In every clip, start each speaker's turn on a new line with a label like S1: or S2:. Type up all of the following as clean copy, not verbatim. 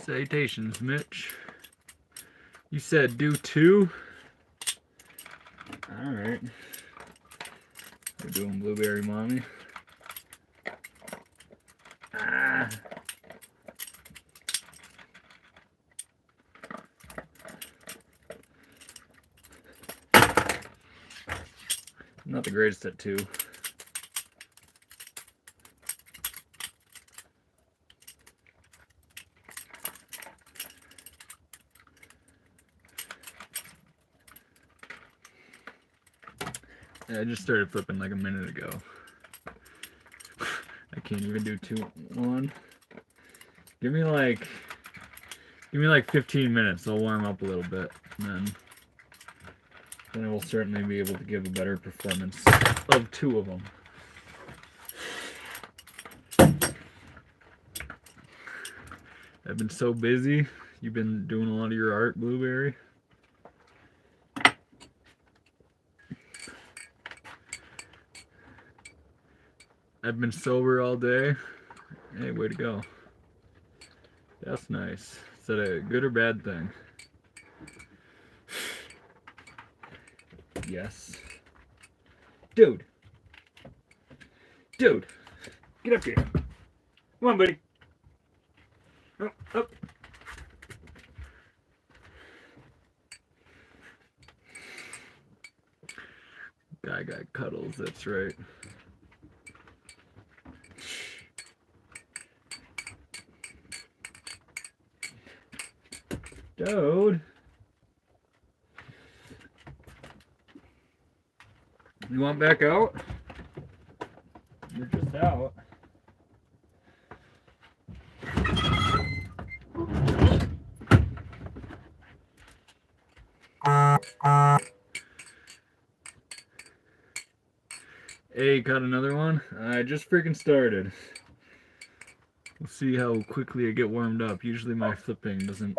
S1: Salutations, Mitch. You said do 2? Alright. We're doing blueberry mommy. Ah. Not the greatest at 2. Yeah, I just started flipping like a minute ago. I can't even do 2, 1. Give me like 15 minutes. I'll warm up a little bit, and then I will certainly be able to give a better performance of 2 of them. I've been so busy. You've been doing a lot of your art, Blueberry. I've been sober all day. Hey, way to go. That's nice. Is that a good or bad thing? Yes. Dude. Dude. Get up here. Come on, buddy. Up, up. Guy got cuddles, that's right. Dude. You want back out? You're just out. Hey, caught another one? I just freaking started. We'll see how quickly I get warmed up. Usually my flipping doesn't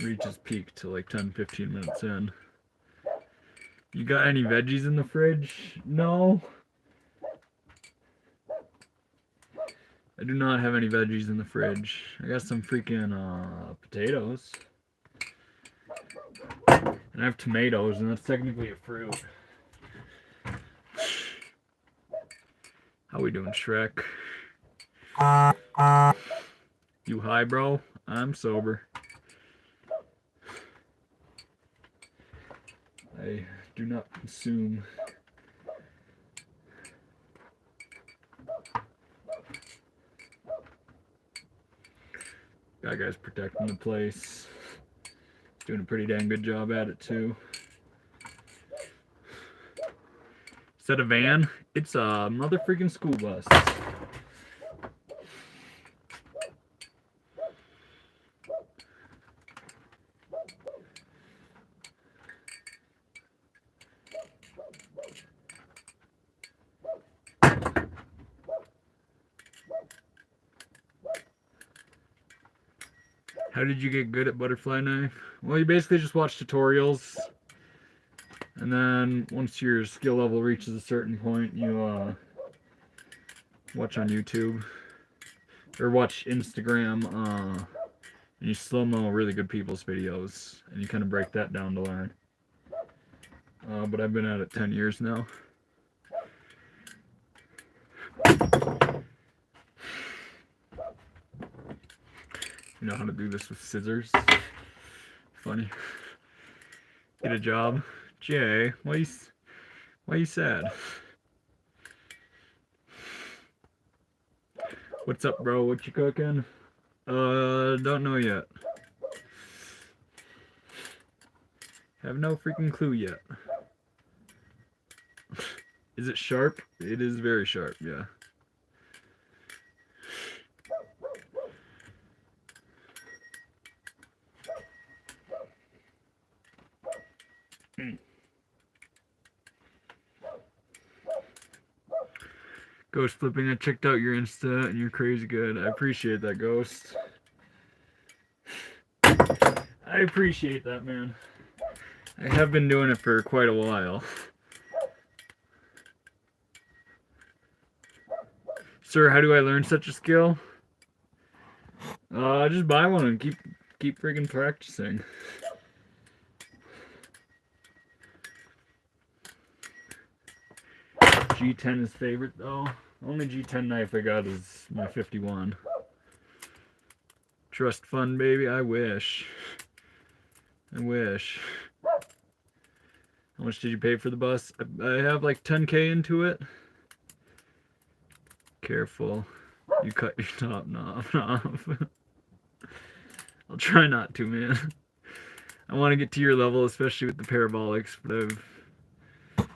S1: reach its peak till like 10-15 minutes in. You got any veggies in the fridge? No. I do not have any veggies in the fridge. I got some freaking potatoes. And I have tomatoes, and that's technically a fruit. How we doing, Shrek? You high, bro? I'm sober. I do not consume. That guy's protecting the place. Doing a pretty dang good job at it too. Is that a van? It's a mother freaking school bus. How did you get good at butterfly knife? Well, you basically just watch tutorials, and then once your skill level reaches a certain point, you watch on YouTube or watch Instagram, and you slow-mo really good people's videos, and you kind of break that down to learn. But I've been at it 10 years now. You know how to do this with scissors. Funny. Get a job. Jay, why you sad? What's up, bro? What you cooking? Don't know yet. Have no freaking clue yet. Is it sharp? It is very sharp, yeah. Ghost flipping, I checked out your Insta and you're crazy good. I appreciate that, Ghost. I appreciate that, man. I have been doing it for quite a while. Sir, how do I learn such a skill? Just buy one and keep friggin' practicing. G10 is favorite though. Only G10 knife I got is my 51. Trust fund, baby. I wish. I wish. How much did you pay for the bus? I have like 10K into it. Careful. You cut your top knob off. I'll try not to, man. I want to get to your level, especially with the parabolics, but I've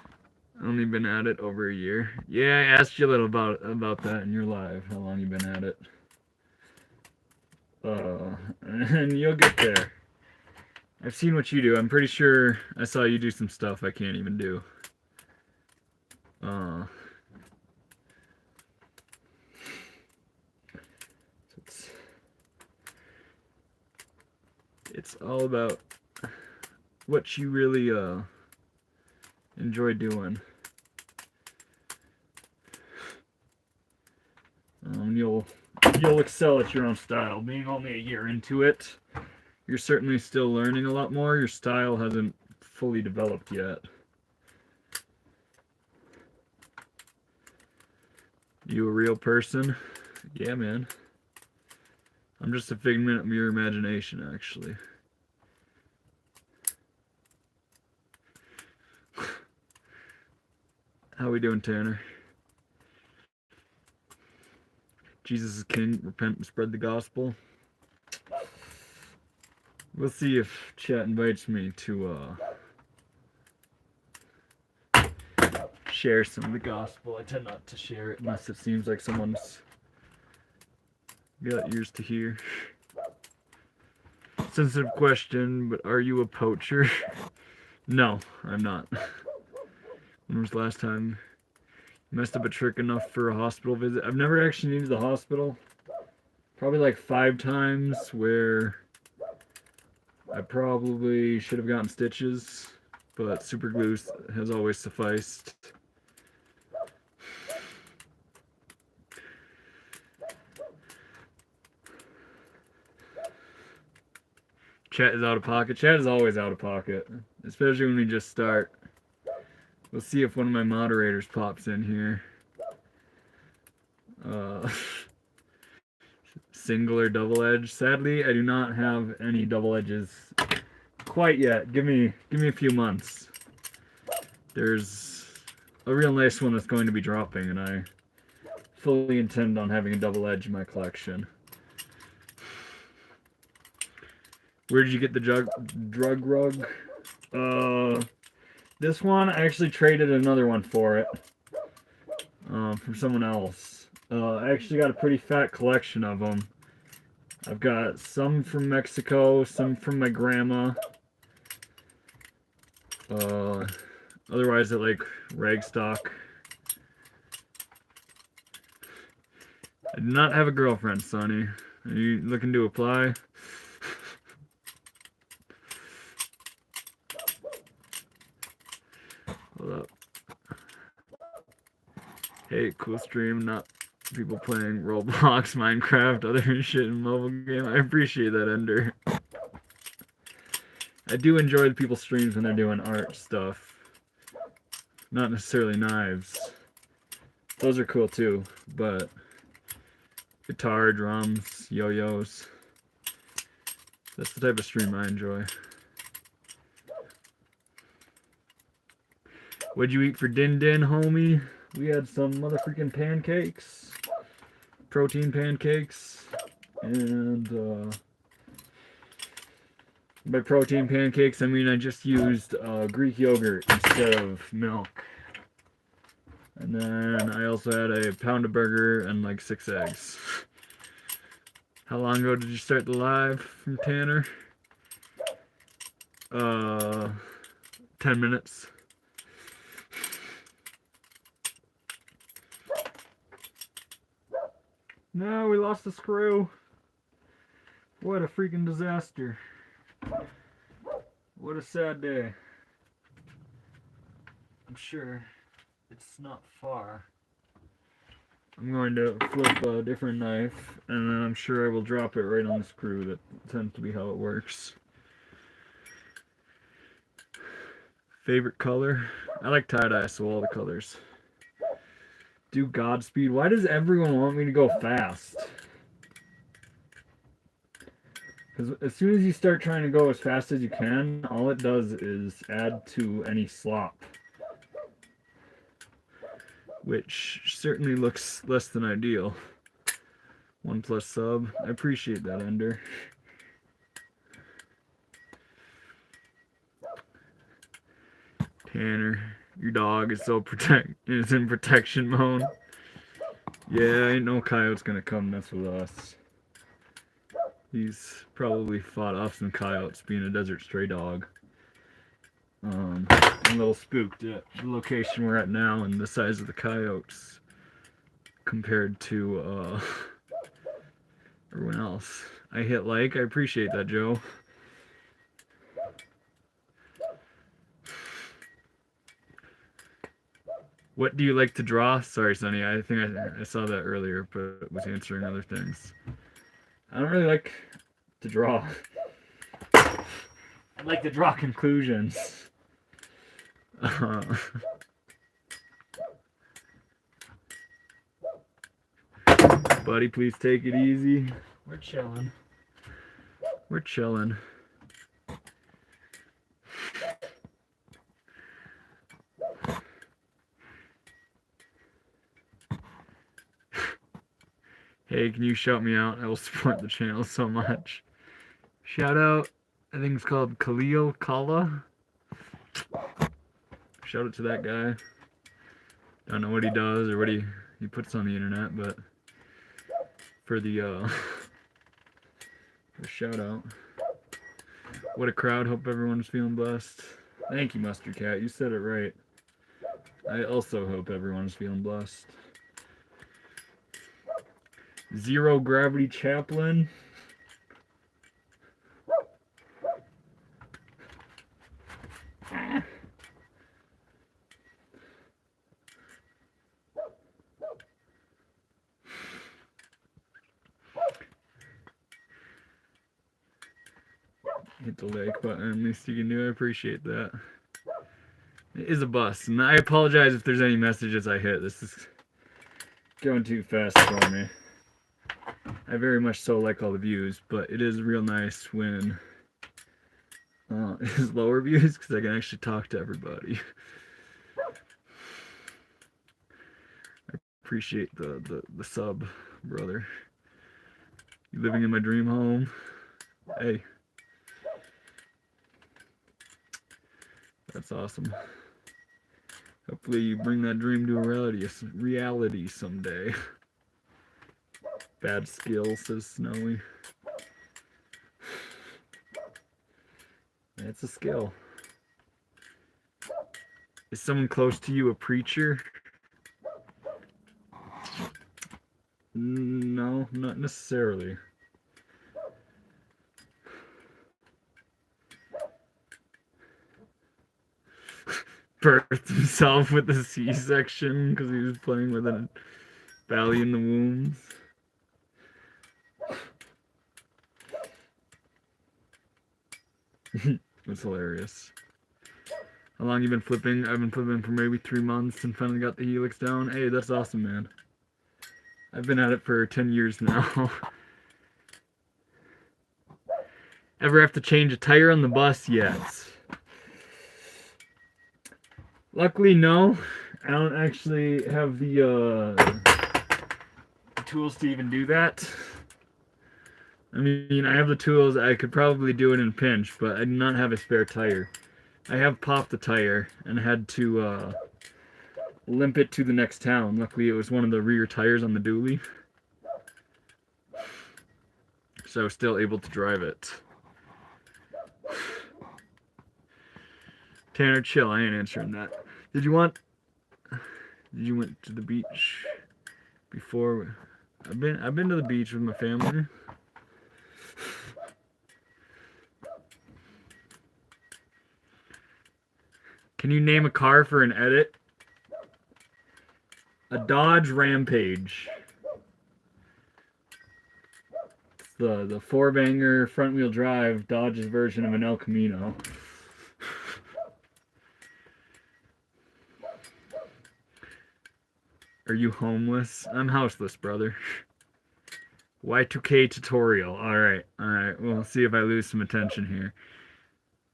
S1: only been at it over a year. Yeah, I asked you a little about that in your live, how long you've been at it. And you'll get there. I've seen what you do. I'm pretty sure I saw you do some stuff I can't even do. It's all about what you really enjoy doing. You'll excel at your own style. Being only a year into it, you're certainly still learning a lot more. Your style hasn't fully developed yet. You a real person? Yeah, man. I'm just a figment of your imagination, actually. How we doing, Tanner? Jesus is king. Repent and spread the gospel. We'll see if chat invites me to share some of the gospel. I tend not to share it unless it seems like someone's got ears to hear. Sensitive question, but are you a poacher? No, I'm not. When was the last time you messed up a trick enough for a hospital visit? I've never actually needed the hospital. Probably like 5 times where I probably should have gotten stitches, but super glue has always sufficed. Chat is out of pocket. Chat is always out of pocket, especially when we just start. We'll see if one of my moderators pops in here. Single or double edge? Sadly, I do not have any double edges quite yet. Give me a few months. There's a real nice one that's going to be dropping, and I fully intend on having a double edge in my collection. Where did you get the drug rug? This one, I actually traded another one for it. From someone else. I actually got a pretty fat collection of them. I've got some from Mexico, some from my grandma. Otherwise I like rag stock. I do not have a girlfriend, Sonny. Are you looking to apply? Hold up. Hey, cool stream, not people playing Roblox, Minecraft, other shit in mobile game. I appreciate that, Ender. I do enjoy the people's streams when they're doing art stuff. Not necessarily knives. Those are cool too, but guitar, drums, yo-yos. That's the type of stream I enjoy. What'd you eat for din din, homie? We had some motherfucking pancakes. Protein pancakes. And by protein pancakes, I mean I just used Greek yogurt instead of milk. And then I also had a pound of burger and like 6 eggs. How long ago did you start the live from Tanner? 10 minutes. No, we lost the screw. What a freaking disaster. What a sad day. I'm sure it's not far. I'm going to flip a different knife, and then I'm sure I will drop it right on the screw. That tends to be how it works. Favorite color? I like tie-dye, so all the colors. Do Godspeed. Why does everyone want me to go fast? Because as soon as you start trying to go as fast as you can, all it does is add to any slop. Which certainly looks less than ideal. 1+ sub. I appreciate that, Ender. Tanner, your dog is in protection mode. Yeah, ain't no coyote's gonna come mess with us. He's probably fought off some coyotes being a desert stray dog. I'm a little spooked at the location we're at now and the size of the coyotes compared to everyone else. I hit like. I appreciate that, Joe. What do you like to draw? Sorry, Sonny. I think I saw that earlier, but was answering other things. I don't really like to draw. I like to draw conclusions. Buddy, please take it easy. We're chilling. We're chilling. Hey, can you shout me out? I will support the channel so much. Shout out. I think it's called Khalil Kala. Shout out to that guy. Don't know what he does or what he puts on the internet, but for the shout out. What a crowd. Hope everyone's feeling blessed. Thank you, Mustard Cat. You said it right. I also hope everyone's feeling blessed. Zero Gravity Chaplain. Hit the like button. At least you can do. I appreciate that. It is a bust, and I apologize if there's any messages I hit. This is going too fast for me. I very much so like all the views, but it is real nice when it's lower views because I can actually talk to everybody. I appreciate the sub, brother. You living in my dream home? Hey. That's awesome. Hopefully you bring that dream to a reality someday. Bad skill, says Snowy. It's a skill. Is someone close to you a preacher? No, not necessarily. Birthed himself with a C-section because he was playing with a belly in the wombs. That's hilarious. How long you been flipping? I've been flipping for maybe 3 months and finally got the helix down. Hey, that's awesome, man. I've been at it for 10 years now. Ever have to change a tire on the bus? Yes. Luckily, no. I don't actually have the tools to even do that. I mean, I have the tools. I could probably do it in a pinch, but I do not have a spare tire. I have popped the tire and had to limp it to the next town. Luckily, it was one of the rear tires on the dually. So I was still able to drive it. Tanner, chill. I ain't answering that. Did you went to the beach before? I've been to the beach with my family. Can you name a car for an edit? A Dodge Rampage. It's the four-banger front-wheel drive Dodge's version of an El Camino. Are you homeless? I'm houseless, brother. Y2K tutorial. Alright. We'll see if I lose some attention here.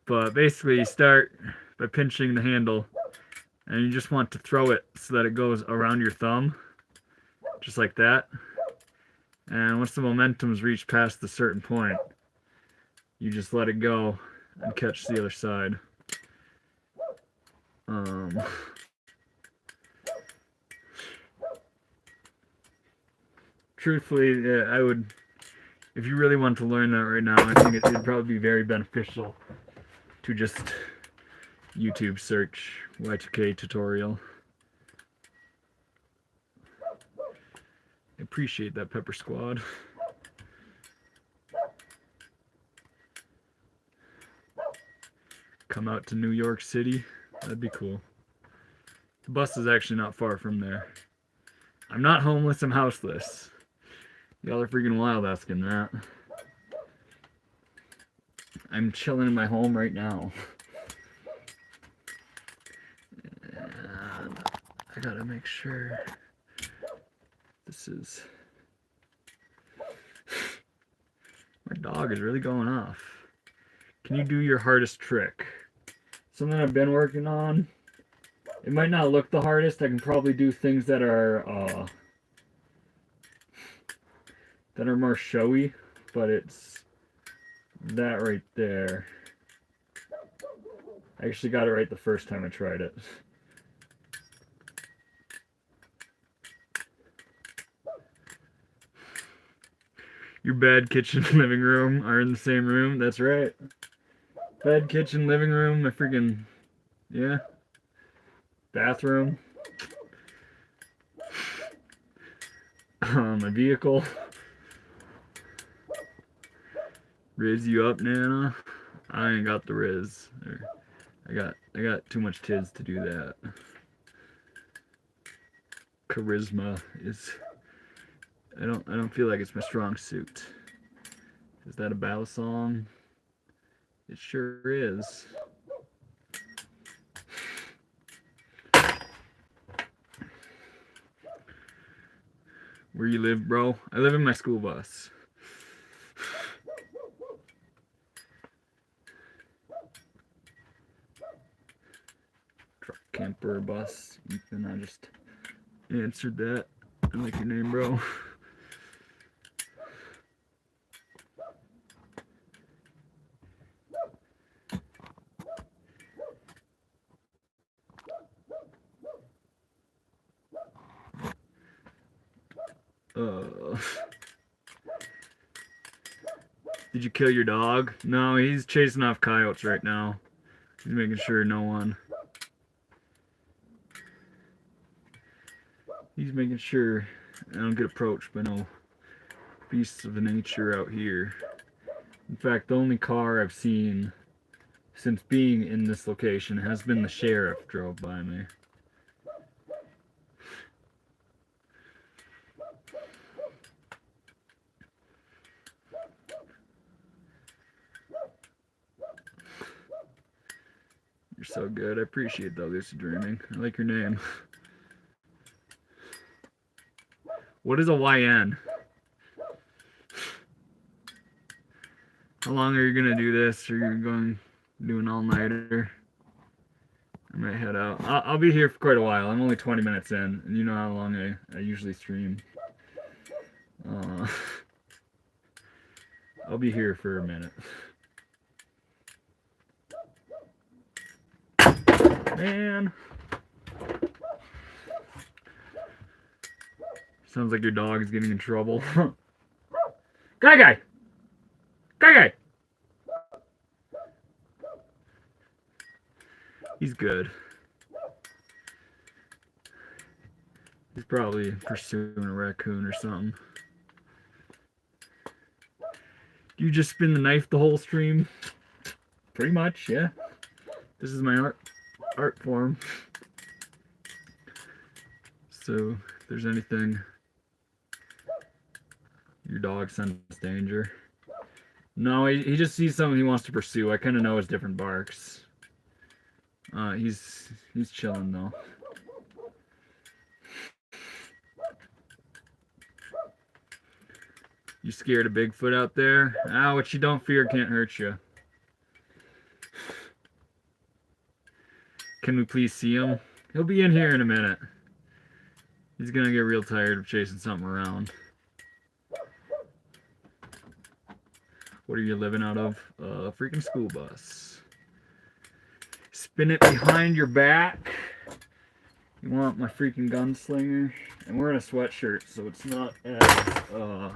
S1: But basically, you start by pinching the handle, and you just want to throw it so that it goes around your thumb, just like that. And once the momentum's reached past a certain point, you just let it go and catch the other side. Truthfully, yeah, I would, if you really want to learn that right now, I think it would probably be very beneficial to just YouTube search Y2K tutorial. I appreciate that, Pepper Squad. Come out to New York City. That'd be cool. The bus is actually not far from there. I'm not homeless, I'm houseless. Y'all are freaking wild asking that. I'm chilling in my home right now. And I gotta make sure this is... My dog is really going off. Can you do your hardest trick? Something I've been working on. It might not look the hardest. I can probably do things that are more showy, but it's that right there. I actually got it right the first time I tried it. Your bed, kitchen, living room are in the same room. That's right. Bed, kitchen, living room, my freaking, yeah. Bathroom. My vehicle. Riz you up, Nana? I ain't got the riz. I got too much tiz to do that. Charisma is, I don't feel like it's my strong suit. Is that a Balisong? It sure is. Where you live, bro? I live in my school bus. Truck, camper, bus. And I just answered that. I like your name, bro. Did you kill your dog? No, he's chasing off coyotes right now. He's making sure no one. He's making sure I don't get approached by no beasts of nature out here. In fact, the only car I've seen since being in this location has been the sheriff drove by me. You're so good. I appreciate that, lucid dreaming. I like your name. What is a YN? How long are you gonna do this? Or are you going do an all-nighter? I might head out. I'll be here for quite a while. I'm only 20 minutes in, and you know how long I usually stream. I'll be here for a minute. Man. Sounds like your dog is getting in trouble. Guy! He's good. He's probably pursuing a raccoon or something. You just spin the knife the whole stream? Pretty much, yeah. This is my art form. so if there's anything your dog senses danger. No, he just sees something he wants to pursue. I kind of know his different barks. He's chilling though. You scared of Bigfoot out there? Ah, what you don't fear can't hurt you. Can we please see him? He'll be in here in a minute. He's gonna get real tired of chasing something around. What are you living out of? A freaking school bus. Spin it behind your back. You want my freaking gunslinger? I'm wearing a sweatshirt, so it's not as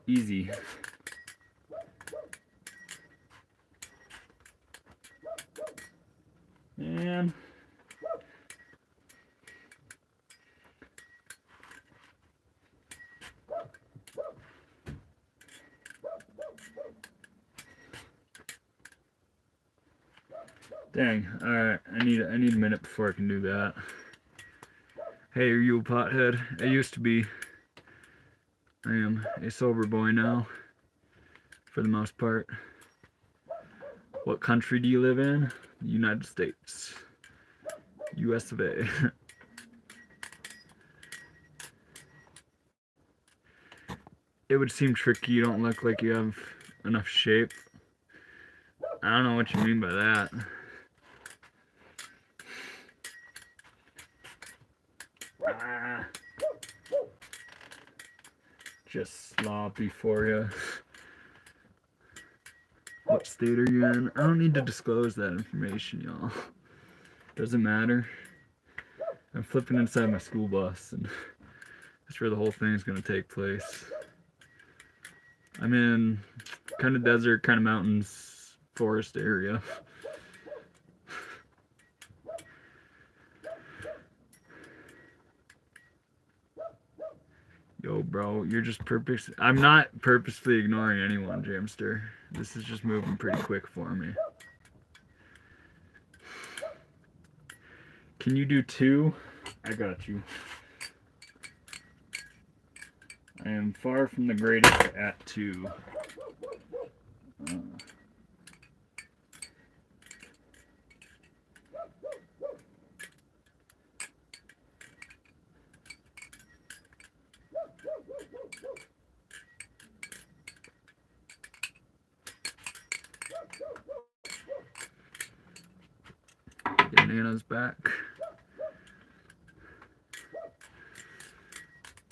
S1: easy. Man. Dang, alright, I need a minute before I can do that. Hey, are you a pothead? I used to be. I am a sober boy now, for the most part. What country do you live in? The United States. US of A. It would seem tricky, you don't look like you have enough shape. I don't know what you mean by that. Just sloppy for you. What state are you in? I don't need to disclose that information, y'all. Doesn't matter. I'm flipping inside my school bus, and that's where the whole thing is going to take place. I'm in kind of desert, kind of mountains, forest area. Yo, bro, you're just I'm not purposely ignoring anyone, Jamster. This is just moving pretty quick for me. Can you do 2? I got you. I am far from the greatest at 2. Get Nana's back.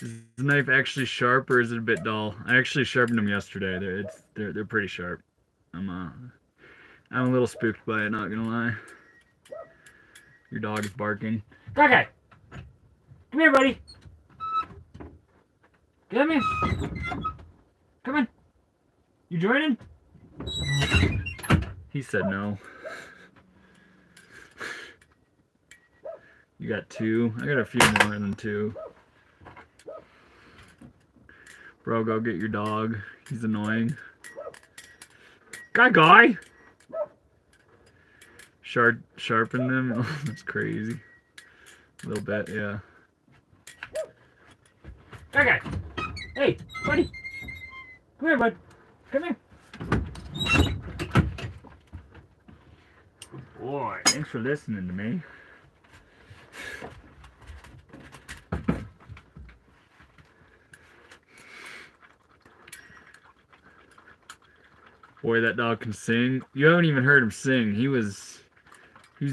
S1: Is the knife actually sharp or is it a bit dull? I actually sharpened them yesterday. They're pretty sharp. I'm a little spooked by it, not gonna lie. Your dog is barking. Okay, come here, buddy. Come in. Come on. You joining? He said no. You got 2. I got a few more than 2. Bro, go get your dog. He's annoying. Guy! Sharpen them? Oh, that's crazy. A little bit, yeah. Okay. Hey, buddy. Come here, bud. Come here. Boy, thanks for listening to me. Boy, that dog can sing. You haven't even heard him sing. He was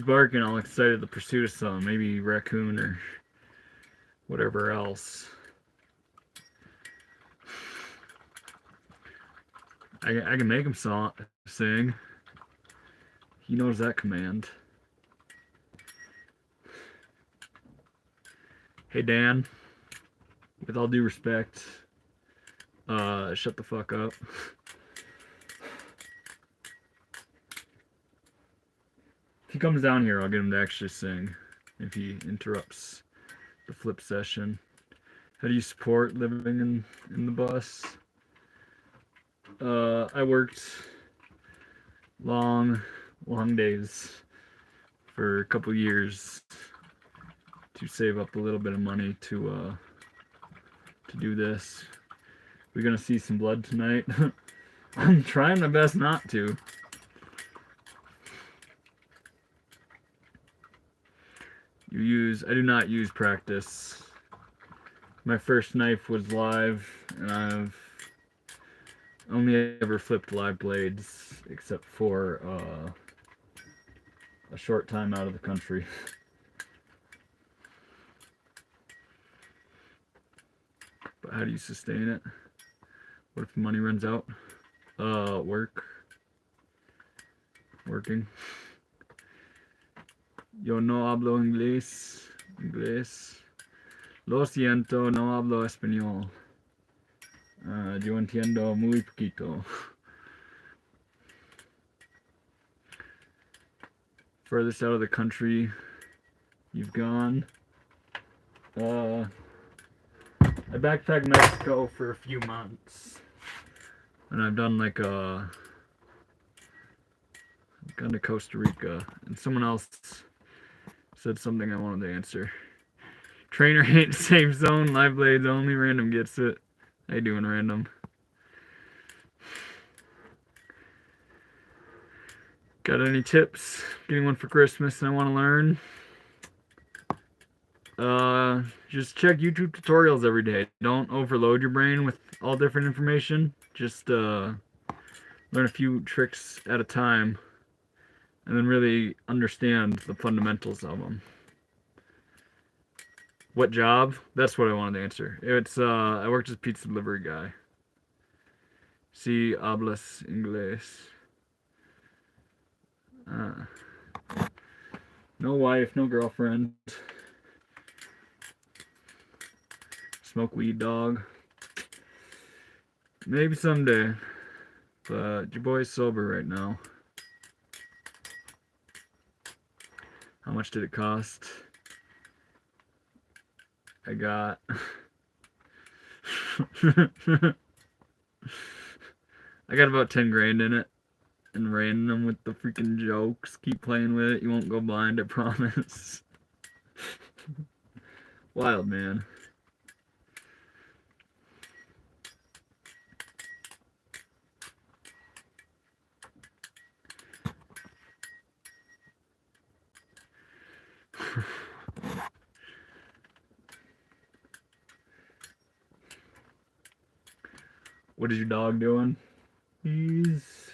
S1: barking all excited at the pursuit of something. Maybe raccoon or whatever else. I can make him sing. He knows that command. Hey, Dan. With all due respect, shut the fuck up. If he comes down here, I'll get him to actually sing if he interrupts the flip session. How do you support living in the bus? I worked long days for a couple years to save up a little bit of money to do this. We're gonna see some blood tonight. I'm trying my best not to. I do not use practice. My first knife was live, and I've only ever flipped live blades, except for a short time out of the country. But how do you sustain it? What if the money runs out? Working. Yo no hablo inglés. Lo siento, no hablo español. Yo entiendo muy poquito. Furthest out of the country you've gone? I backpacked Mexico for a few months. And I've done like gone to Costa Rica. And someone else said something I wanted to answer. Trainer ain't safe zone, live blades only, random gets it. How you doing, random? Got any tips? Getting one for Christmas and I want to learn? Just check YouTube tutorials every day. Don't overload your brain with all different information. Just learn a few tricks at a time and then really understand the fundamentals of them. What job? That's what I wanted to answer. It's I worked as a pizza delivery guy. Si hablas inglés. No wife, no girlfriend. Smoke weed, dog. Maybe someday. But your boy's sober right now. How much did it cost? I got I got about 10 grand in it. And random with the freaking jokes. Keep playing with it. You won't go blind, I promise. Wild, man. What is your dog doing? He's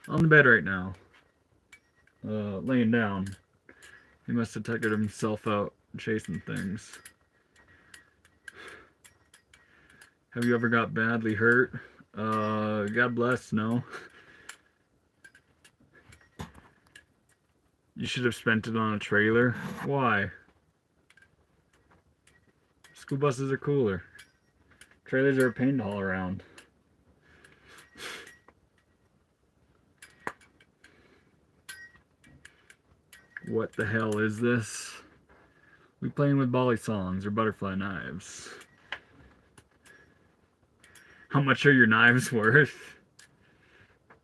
S1: on the bed right now. Laying down. He must have tuckered himself out chasing things. Have you ever got badly hurt? God bless, no. You should have spent it on a trailer. Why? School buses are cooler. Trailers are a pain to haul around. What the hell is this? We playing with Balisongs or butterfly knives. How much are your knives worth?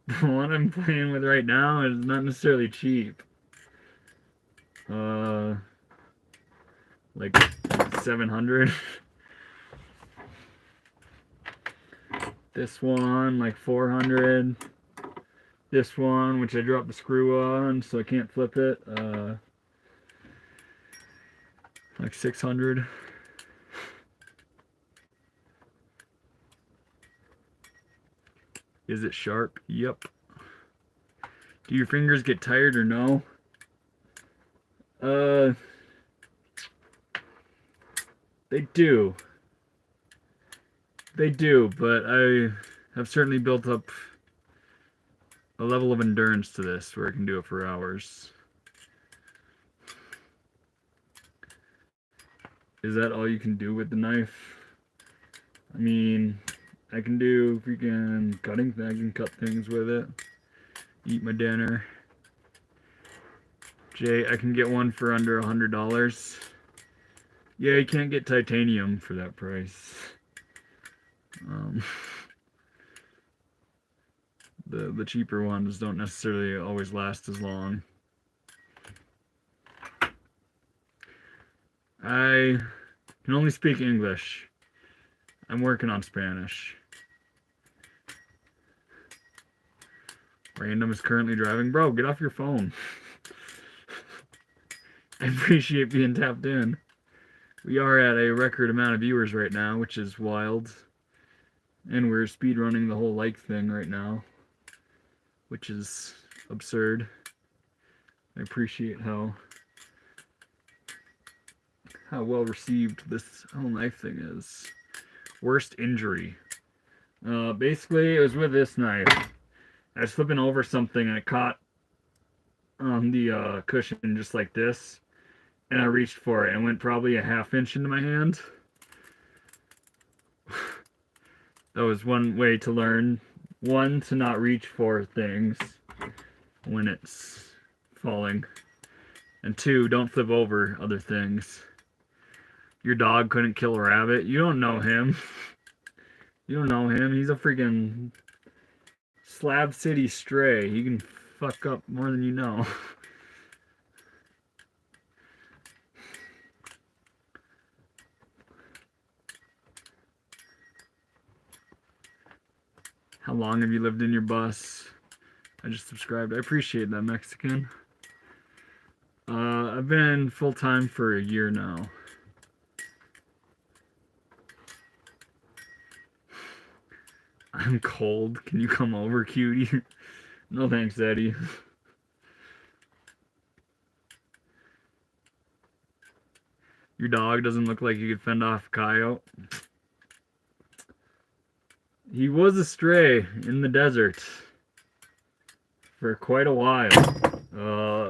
S1: The one I'm playing with right now is not necessarily cheap. Like 700. This one, like 400. This one, which I dropped the screw on, so I can't flip it, like 600. Is it sharp? Yep. Do your fingers get tired or no? They do. They do, but I have certainly built up a level of endurance to this where I can do it for hours. Is that all you can do with the knife? I mean, I can do freaking cutting. I can cut things with it. Eat my dinner. Jay, I can get one for under $100. Yeah, you can't get titanium for that price. The cheaper ones don't necessarily always last as long. I can only speak English. I'm working on Spanish. Random is currently driving. Bro, get off your phone. I appreciate being tapped in. We are at a record amount of viewers right now, which is wild. And we're speedrunning the whole like thing right now, which is absurd. I appreciate how well received this whole knife thing is. Worst injury. Basically, it was with this knife. I was flipping over something and it caught on the cushion just like this. And I reached for it and went probably a ½ inch into my hand. That was one way to learn. One, to not reach for things when it's falling. And two, don't flip over other things. Your dog couldn't kill a rabbit. You don't know him. You don't know him. He's a freaking Slab City stray. He can fuck up more than you know. How long have you lived in your bus? I just subscribed. I appreciate that, Mexican. I've been full-time for a year now. I'm cold. Can you come over, cutie? No thanks, Eddie. Your dog doesn't look like you could fend off a coyote. He was a stray in the desert for quite a while.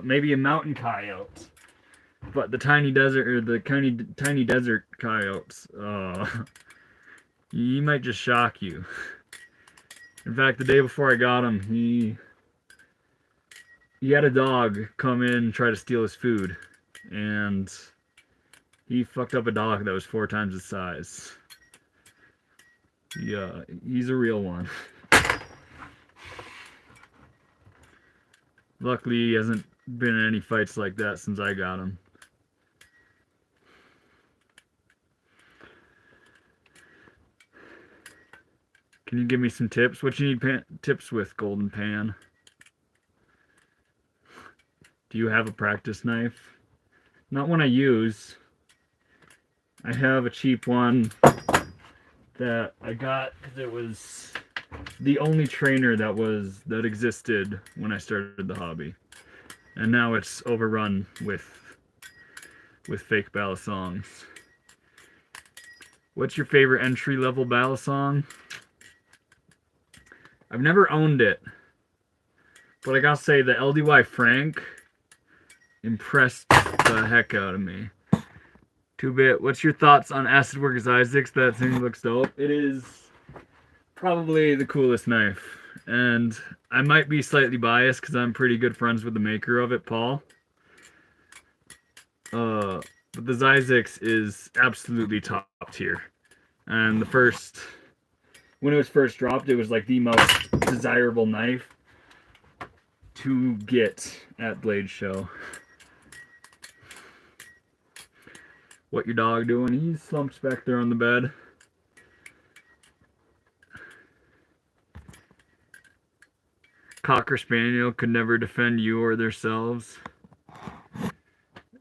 S1: Maybe a mountain coyote. But the tiny desert, or the tiny desert coyotes, he might just shock you. In fact, the day before I got him, he had a dog come in and try to steal his food, and he fucked up a dog that was 4 times his size. Yeah, he's a real one. Luckily, he hasn't been in any fights like that since I got him. Can you give me some tips? What you need tips with, Golden Pan? Do you have a practice knife? Not one I use. I have a cheap one that I got because it was the only trainer that existed when I started the hobby. And now it's overrun with fake Balisongs. What's your favorite entry-level Balisong? I've never owned it, but I gotta say the LDY Frank impressed the heck out of me. 2-bit, what's your thoughts on Acid Workers Isaacs? That thing looks dope. It is probably the coolest knife, and I might be slightly biased because I'm pretty good friends with the maker of it, Paul. But the Zyzix is absolutely top tier, and when it was first dropped, it was like the most desirable knife to get at Blade Show. What your dog doing? He slumps back there on the bed. Cocker Spaniel could never defend you or themselves.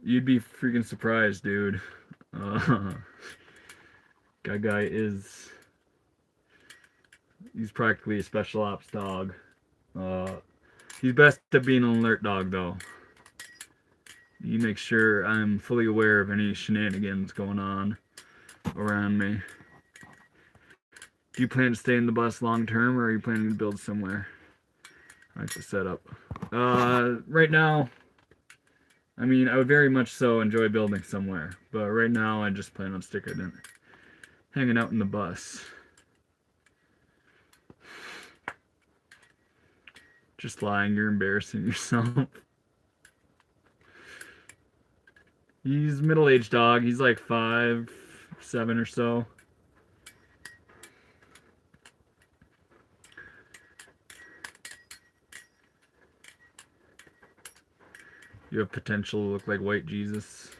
S1: You'd be freaking surprised, dude. Guy he's practically a special ops dog. He's best at being an alert dog, though. He makes sure I'm fully aware of any shenanigans going on around me. Do you plan to stay in the bus long term, or are you planning to build somewhere? I like the setup. Right now, I mean, I would very much so enjoy building somewhere, but right now I just plan on hanging out in the bus. Just lying, you're embarrassing yourself. He's a middle-aged dog. He's like 5, 7 or so. You have potential to look like white Jesus.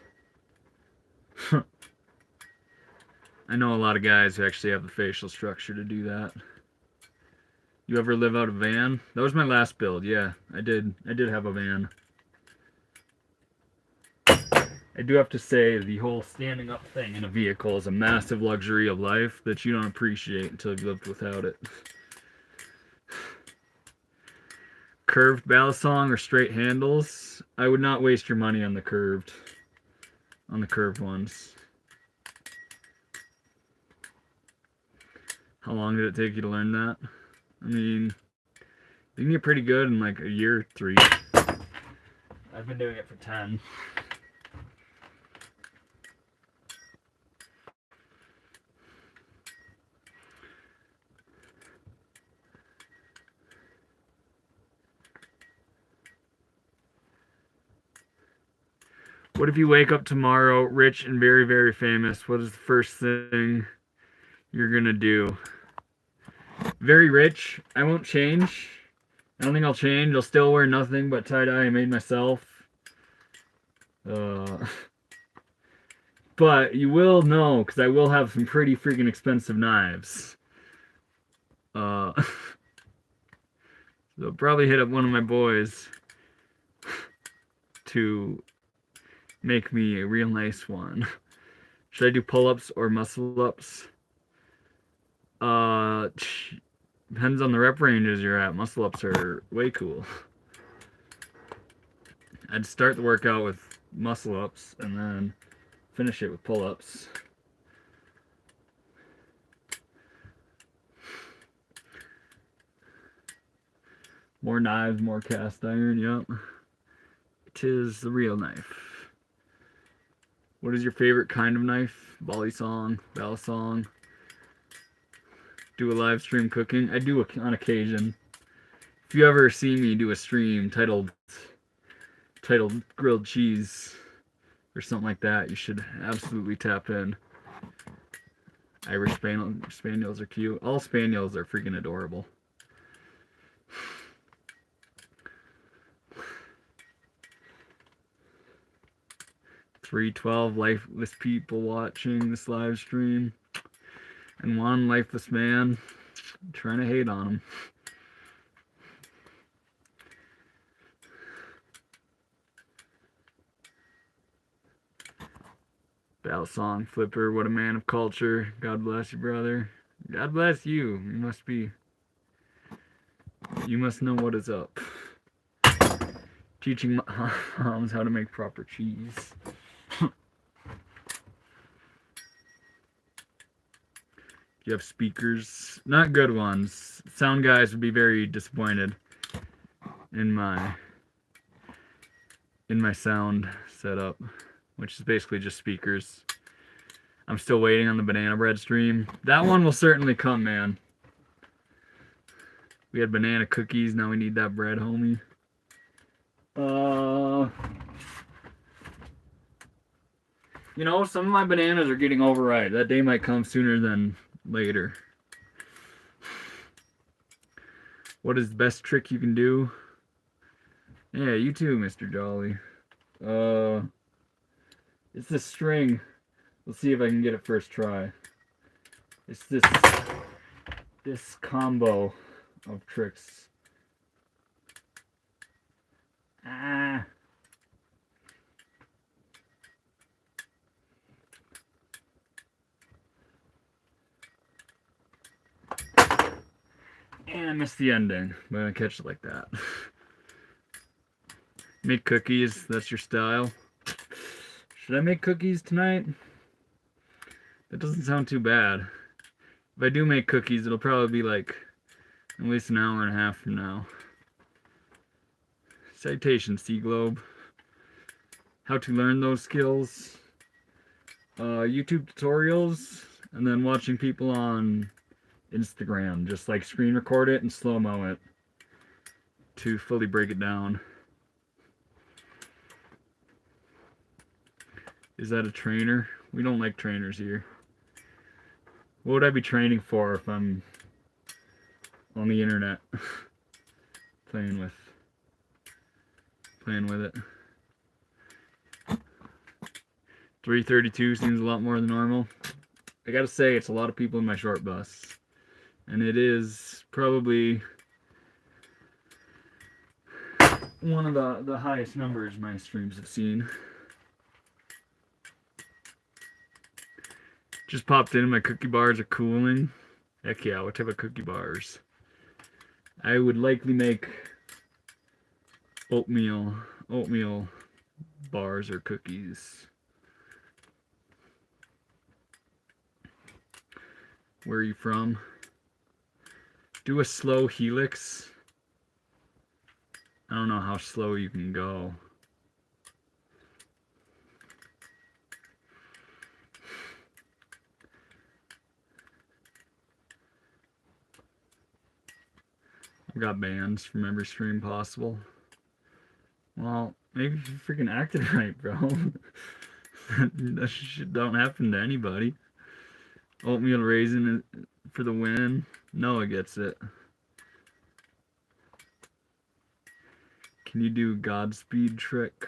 S1: I know a lot of guys who actually have the facial structure to do that. You ever live out a van? That was my last build, yeah. I did have a van. I do have to say the whole standing up thing in a vehicle is a massive luxury of life that you don't appreciate until you've lived without it. Curved Balisong or straight handles? I would not waste your money on the curved ones. How long did it take you to learn that? I mean, you can get pretty good in like a year or 3. I've been doing it for 10. What if you wake up tomorrow rich and very, very famous? What is the first thing you're gonna do? Very rich. I won't change. I don't think I'll change. I'll still wear nothing but tie-dye I made myself. But you will know, because I will have some pretty freaking expensive knives. So I'll probably hit up one of my boys to make me a real nice one. Should I do pull-ups or muscle-ups? Depends on the rep ranges you're at. Muscle-ups are way cool. I'd start the workout with muscle-ups and then finish it with pull-ups. More knives, more cast iron, yep. 'Tis the real knife. What is your favorite kind of knife? Balisong, Balisong. Do a live stream cooking? I do on occasion. If you ever see me do a stream titled grilled cheese or something like that, you should absolutely tap in. Irish Spaniels are cute. All Spaniels are freaking adorable. $312 lifeless people watching this live stream. And one lifeless man trying to hate on him. Balisong Flipper, what a man of culture. God bless you, brother. God bless you. You must know what is up. Teaching moms how to make proper cheese. You have speakers, not good ones. Sound guys would be very disappointed in my sound setup, which is basically just speakers. I'm still waiting on the banana bread stream. That one will certainly come, man. We had banana cookies, now we need that bread, homie. You know, some of my bananas are getting overripe. That day might come sooner than later. What is the best trick you can do? Yeah, you too, Mr. Jolly. It's this string. Let's see if I can get it first try. It's this combo of tricks. Ah. And I missed the ending, but I catch it like that. Make cookies, that's your style. Should I make cookies tonight? That doesn't sound too bad. If I do make cookies, it'll probably be like at least an hour and a half from now. Citation, Sea Globe. How to learn those skills. YouTube tutorials, and then watching people on Instagram. Just like screen record it and slow-mo it to fully break it down. Is that a trainer? We don't like trainers here. What would I be training for if I'm on the internet playing with it? 332 seems a lot more than normal. I gotta say, it's a lot of people in my short bus. And it is probably one of the highest numbers my streams have seen. Just popped in, my cookie bars are cooling. Heck yeah, what type of cookie bars? I would likely make oatmeal bars or cookies. Where are you from? Do a slow helix. I don't know how slow you can go. I got bans from every stream possible. Well, maybe if you freaking acted right, bro. That shit don't happen to anybody. Oatmeal raisin for the win. Noah gets it. Can you do Godspeed trick?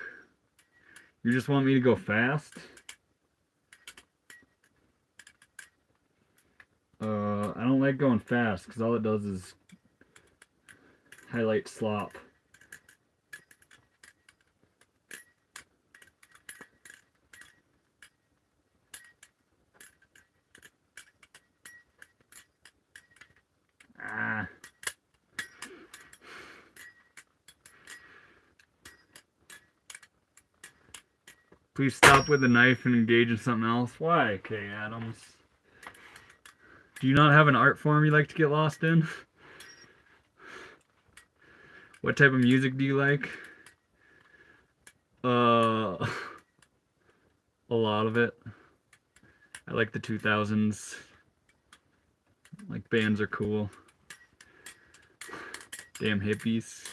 S1: You just want me to go fast? I don't like going fast because all it does is highlight slop. Ah. Please stop with the knife and engage in something else. Why, okay, Adams? Do you not have an art form you like to get lost in? What type of music do you like? A lot of it. I like the 2000s. Like, bands are cool. Damn hippies.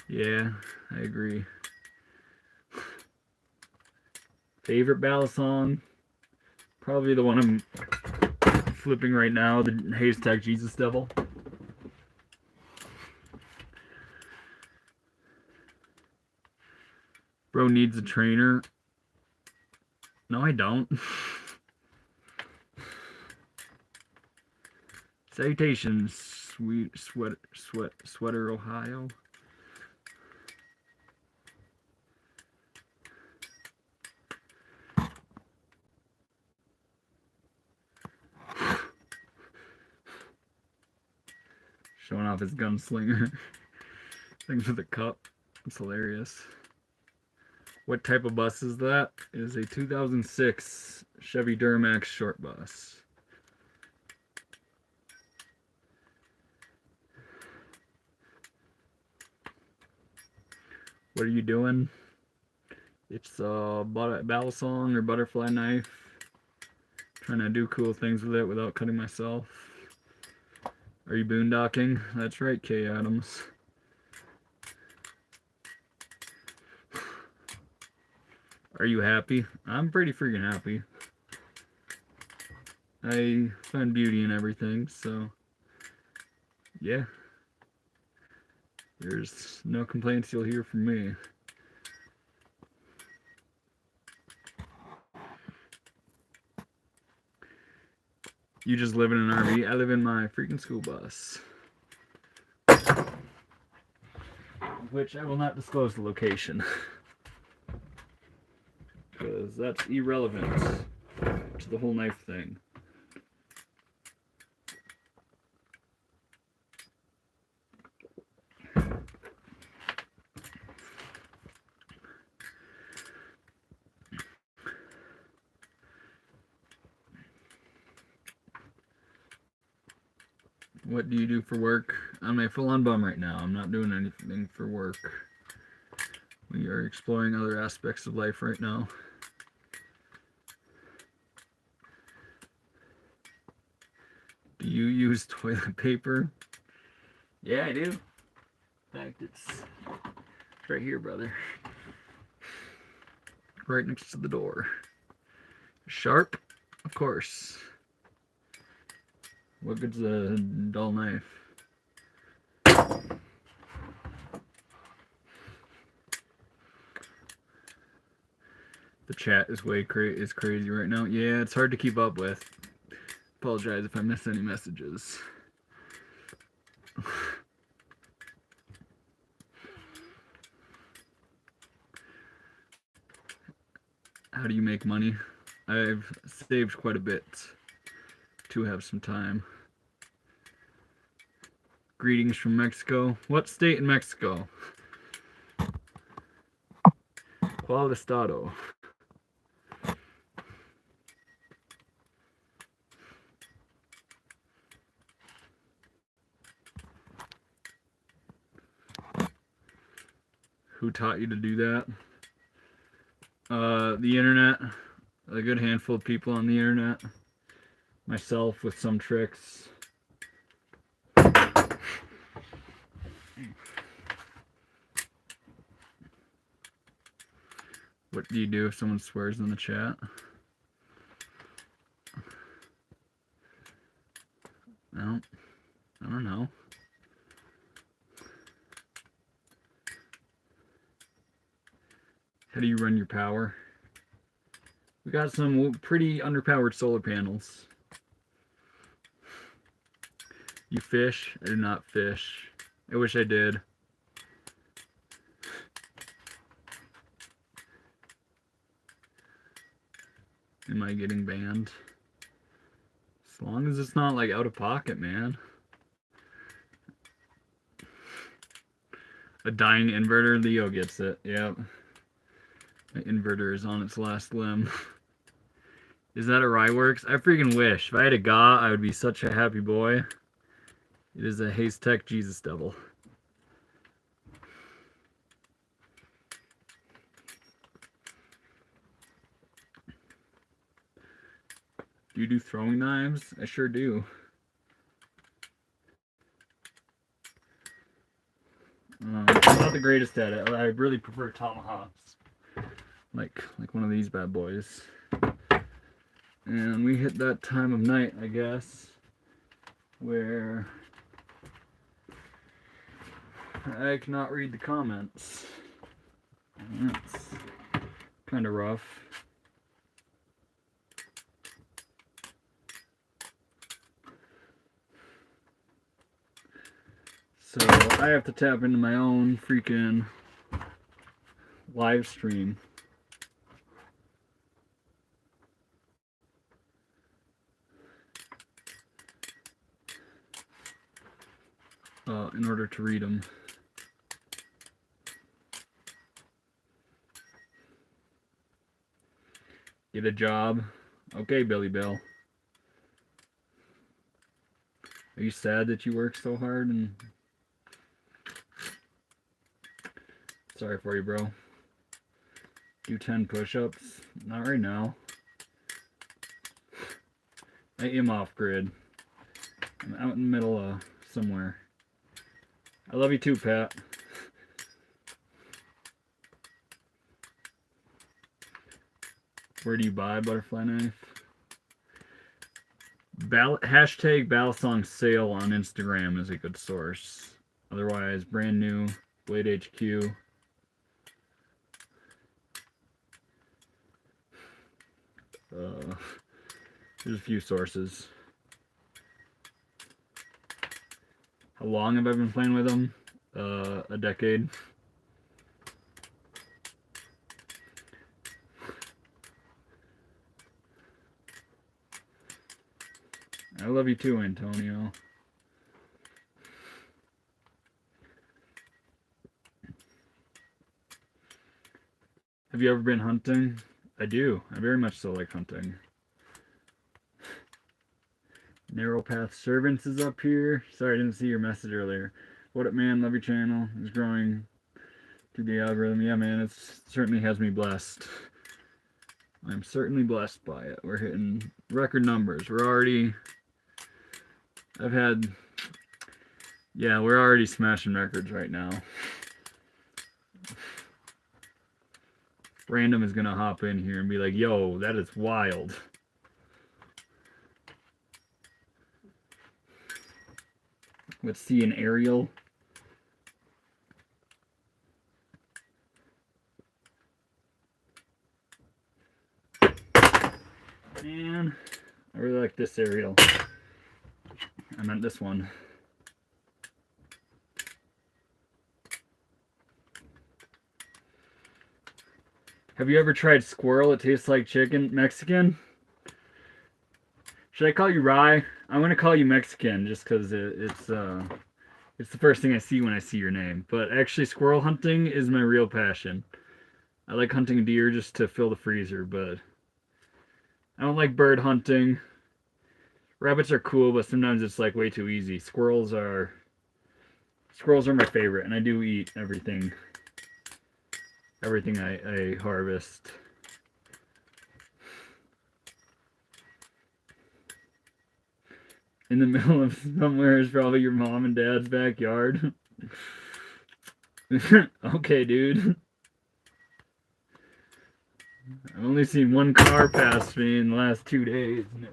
S1: Yeah, I agree. Favorite Balisong? Probably the one I'm flipping right now, the Haystack Jesus Devil. Bro needs a trainer. No, I don't. Salutations, sweet sweater, Ohio. Showing off his gunslinger. Things with a cup. It's hilarious. What type of bus is that? It is a 2006 Chevy Duramax short bus. What are you doing? It's a Balisong or butterfly knife. Trying to do cool things with it without cutting myself. Are you boondocking? That's right, K. Adams. Are you happy? I'm pretty freaking happy. I find beauty in everything, so yeah. There's no complaints you'll hear from me. You just live in an RV? I live in my freaking school bus. Which I will not disclose the location. Because that's irrelevant to the whole knife thing. What do you do for work? I'm a full-on bum right now. I'm not doing anything for work. We are exploring other aspects of life right now. Do you use toilet paper? Yeah, I do. In fact, it's right here, brother. Right next to the door. Sharp? Of course. What good's a dull knife? The chat is is crazy right now. Yeah, it's hard to keep up with. Apologize if I miss any messages. How do you make money? I've saved quite a bit to have some time. Greetings from Mexico. What state in Mexico? ¿Cuál estado? Who taught you to do that? The internet. A good handful of people on the internet. Myself with some tricks. What do you do if someone swears in the chat? No, I don't know. How do you run your power? We got some pretty underpowered solar panels. You fish? I do not fish. I wish I did. Am I getting banned? As long as it's not like out of pocket, man. A dying inverter, Leo gets it. Yep. My inverter is on its last limb. Is that a Ryeworks? I freaking wish. If I had a GA, I would be such a happy boy. It is a Haze Tech Jesus Devil. Do you do throwing knives? I sure do. I'm not the greatest at it. I really prefer tomahawks. Like one of these bad boys. And we hit that time of night, I guess, where I cannot read the comments. That's kind of rough. So I have to tap into my own freaking live stream. In order to read them. Get a job. Okay, Billy Bill. Are you sad that you work so hard? And sorry for you, bro. Do 10 push-ups. Not right now. I am off grid. I'm out in the middle of somewhere. I love you too, Pat. Where do you buy butterfly knife? Hashtag Balisong sale on Instagram is a good source. Otherwise, brand new Blade HQ. There's a few sources. How long have I been playing with them? A decade. I love you too, Antonio. Have you ever been hunting? I do. I very much so like hunting. Narrow Path Servants is up here. Sorry, I didn't see your message earlier. What up, man? Love your channel. It's growing through the algorithm. Yeah, man, it certainly has me blessed. I'm certainly blessed by it. We're hitting record numbers. We're already... we're already smashing records right now. Random is gonna hop in here and be like, yo, that is wild. Let's see an aerial. Man, I really like this cereal. I meant this one. Have you ever tried squirrel? It tastes like chicken. Mexican? Should I call you Rye? I'm gonna call you Mexican just because it's the first thing I see when I see your name. But actually, squirrel hunting is my real passion. I like hunting deer just to fill the freezer, but I don't like bird hunting. Rabbits are cool, but sometimes it's like way too easy. Squirrels are my favorite, and I do eat everything I harvest. In the middle of somewhere is probably your mom and dad's backyard. Okay, dude. I've only seen one car pass me in the last 2 days, and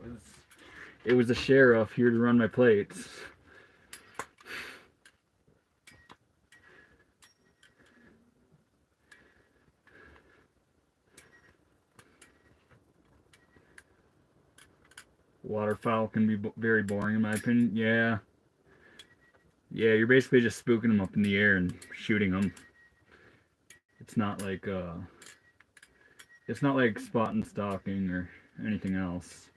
S1: it was a sheriff here to run my plates. Waterfowl can be very boring in my opinion. Yeah. Yeah, you're basically just spooking them up in the air and shooting them. It's not like spot and stalking or anything else.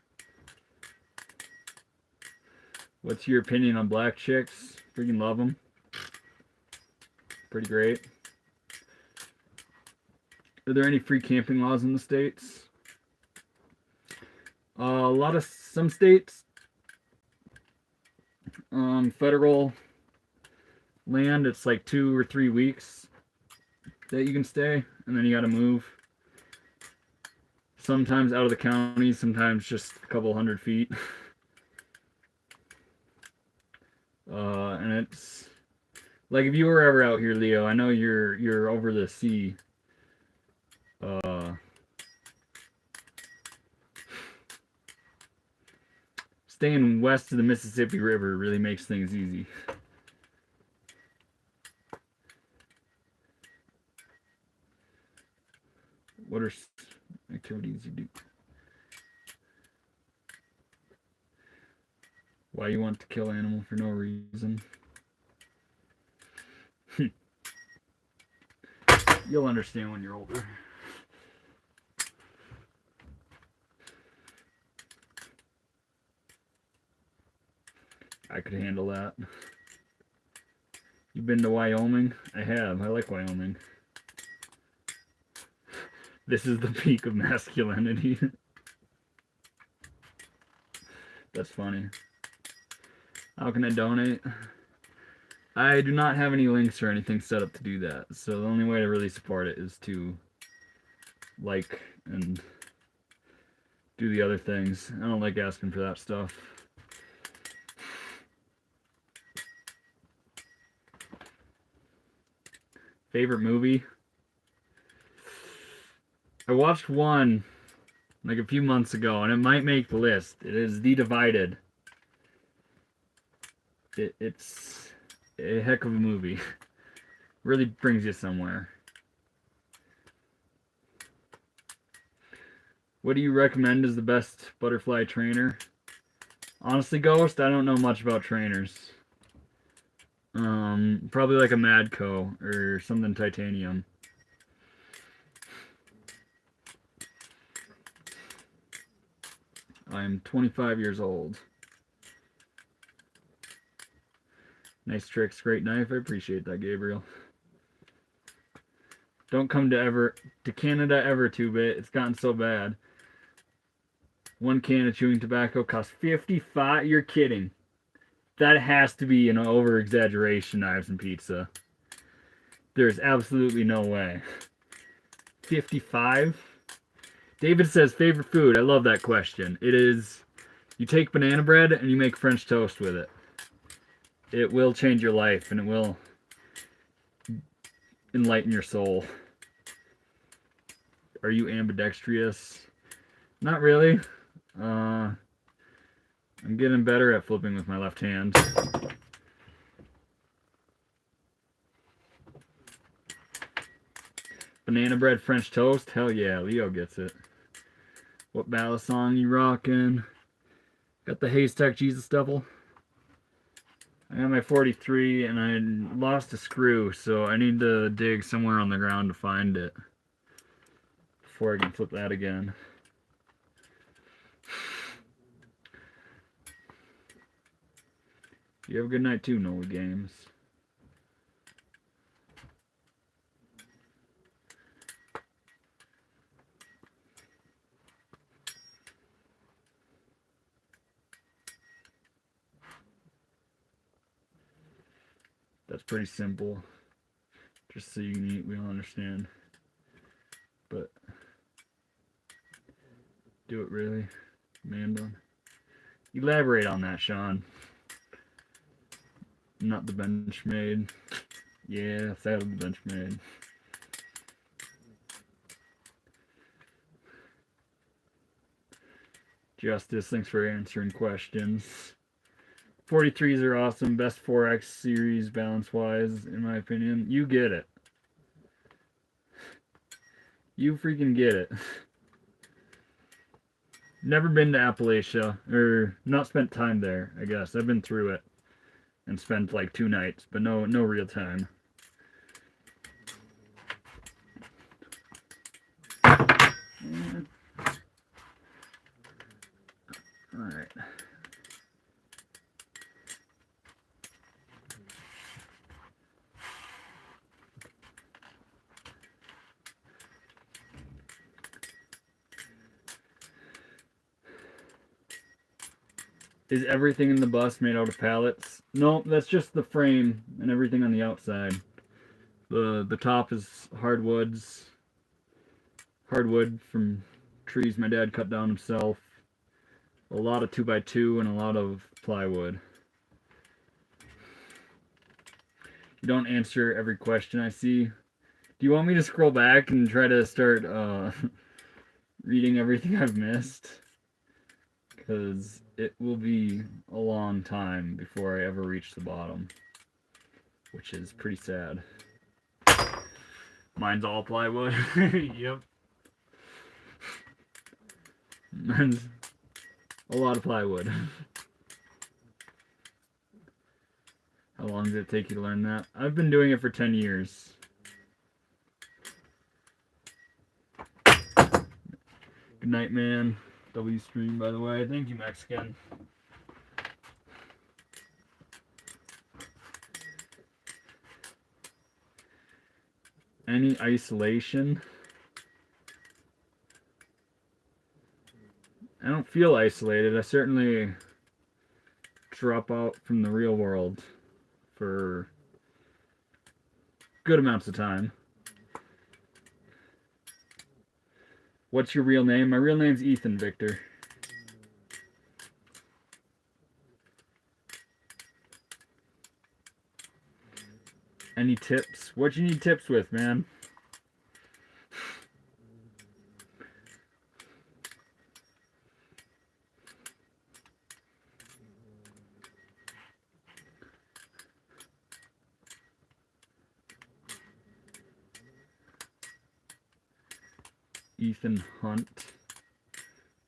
S1: What's your opinion on black chicks? Freaking love them. Pretty great. Are there any free camping laws in the States? Some states, federal land, it's like 2 or 3 weeks that you can stay, and then you gotta move. Sometimes out of the county, sometimes just a couple 100 feet. And it's like if you were ever out here, Leo, I know you're over the sea. Staying west of the Mississippi River really makes things easy. What are activities you do? Why you want to kill animal for no reason? You'll understand when you're older. I could handle that. You've been to Wyoming? I have. I like Wyoming. This is the peak of masculinity. That's funny. How can I donate? I do not have any links or anything set up to do that. So the only way to really support it is to like and do the other things. I don't like asking for that stuff. Favorite movie? I watched one like a few months ago, and it might make the list. It is The Divided. It's a heck of a movie. Really brings you somewhere. What do you recommend as the best butterfly trainer? Honestly, Ghost, I don't know much about trainers. Probably like a Madco or something titanium. I'm 25 years old. Nice tricks, great knife. I appreciate that, Gabriel. Don't come to Canada ever, 2-bit. It's gotten so bad. 1 can of chewing tobacco costs 55. You're kidding. That has to be an over-exaggeration, Knives and Pizza. There's absolutely no way. 55? David says, favorite food. I love that question. It is, you take banana bread and you make French toast with it. It will change your life and it will enlighten your soul. Are you ambidextrous? Not really. I'm getting better at flipping with my left hand. Banana bread French toast? Hell yeah, Leo gets it. What Balisong you rocking? Got the Haystack Jesus Devil. I got my 43 and I lost a screw, so I need to dig somewhere on the ground to find it before I can flip that again. You have a good night too, Nola Games. That's pretty simple. Just so we all understand. But do it really, man done. Elaborate on that, Sean. Not the Benchmade. Yeah, saddle the Benchmade. Justice, thanks for answering questions. 43s are awesome. Best 4X series balance-wise, in my opinion. You get it. You freaking get it. Never been to Appalachia, or not spent time there, I guess. I've been through it and spent like 2 nights, but no real time. Alright. Is everything in the bus made out of pallets? No, that's just the frame and everything on the outside. The top is hardwood from trees my dad cut down himself. A lot of 2x2 and a lot of plywood. You don't answer every question I see. Do you want me to scroll back and try to start reading everything I've missed? Because it will be a long time before I ever reach the bottom, which is pretty sad. Mine's all plywood. Yep. Mine's a lot of plywood. How long did it take you to learn that? I've been doing it for 10 years. Good night, man. W stream, by the way. Thank you, Mexican. Any isolation? I don't feel isolated. I certainly drop out from the real world for good amounts of time. What's your real name? My real name's Ethan Victor. Any tips? What you need tips with, man? Ethan Hunt.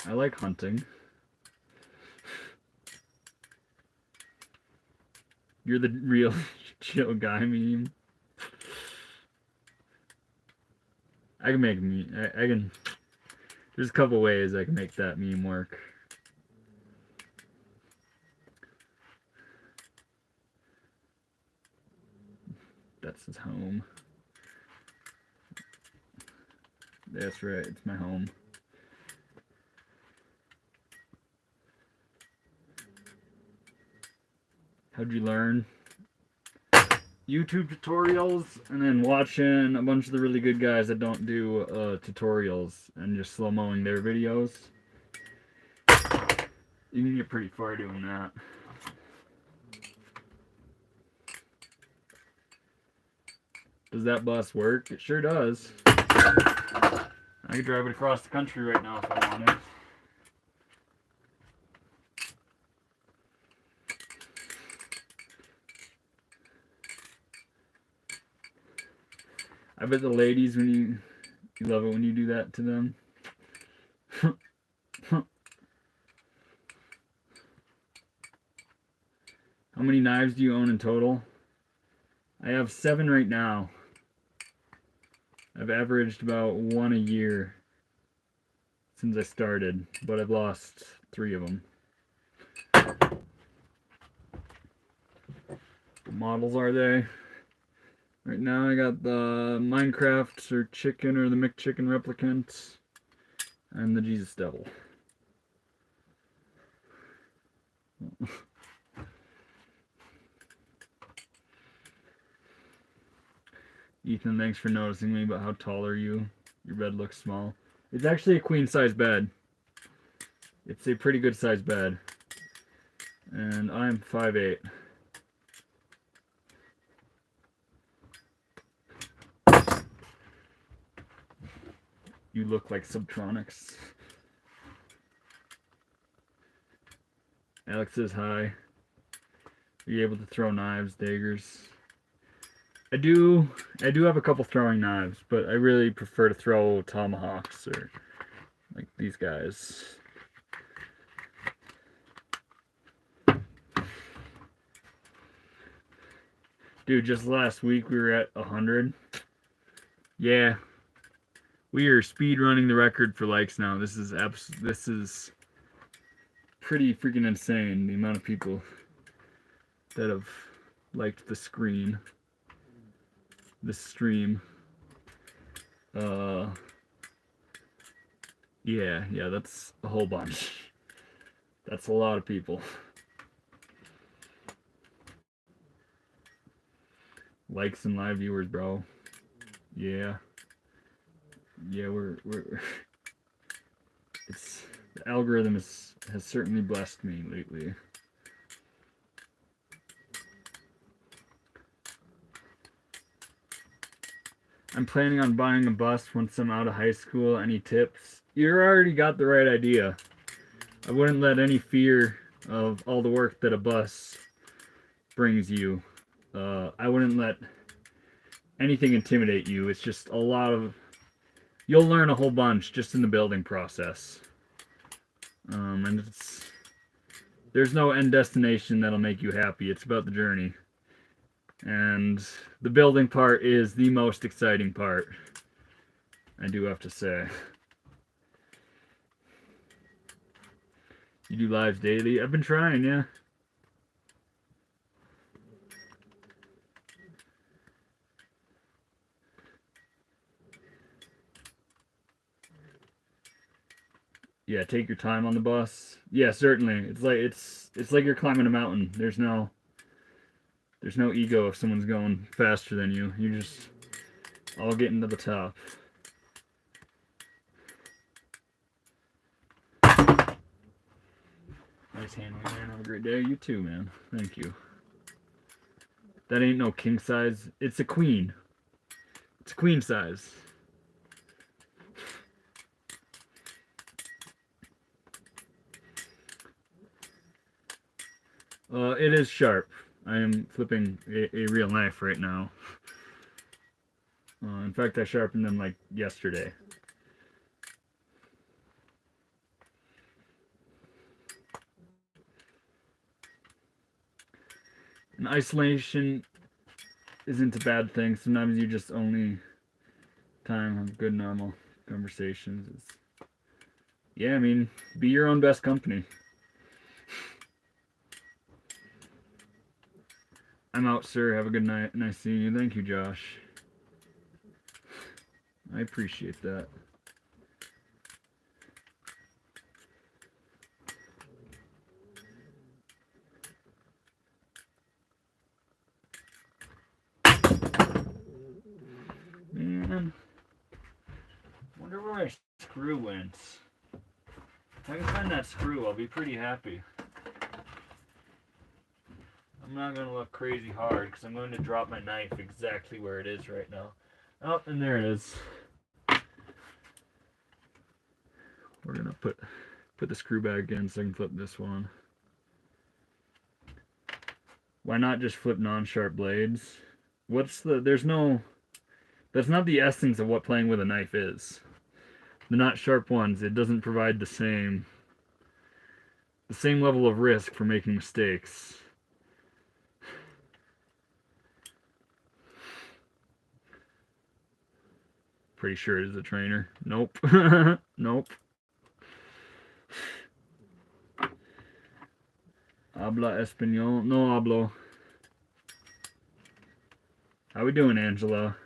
S1: I like hunting. You're the real chill guy meme. I can make a meme. I can. There's a couple ways I can make that meme work. That's his home. That's right, it's my home. How'd you learn? YouTube tutorials, and then watching a bunch of the really good guys that don't do tutorials and just slow-moing their videos. You can get pretty far doing that. Does that bus work? It sure does. I could drive it across the country right now if I wanted. I bet the ladies, when you love it when you do that to them. How many knives do you own in total? I have 7 right now. I've averaged about 1 a year since I started, but I've lost 3 of them. What models are they? Right now I got the Minecraft or Chicken or the McChicken Replicant and the Jesus Devil. Ethan, thanks for noticing me, but how tall are you? Your bed looks small. It's actually a queen size bed. It's a pretty good size bed. And I'm 5'8". You look like Subtronics. Alex says hi. Are you able to throw knives, daggers? I do have a couple throwing knives, but I really prefer to throw tomahawks or like these guys. Dude, just last week we were at 100. Yeah. We are speed running the record for likes now. This is pretty freaking insane, the amount of people that have liked the stream. Yeah, that's a whole bunch. That's a lot of people. Likes and live viewers, bro. Yeah, we're it's the algorithm has certainly blessed me lately. I'm planning on buying a bus once I'm out of high school. Any tips? You already got the right idea. I wouldn't let any fear of all the work that a bus brings you. I wouldn't let anything intimidate you. It's just a lot of... You'll learn a whole bunch just in the building process. And there's no end destination that'll make you happy. It's about the journey. And the building part is the most exciting part, I do have to say. You do lives daily? I've been trying, yeah. Yeah, take your time on the bus. Yeah, certainly. It's like you're climbing a mountain. There's no ego if someone's going faster than you. You just all getting to the top. Nice handling, man. Have a great day. You too, man. Thank you. That ain't no king size. It's a queen. It's a queen size. It is sharp. I am flipping a real knife right now. In fact, I sharpened them like yesterday. And isolation isn't a bad thing. Sometimes you just only time have good normal conversations. Yeah, I mean, be your own best company. I'm out, sir. Have a good night. Nice seeing you. Thank you, Josh. I appreciate that. Man, wonder where my screw went. If I can find that screw, I'll be pretty happy. I'm not going to look crazy hard because I'm going to drop my knife exactly where it is right now. Oh, and there it is. We're going to put the screw back in so I can flip this one. Why not just flip non-sharp blades? That's not the essence of what playing with a knife is. The not sharp ones, it doesn't provide the same level of risk for making mistakes. Pretty sure it is a trainer. Nope. Nope. Habla español? No hablo. How we doing, Angela?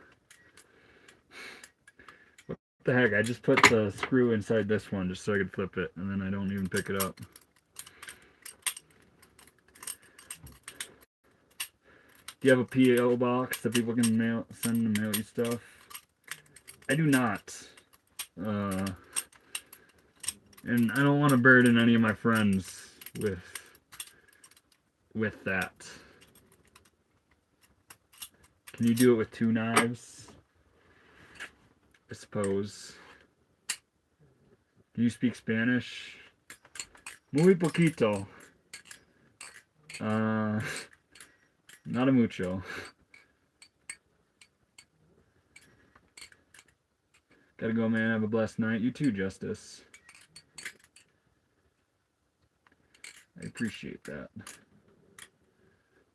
S1: What the heck? I just put the screw inside this one just so I could flip it, and then I don't even pick it up. Do you have a P.O. box that people can send and mail you stuff? I do not. And I don't want to burden any of my friends with that. Can you do it with 2 knives? I suppose. Can you speak Spanish? Muy poquito. Not a mucho. Gotta go, man. Have a blessed night. You too, Justice. I appreciate that.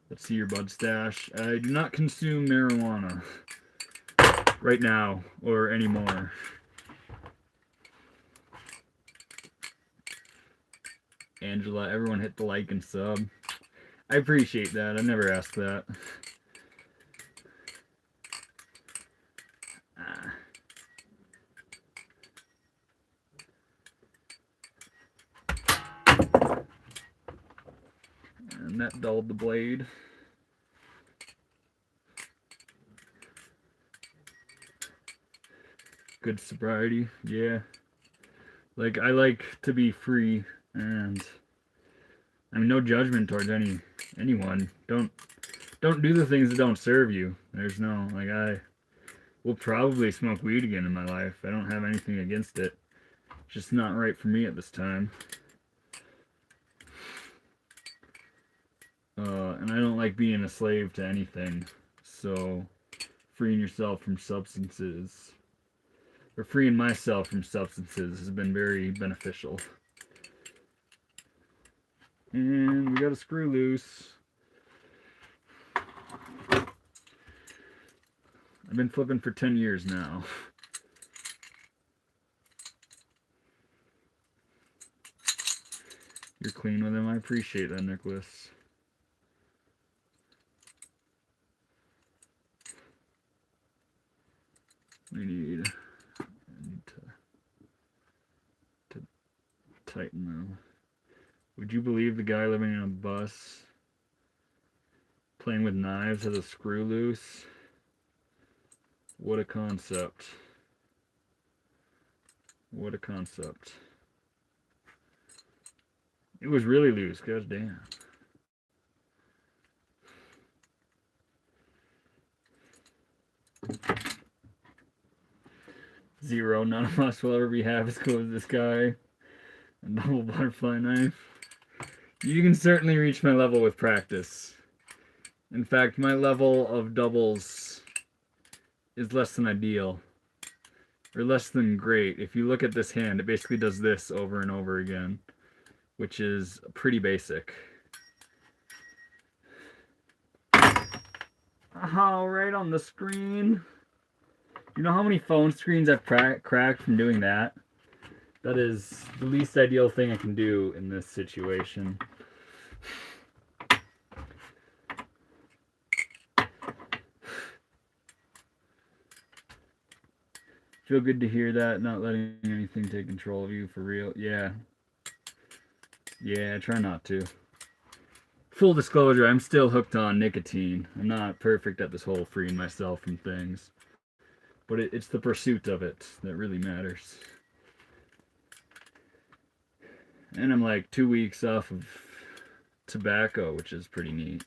S1: Let's see your bud stash. I do not consume marijuana right now or anymore. Angela, everyone hit the like and sub. I appreciate that. I never asked that. And that dulled the blade. Good sobriety, yeah. Like, I like to be free, and I mean, no judgment towards anyone. Don't do the things that don't serve you. There's no, like, I will probably smoke weed again in my life. I don't have anything against it. It's just not right for me at this time. And I don't like being a slave to anything. So, freeing yourself from substances, or freeing myself from substances, has been very beneficial. And we got a screw loose. I've been flipping for 10 years now. You're clean with him. I appreciate that, Nicholas. I need to tighten them. Would you believe the guy living in a bus playing with knives has a screw loose? What a concept. What a concept. It was really loose, gosh damn. Zero, none of us will ever be half as cool as this guy. A double butterfly knife. You can certainly reach my level with practice. In fact, my level of doubles is less than ideal. Or less than great. If you look at this hand, it basically does this over and over again, which is pretty basic. Oh, right on the screen. You know how many phone screens I've cracked from doing that? That is the least ideal thing I can do in this situation. Feel good to hear that, not letting anything take control of you for real. Yeah. Yeah, try not to. Full disclosure, I'm still hooked on nicotine. I'm not perfect at this whole freeing myself from things. But it's the pursuit of it that really matters. And I'm like 2 weeks off of tobacco, which is pretty neat.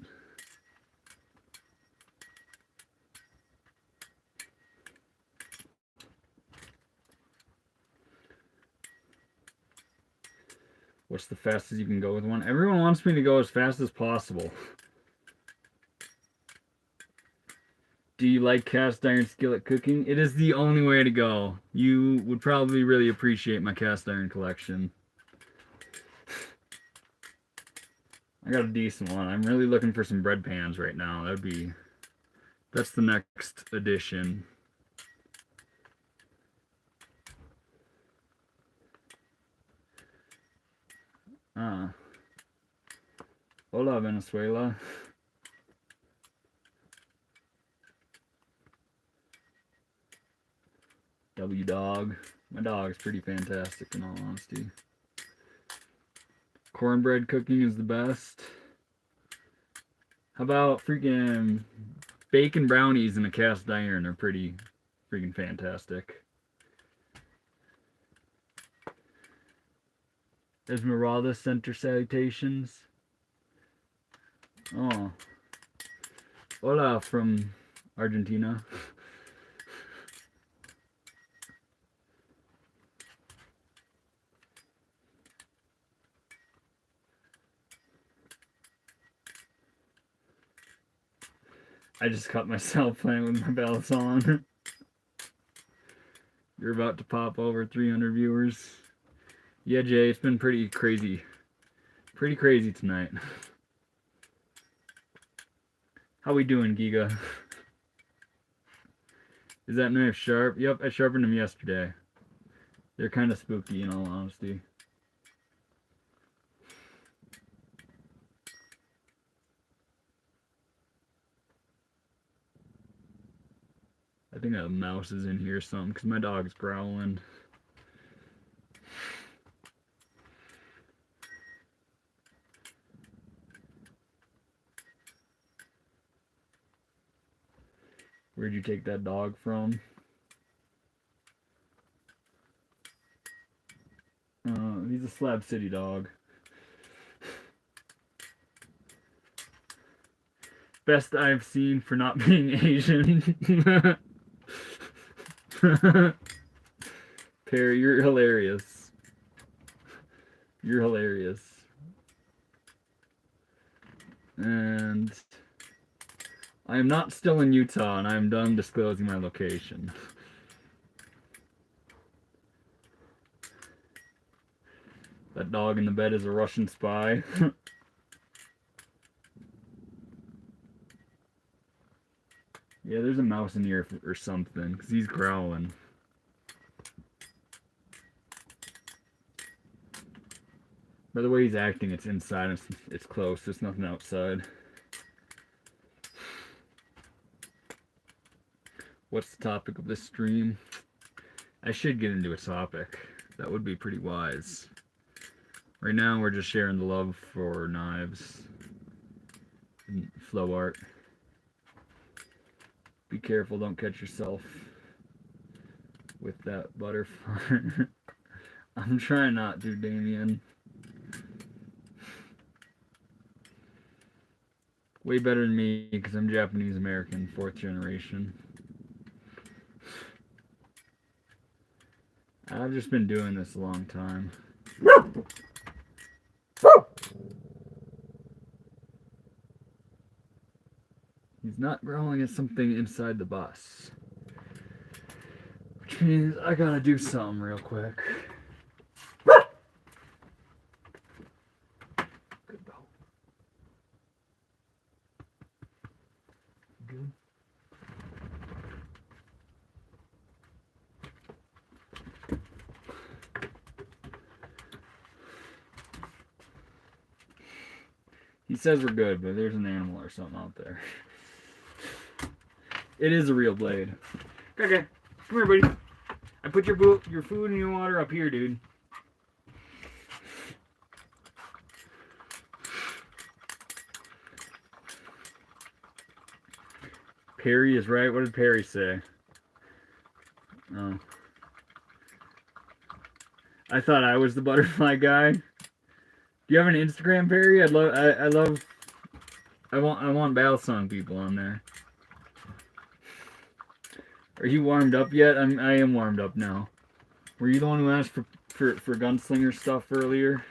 S1: What's the fastest you can go with one? Everyone wants me to go as fast as possible. Do you like cast iron skillet cooking? It is the only way to go. You would probably really appreciate my cast iron collection. I got a decent one. I'm really looking for some bread pans right now. That's the next addition. Ah. Hola, Venezuela. W dog. My dog's pretty fantastic in all honesty. Cornbread cooking is the best. How about freaking bacon brownies in a cast iron? They're pretty freaking fantastic. Esmeralda sent her salutations. Oh. Hola from Argentina. I just caught myself playing with my Balisong. You're about to pop over 300 viewers. Yeah, Jay, it's been pretty crazy. Pretty crazy tonight. How we doing, Giga? Is that knife sharp? Yep, I sharpened them yesterday. They're kind of spooky in all honesty. I think a mouse is in here or something because my dog's growling. Where'd you take that dog from? He's a Slab City dog. Best I've seen for not being Asian. Perry, you're hilarious. You're hilarious. And I am not still in Utah, and I am done disclosing my location. That dog in the bed is a Russian spy. Yeah, there's a mouse in here or something, because he's growling. By the way he's acting, it's inside, it's close, there's nothing outside. What's the topic of this stream? I should get into a topic. That would be pretty wise. Right now, we're just sharing the love for knives and flow art. Be careful, don't catch yourself with that butterfly. I'm trying not to, Damien. Way better than me, because I'm Japanese American, 4th generation. I've just been doing this a long time. He's not growling at something inside the bus. Which means I gotta do something real quick. Good dog. Good. He says we're good, but there's an animal or something out there. It is a real blade. Okay, come here, buddy. I put your food and your water up here, dude. Perry is right. What did Perry say? Oh. I thought I was the butterfly guy. Do you have an Instagram, Perry? I want Balisong people on there. Are you warmed up yet? I am warmed up now. Were you the one who asked for gunslinger stuff earlier?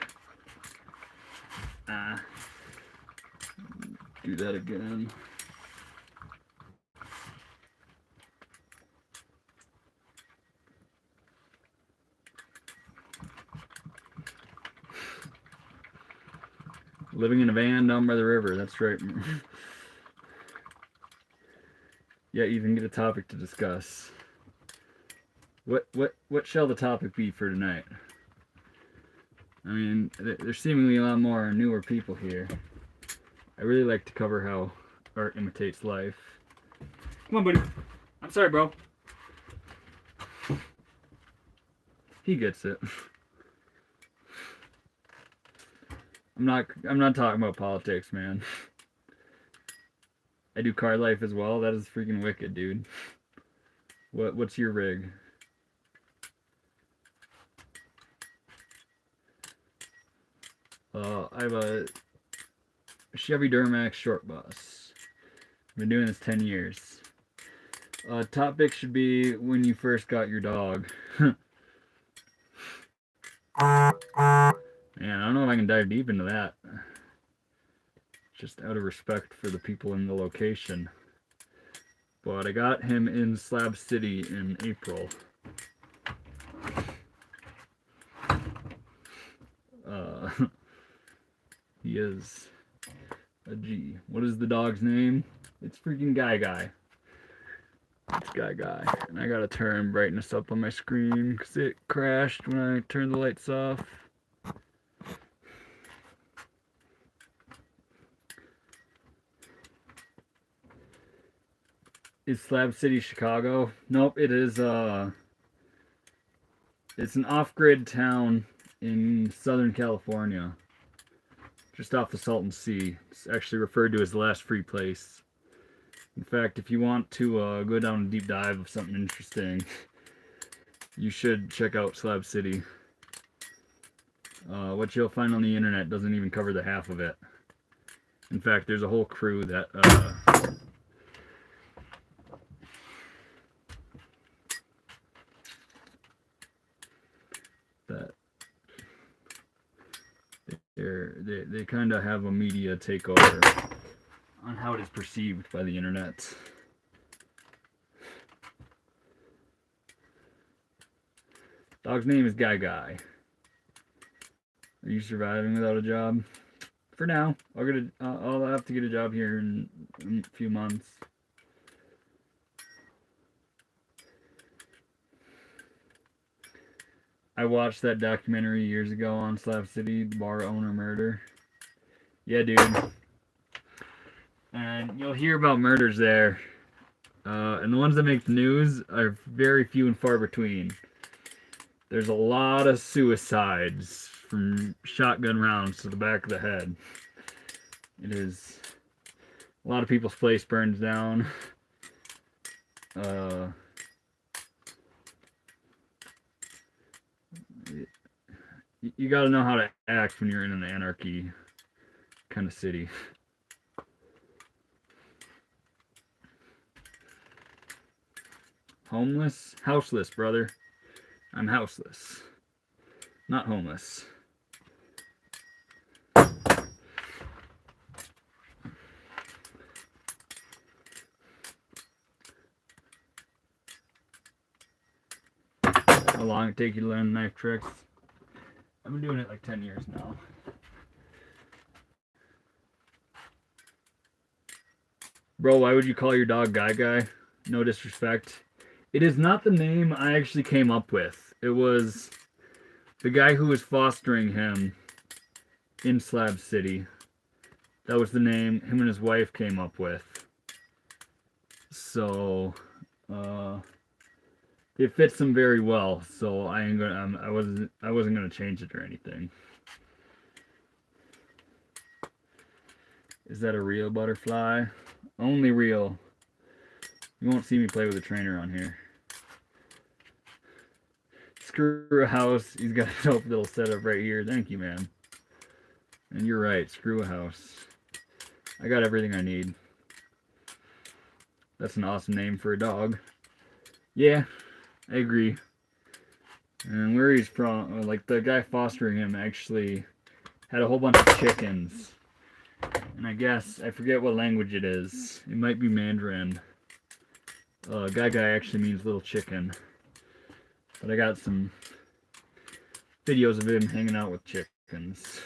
S1: Do that again. Living in a van down by the river. That's right. Yeah, even get a topic to discuss. What shall the topic be for tonight? I mean, there's seemingly a lot more newer people here. I really like to cover how art imitates life. Come on, buddy. I'm sorry, bro. He gets it. I'm not talking about politics, man. I do car life as well. That is freaking wicked, dude. What's your rig? I have a Chevy Duramax short bus. I've been doing this 10 years. Topic should be when you first got your dog. Man, I don't know if I can dive deep into that. Just out of respect for the people in the location. But I got him in Slab City in April. He is a G. What is the dog's name? It's freaking Guy. It's Guy. And I gotta turn brightness up on my screen because it crashed when I turned the lights off. Is Slab City Chicago? Nope, it is it's an off-grid town in Southern California. Just off the Salton Sea. It's actually referred to as the last free place. In fact, if you want to go down a deep dive of something interesting, you should check out Slab City. What you'll find on the internet doesn't even cover the half of it. In fact, there's a whole crew that they kind of have a media takeover on how it is perceived by the internet. Dog's name is Guy. Are you surviving without a job? For now, I'll have to get a job here in a few months. I watched that documentary years ago on Slab City, the bar owner murder. Yeah, dude. And you'll hear about murders there. And the ones that make the news are very few and far between. There's a lot of suicides from shotgun rounds to the back of the head. It is a lot of people's place burns down. You gotta know how to act when you're in an anarchy kind of city. Homeless? Houseless, brother. I'm houseless. Not homeless. How long it take you to learn knife tricks? I've been doing it like 10 years now. Bro, why would you call your dog Guy? No disrespect. It is not the name I actually came up with. It was the guy who was fostering him in Slab City. That was the name him and his wife came up with. So, it fits them very well. So I wasn't gonna change it or anything. Is that a real butterfly? Only real. You won't see me play with a trainer on here. Screw a house. He's got a dope little setup right here. Thank you, man. And you're right. Screw a house. I got everything I need. That's an awesome name for a dog. Yeah, I agree. And where he's from, like the guy fostering him actually had a whole bunch of chickens. And I guess, I forget what language it is. It might be Mandarin. Guy actually means little chicken. But I got some videos of him hanging out with chickens.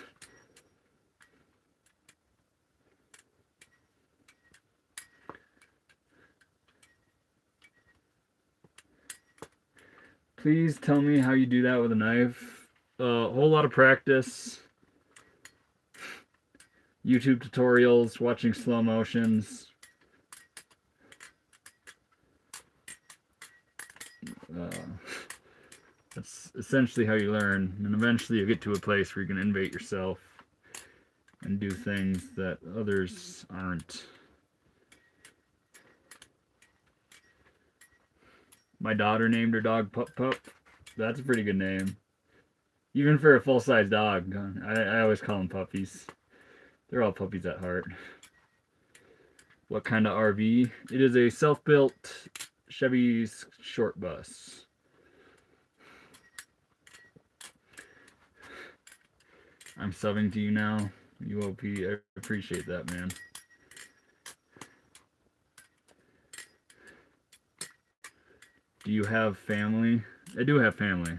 S1: Please tell me how you do that with a knife. a whole lot of practice, YouTube tutorials, watching slow motions. That's essentially how you learn, and eventually you get to a place where you can innovate yourself and do things that others aren't. My daughter named her dog Pup Pup. That's a pretty good name. Even for a full-size dog. I always call them puppies. They're all puppies at heart. What kind of RV? It is a self-built Chevy short bus. I'm subbing to you now. UOP, I appreciate that, man. Do you have family? I do have family.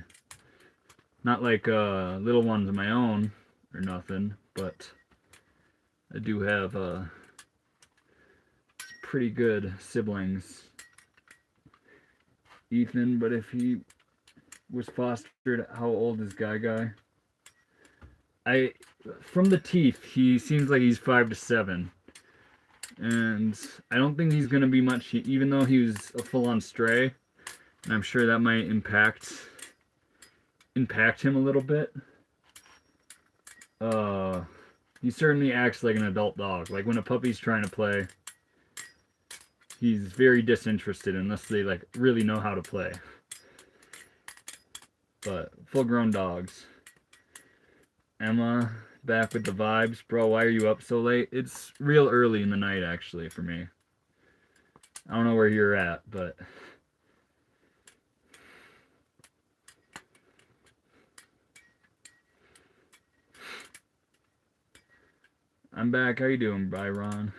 S1: Not like little ones of my own or nothing, but I do have pretty good siblings. Ethan, but if he was fostered, how old is Guy? From the teeth, he seems like he's 5 to 7. And I don't think he's going to be much, even though he was a full-on stray. And I'm sure that might impact him a little bit. He certainly acts like an adult dog. Like when a puppy's trying to play, he's very disinterested unless they like really know how to play. But full-grown dogs. Emma, back with the vibes. Bro, why are you up so late? It's real early in the night, actually, for me. I don't know where you're at, but... I'm back. How you doing, Byron?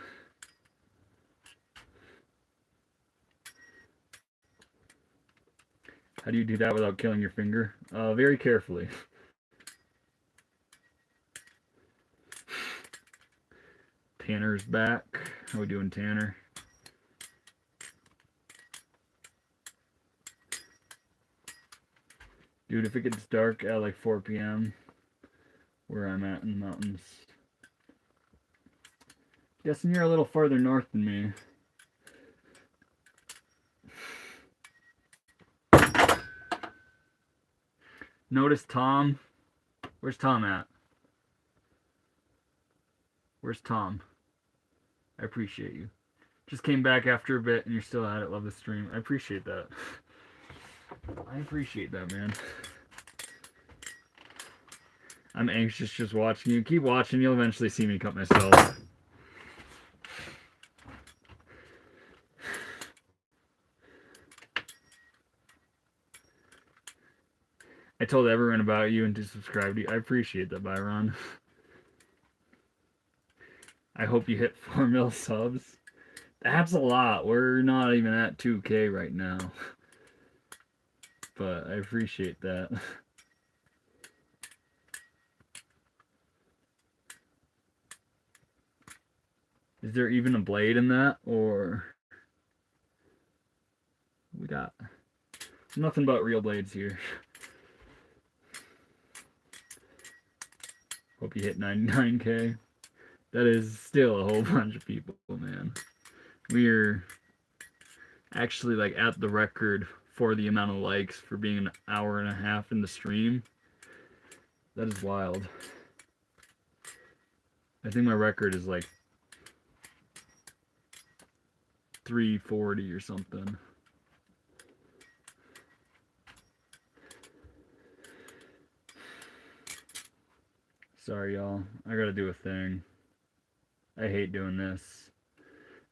S1: How do you do that without killing your finger? Very carefully. Tanner's back. How we doing, Tanner? Dude, if it gets dark at like 4 p.m. where I'm at in the mountains. Guessing you're a little farther north than me. Notice Tom. Where's Tom at? Where's Tom? I appreciate you. Just came back after a bit and you're still at it. Love the stream. I appreciate that. I appreciate that, man. I'm anxious just watching you. Keep watching. You'll eventually see me cut myself. I told everyone about you and to subscribe to you. I appreciate that, Byron. I hope you hit 4 mil subs. That's a lot. We're not even at 2K right now. But I appreciate that. Is there even a blade in that? Or... we got nothing but real blades here. Hope you hit 99K. That is still a whole bunch of people, man. We're actually like at the record for the amount of likes for being an hour and a half in the stream. That is wild. I think my record is like 340 or something. Sorry, y'all. I gotta do a thing. I hate doing this.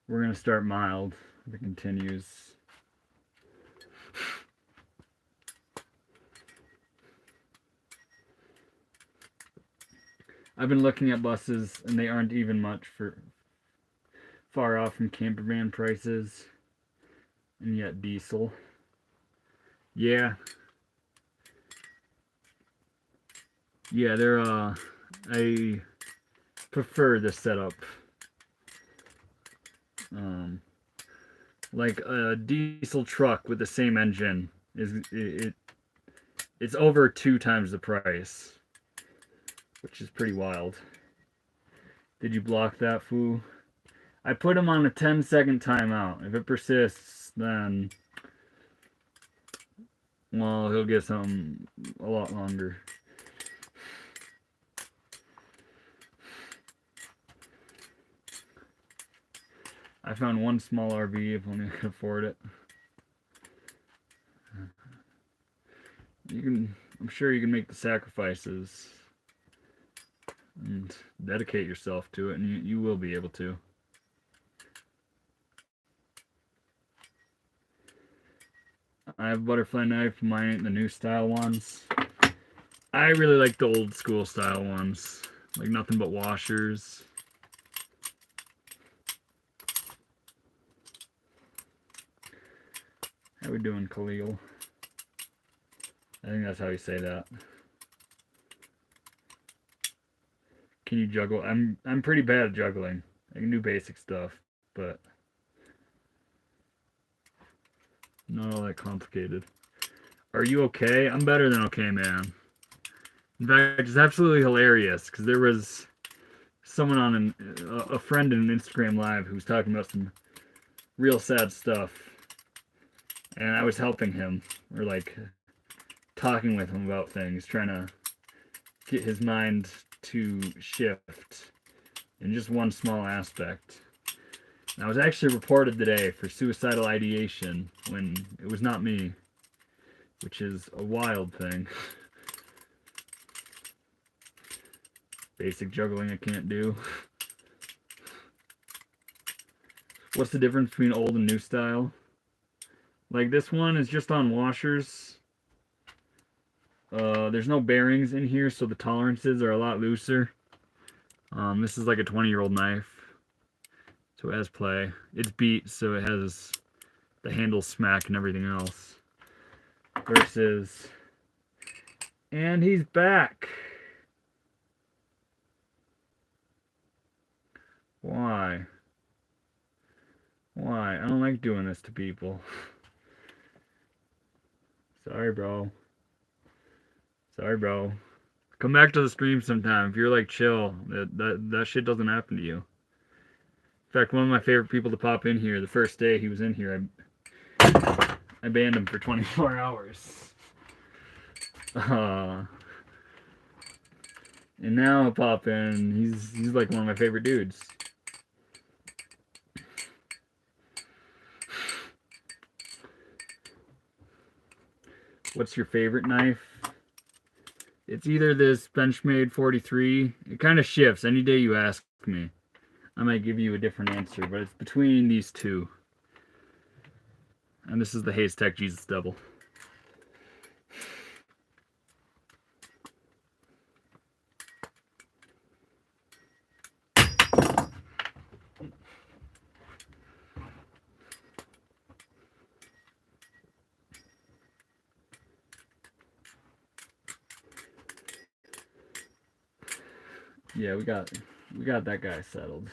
S1: We're gonna start mild if it continues. I've been looking at buses and they aren't even much far off from camper van prices. And yet diesel. Yeah. Yeah, they're I prefer this setup. Like a diesel truck with the same engine it It's over 2 times the price, which is pretty wild. Did you block that fool? I put him on a 10-second timeout. If it persists, then, well, he'll get something a lot longer. I found one small RV if only I could afford it. I'm sure you can make the sacrifices and dedicate yourself to it, and you will be able to. I have a butterfly knife. Mine ain't the new style ones. I really like the old school style ones, like nothing but washers. How we doing, Khalil? I think that's how you say that. Can you juggle? I'm pretty bad at juggling. I can do basic stuff, but not all that complicated. Are you okay? I'm better than okay, man. In fact, it's absolutely hilarious because there was someone on a friend in an Instagram live who was talking about some real sad stuff, and I was helping him, or like talking with him about things, trying to get his mind to shift in just one small aspect. And I was actually reported today for suicidal ideation when it was not me, which is a wild thing. Basic juggling I can't do. What's the difference between old and new style? Like this one is just on washers. There's no bearings in here, so the tolerances are a lot looser. This is like a 20-year-old knife, so it has play. It's beat, so it has the handle smack and everything else. Versus, and he's back. Why? Why? I don't like doing this to people. Sorry, bro. Sorry, bro. Come back to the stream sometime. If you're like chill, that shit doesn't happen to you. In fact, one of my favorite people to pop in here, the first day he was in here, I banned him for 24 hours. And now I pop in, he's like one of my favorite dudes. What's your favorite knife? It's either this Benchmade 43. It kind of shifts. Any day you ask me, I might give you a different answer, but it's between these two. And this is the Haystack Jesus Double. Yeah, we got that guy settled.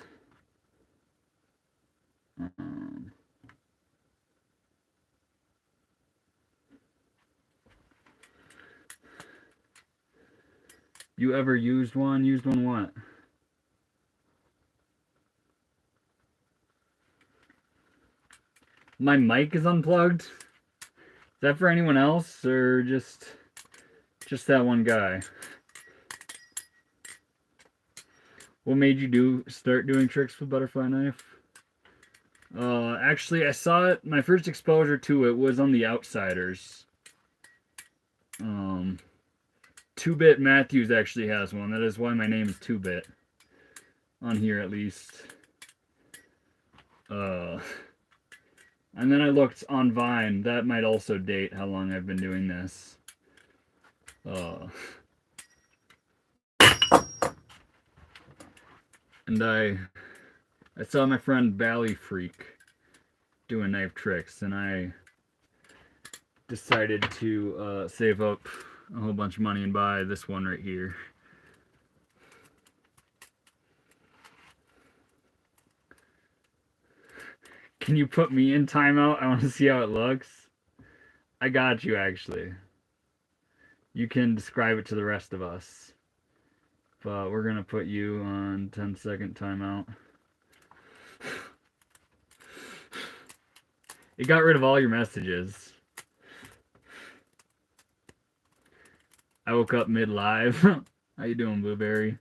S1: You ever used one? Used one what? My mic is unplugged? Is that for anyone else or just that one guy? What made you start doing tricks with butterfly knife? Actually, I saw it. My first exposure to it was on the Outsiders. 2-Bit Matthews actually has one. That is why my name is 2-Bit. On here, at least. And then I looked on Vine. That might also date how long I've been doing this. And I saw my friend Bally Freak doing knife tricks, and I decided to save up a whole bunch of money and buy this one right here. Can you put me in timeout? I want to see how it looks. I got you, actually. You can describe it to the rest of us. But we're going to put you on 10-second timeout. It got rid of all your messages. I woke up mid-live. How you doing, Blueberry?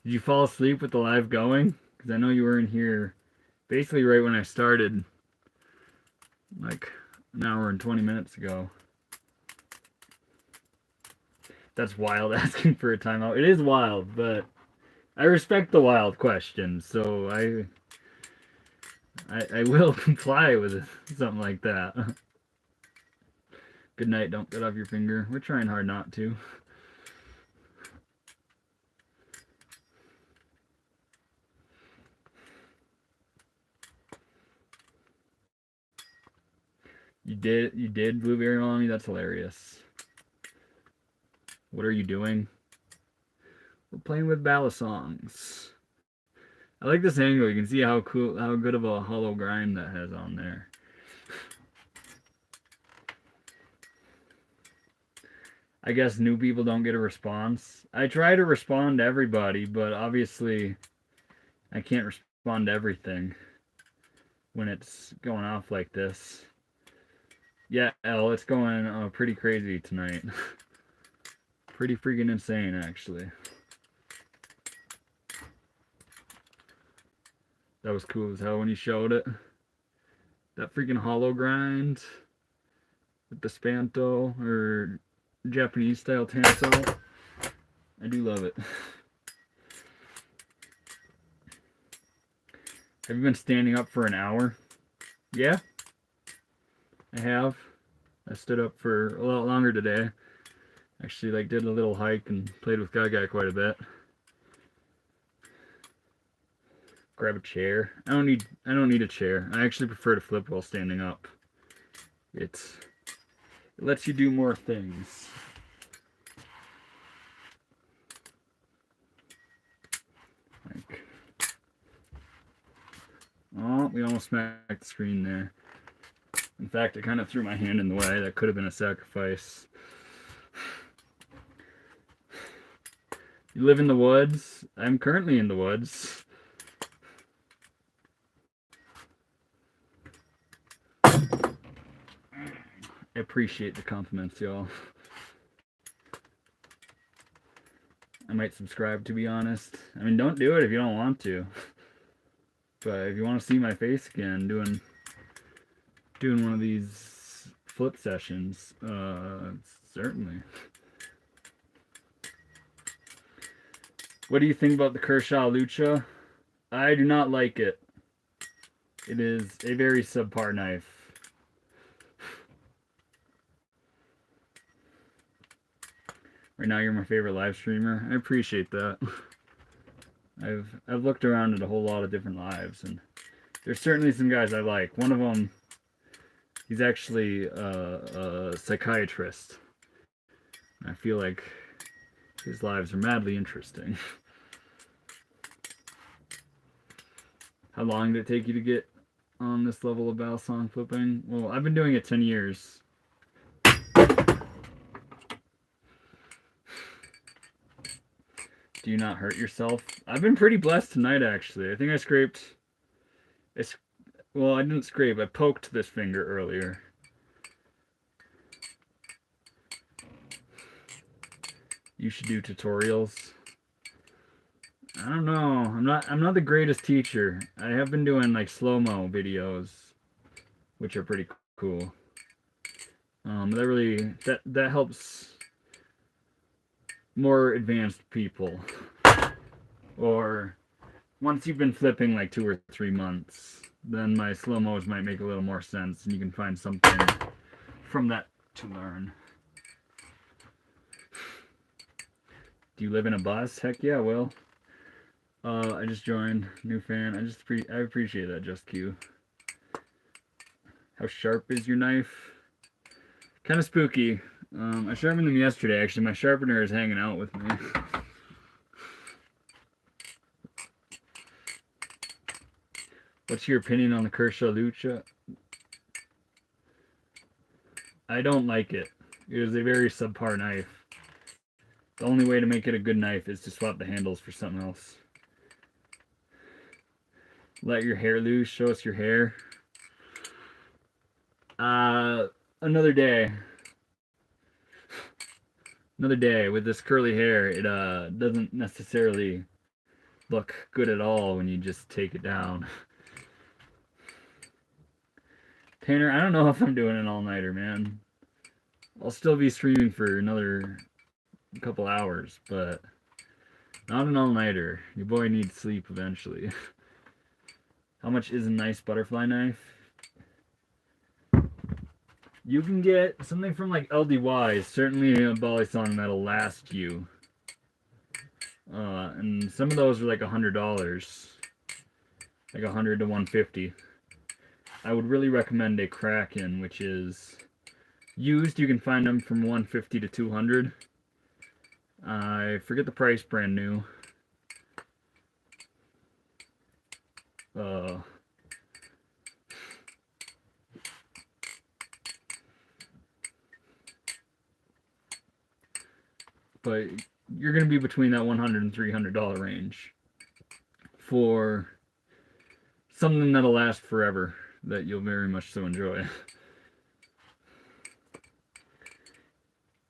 S1: Did you fall asleep with the live going? Because I know you were in here basically right when I started. Like an hour and 20 minutes ago. That's wild asking for a timeout. It is wild, but I respect the wild questions, so I will comply with something like that. Good night, don't cut off your finger. We're trying hard not to. You did Blueberry Mommy? That's hilarious. What are you doing? We're playing with Balisongs. I like this angle. You can see how cool, how good of a hollow grind that has on there. I guess new people don't get a response. I try to respond to everybody, but obviously I can't respond to everything when it's going off like this. Yeah, Elle, it's going pretty crazy tonight. Pretty freaking insane, actually. That was cool as hell when you showed it. That freaking hollow grind with the Spanto or Japanese style Tanso. I do love it. Have you been standing up for an hour? Yeah, I have. I stood up for a lot longer today. Actually, like, did a little hike and played with Gaga quite a bit. Grab a chair. I don't need a chair. I actually prefer to flip while standing up. It lets you do more things. Like, oh, we almost smacked the screen there. In fact, I kind of threw my hand in the way. That could have been a sacrifice. You live in the woods? I'm currently in the woods. I appreciate the compliments, y'all. I might subscribe, to be honest. I mean, don't do it if you don't want to. But if you want to see my face again doing one of these flip sessions, certainly. What do you think about the Kershaw Lucha? I do not like it. It is a very subpar knife. Right now you're my favorite live streamer. I appreciate that. I've looked around at a whole lot of different lives, and there's certainly some guys I like. One of them, he's actually a psychiatrist. I feel like his lives are madly interesting. How long did it take you to get on this level of Balisong flipping? Well, I've been doing it 10 years. Do you not hurt yourself? I've been pretty blessed tonight, actually. I think I scraped... Well, I didn't scrape. I poked this finger earlier. You should do tutorials. I don't know. I'm not the greatest teacher. I have been doing like slow-mo videos, which are pretty cool. That helps more advanced people. Or once you've been flipping like 2 or 3 months, then my slow-mos might make a little more sense and you can find something from that to learn. Do you live in a bus? Heck yeah, Will. I just joined. New fan. I appreciate that, Just Q. How sharp is your knife? Kind of spooky. I sharpened them yesterday, actually. My sharpener is hanging out with me. What's your opinion on the Kershaw Lucha? I don't like it. It is a very subpar knife. The only way to make it a good knife is to swap the handles for something else. Let your hair loose. Show us your hair. Another day. Another day with this curly hair. It doesn't necessarily look good at all when you just take it down. Tanner, I don't know if I'm doing an all-nighter, man. I'll still be streaming for another couple hours, but not an all-nighter. Your boy needs sleep eventually. How much is a nice butterfly knife? You can get something from like LDY, certainly a Balisong that'll last you. And some of those are like $100, like 100 to 150. I would really recommend a Kraken, which is used. You can find them from 150 to 200. I forget the price, brand new. But you're going to be between that $100 and $300 range for something that'll last forever, that you'll very much so enjoy.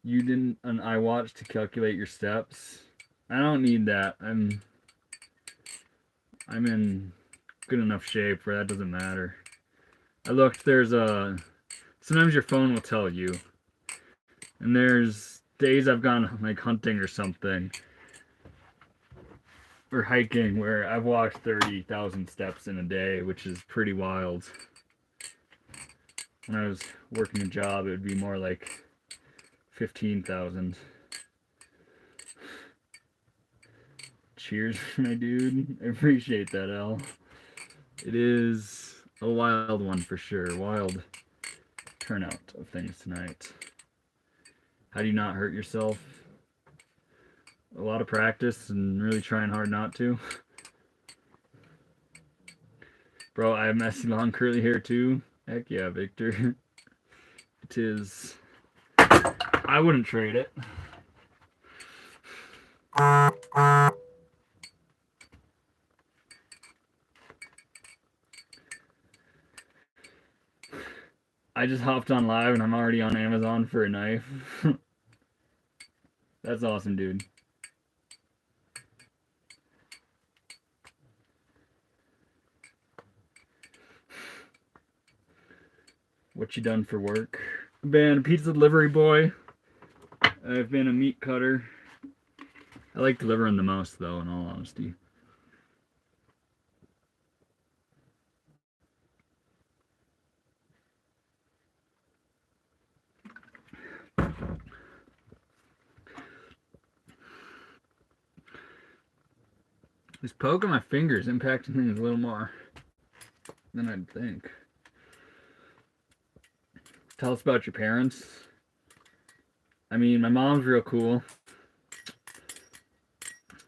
S1: You didn't an iWatch to calculate your steps? I don't need that. I'm in good enough shape where that doesn't matter. I looked, there's sometimes your phone will tell you. And there's days I've gone like hunting or something, or hiking, where I've walked 30,000 steps in a day, which is pretty wild. When I was working a job, it would be more like 15,000. Cheers, my dude. I appreciate that, Al. It is a wild one for sure. Wild turnout of things tonight. How do you not hurt yourself? A lot of practice and really trying hard not to. Bro, I have messy long curly hair too. Heck yeah, Victor. It is. I wouldn't trade it. I just hopped on live and I'm already on Amazon for a knife. That's awesome, dude. What you done for work? I've been a pizza delivery boy. I've been a meat cutter. I like delivering the most, though, in all honesty. This poke on my finger is impacting things a little more than I'd think. Tell us about your parents. I mean, my mom's real cool.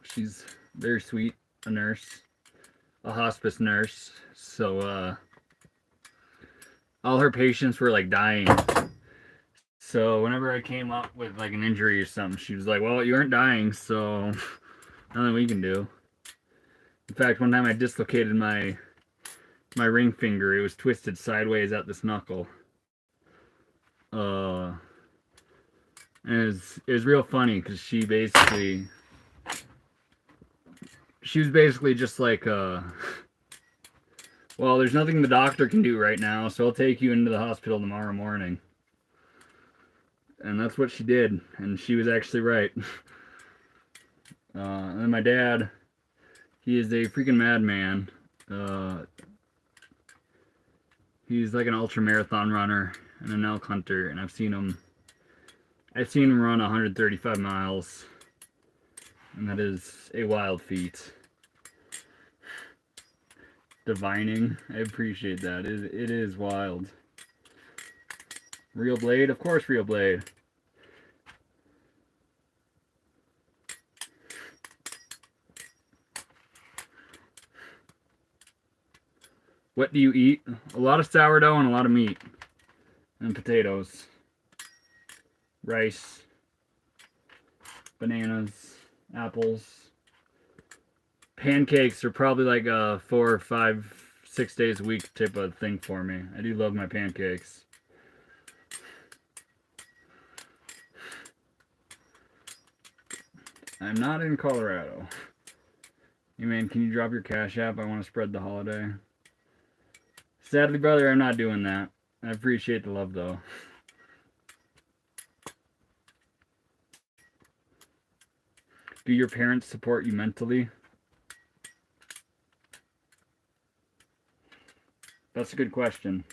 S1: She's very sweet, a nurse, a hospice nurse. So, all her patients were like dying. So whenever I came up with like an injury or something, she was like, well, you aren't dying, so nothing we can do. In fact, one time I dislocated my ring finger. It was twisted sideways at this knuckle. And it was real funny because she was basically just like, well, there's nothing the doctor can do right now, so I'll take you into the hospital tomorrow morning. And that's what she did, and she was actually right. And then my dad, he is a freaking madman. He's like an ultra marathon runner and an elk hunter, and I've seen him run 135 miles, and that is a wild feat. Divining, I appreciate that. It is wild. Real blade, of course, real blade. What do you eat? A lot of sourdough and a lot of meat. And potatoes. rice, bananas, apples. Pancakes are probably like a 4 or 5, 6 days a week type of thing for me. I do love my pancakes. I'm not in Colorado. Hey man, can you drop your Cash App? I want to spread the holiday. Sadly, brother, I'm not doing that. I appreciate the love though. Do your parents support you mentally? That's a good question.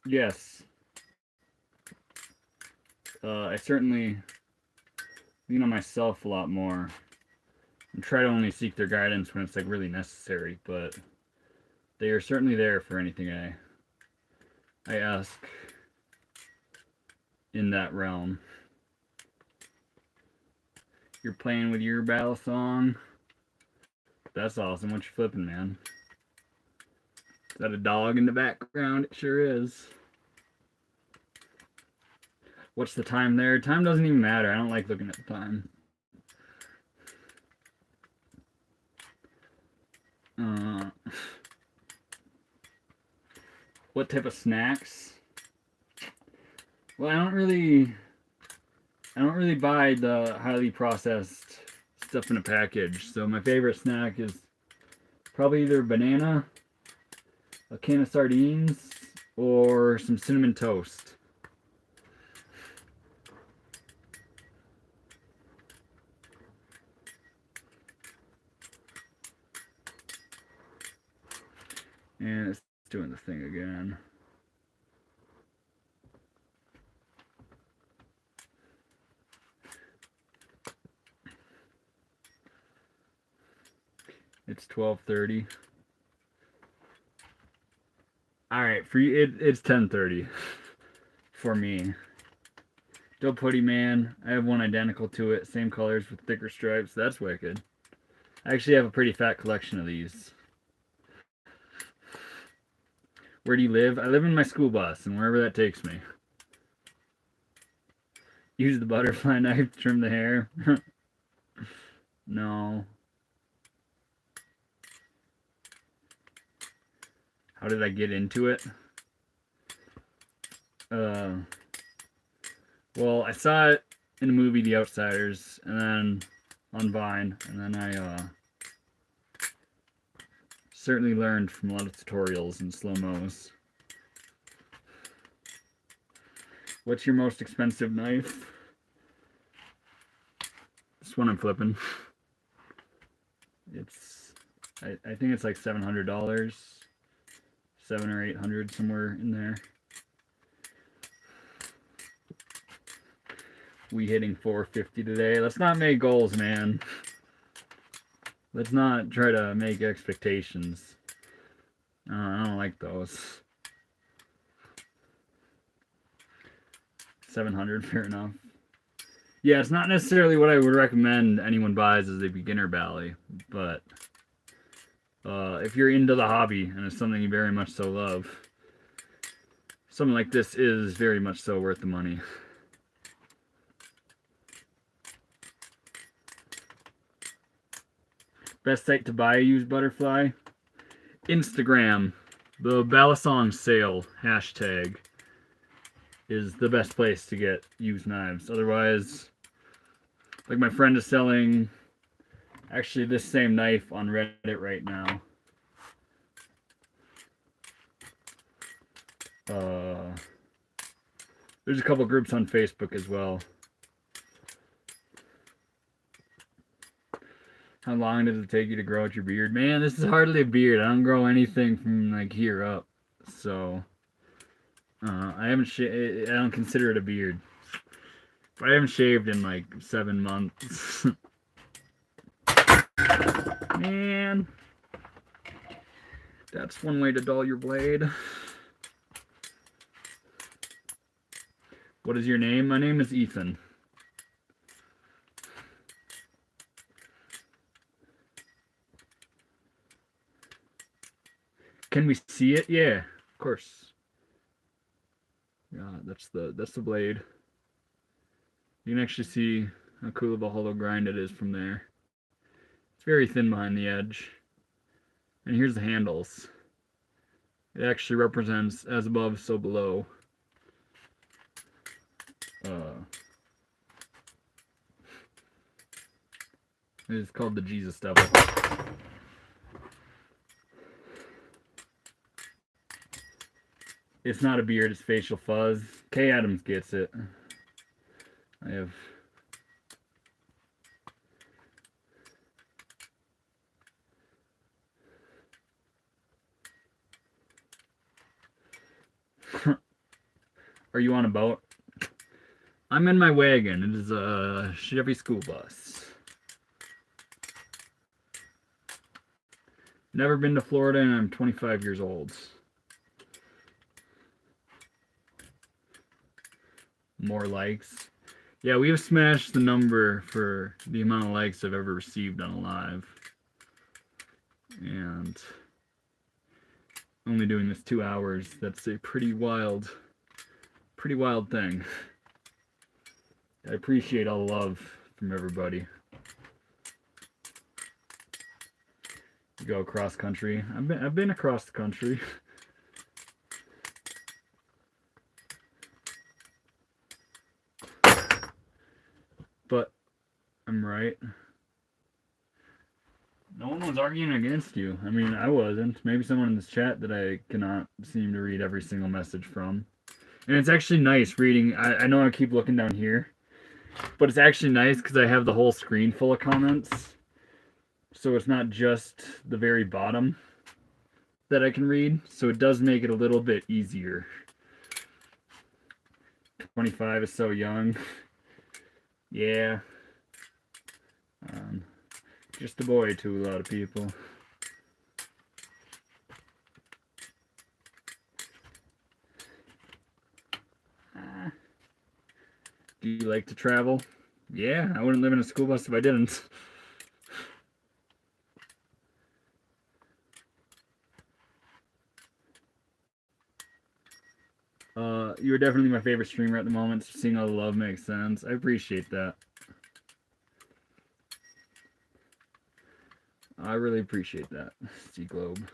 S1: Yes. I certainly lean on myself a lot more and try to only seek their guidance when it's like really necessary, but they are certainly there for anything I ask in that realm. You're playing with your Balisong. That's awesome. What you flipping, man? Is that a dog in the background? It sure is. What's the time there? Time doesn't even matter. I don't like looking at the time. What type of snacks? Well, I don't really buy the highly processed stuff in a package. So my favorite snack is probably either banana, a can of sardines, or some cinnamon toast. And it's doing the thing again. It's 12:30. All right, for you, it's 10:30 for me. Dope Putty Man. I have one identical to it, same colors with thicker stripes. That's wicked. I actually have a pretty fat collection of these. Where do you live? I live in my school bus, and wherever that takes me. Use the butterfly knife to trim the hair. No. How did I get into it? Well, I saw it in the movie The Outsiders, and then on Vine, and then I certainly learned from a lot of tutorials and slow-mos. What's your most expensive knife? This one I'm flipping. It's, I think it's like $700, $700 or $800, somewhere in there. We hitting 450 today. Let's not make goals, man. Let's not try to make expectations. I don't like those. 700, fair enough. Yeah, it's not necessarily what I would recommend anyone buys as a beginner bally, but if you're into the hobby and it's something you very much so love, something like this is very much so worth the money. Best site to buy a used butterfly? Instagram. The Balisong sale hashtag is the best place to get used knives. Otherwise, like my friend is selling actually this same knife on Reddit right now. There's a couple groups on Facebook as well. How long does it take you to grow out your beard? Man, this is hardly a beard. I don't grow anything from like here up. So I don't consider it a beard. But I haven't shaved in like 7 months. Man. That's one way to dull your blade. What is your name? My name is Ethan. Can we see it? Yeah, of course. Yeah, that's the blade. You can actually see how cool of a hollow grind it is from there. It's very thin behind the edge. And here's the handles. It actually represents as above, so below. It's called the Jesus Devil. It's not a beard, it's facial fuzz. Kay Adams gets it. I have... Are you on a boat? I'm in my wagon. It is a Chevy school bus. Never been to Florida and I'm 25 years old. More likes. Yeah, we have smashed the number for the amount of likes I've ever received on a live. And only doing this 2 hours, that's a pretty wild thing. I appreciate all the love from everybody. You go across country. I've been across the country. But I'm right. No one was arguing against you. I mean, I wasn't. Maybe someone in this chat that I cannot seem to read every single message from. And it's actually nice reading. I know I keep looking down here, but it's actually nice because I have the whole screen full of comments. So it's not just the very bottom that I can read. So it does make it a little bit easier. 25 is so young. Yeah. Just a boy to a lot of people. Do you like to travel? Yeah, I wouldn't live in a school bus if I didn't. You're definitely my favorite streamer at the moment. So seeing all the love makes sense. I appreciate that. I really appreciate that, Sea Globe.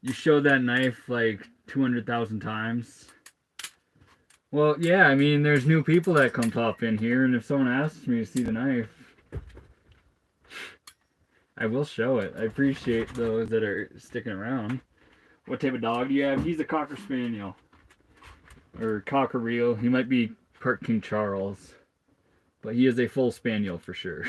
S1: You showed that knife like 200,000 times. Well, yeah, I mean, there's new people that come pop in here, and if someone asks me to see the knife, I will show it. I appreciate those that are sticking around. What type of dog do you have? He's a Cocker Spaniel. Or Cocker-Reel. He might be part King Charles. But he is a full Spaniel for sure.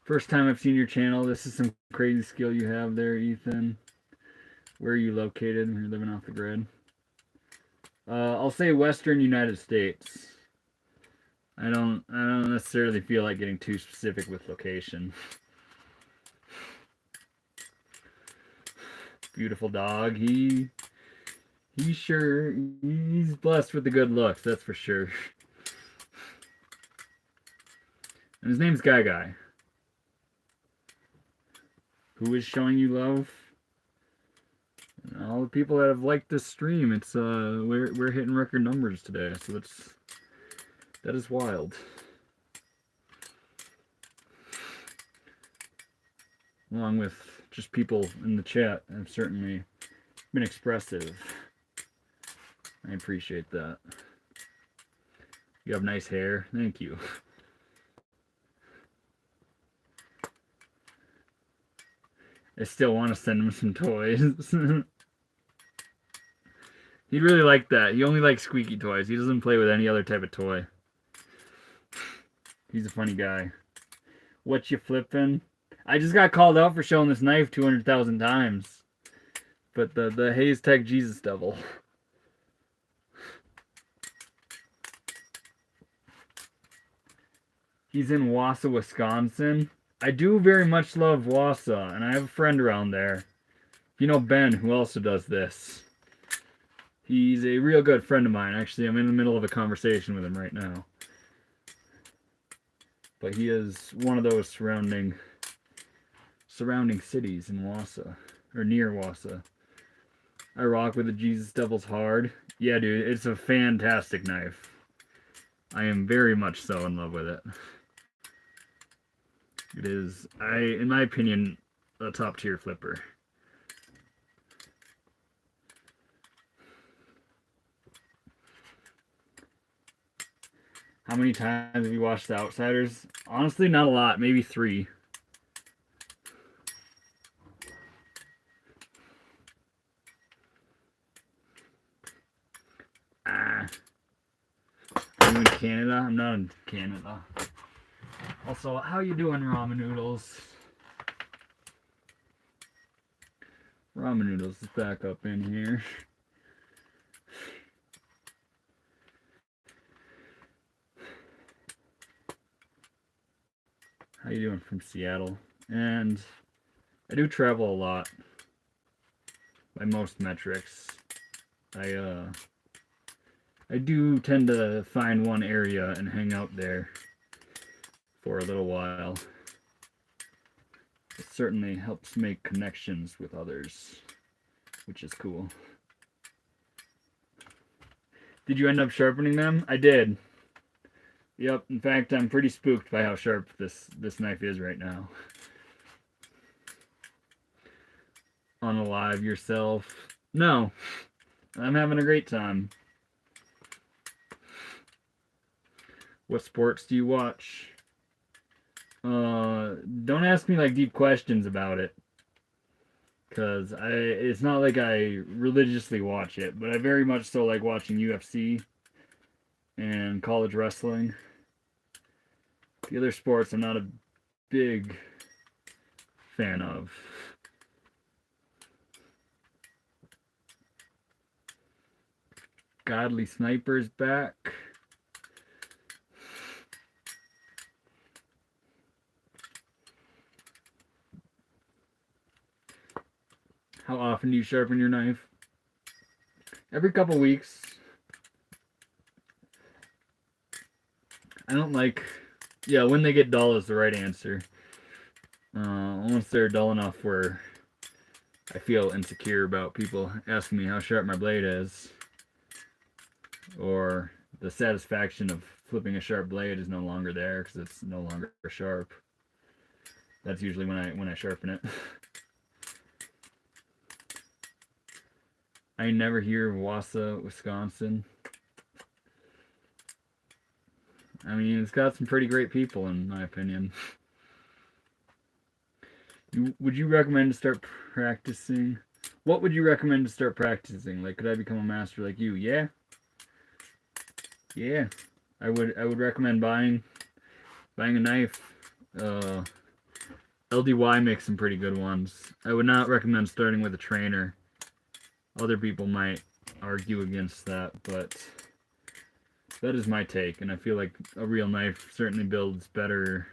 S1: First time I've seen your channel. This is some crazy skill you have there, Ethan. Where are you located? You're living off the grid. I'll say Western United States. I don't necessarily feel like getting too specific with location. Beautiful dog. He's blessed with the good looks, that's for sure. And his name's Guy Guy. Who is showing you love? And all the people that have liked this stream. It's we're hitting record numbers today, so that is wild. Along with just people in the chat have certainly been expressive. I appreciate that. You have nice hair. Thank you. I still want to send him some toys. He'd really like that. He only likes squeaky toys. He doesn't play with any other type of toy. He's a funny guy. What you flipping? I just got called out for showing this knife 200,000 times. But the Hayes Tech Jesus Devil. He's in Wausau, Wisconsin. I do very much love Wausau, and I have a friend around there. You know Ben, who also does this. He's a real good friend of mine. Actually, I'm in the middle of a conversation with him right now. But he is one of those surrounding cities in Wassa, or near Wassa. I rock with the Jesus Devil's Hard. Yeah, dude, it's a fantastic knife. I am very much so in love with it. It is, in my opinion, a top tier flipper. How many times have you watched The Outsiders? Honestly, not a lot. Maybe 3. Are you in Canada? I'm not in Canada. Also, how you doing, ramen noodles? Ramen noodles is back up in here. How you doing from Seattle? And I do travel a lot by most metrics. I do tend to find one area and hang out there for a little while. It certainly helps make connections with others, which is cool. Did you end up sharpening them? I did. Yep, in fact, I'm pretty spooked by how sharp this knife is right now. Unalive yourself. No, I'm having a great time. What sports do you watch? Don't ask me like deep questions about it, because it's not like I religiously watch it, but I very much so like watching UFC and college wrestling. The other sports I'm not a big fan of. Godly Sniper's back. How often do you sharpen your knife? Every couple weeks. I don't like... Yeah, when they get dull is the right answer. Once they're dull enough where I feel insecure about people asking me how sharp my blade is, or the satisfaction of flipping a sharp blade is no longer there because it's no longer sharp. That's usually when I sharpen it. I never hear of Wassa, Wisconsin. I mean, it's got some pretty great people, in my opinion. Would you recommend to start practicing? What would you recommend to start practicing? Like, could I become a master like you? Yeah. Yeah. I would recommend buying a knife. LDY makes some pretty good ones. I would not recommend starting with a trainer. Other people might argue against that, but that is my take, and I feel like a real knife certainly builds better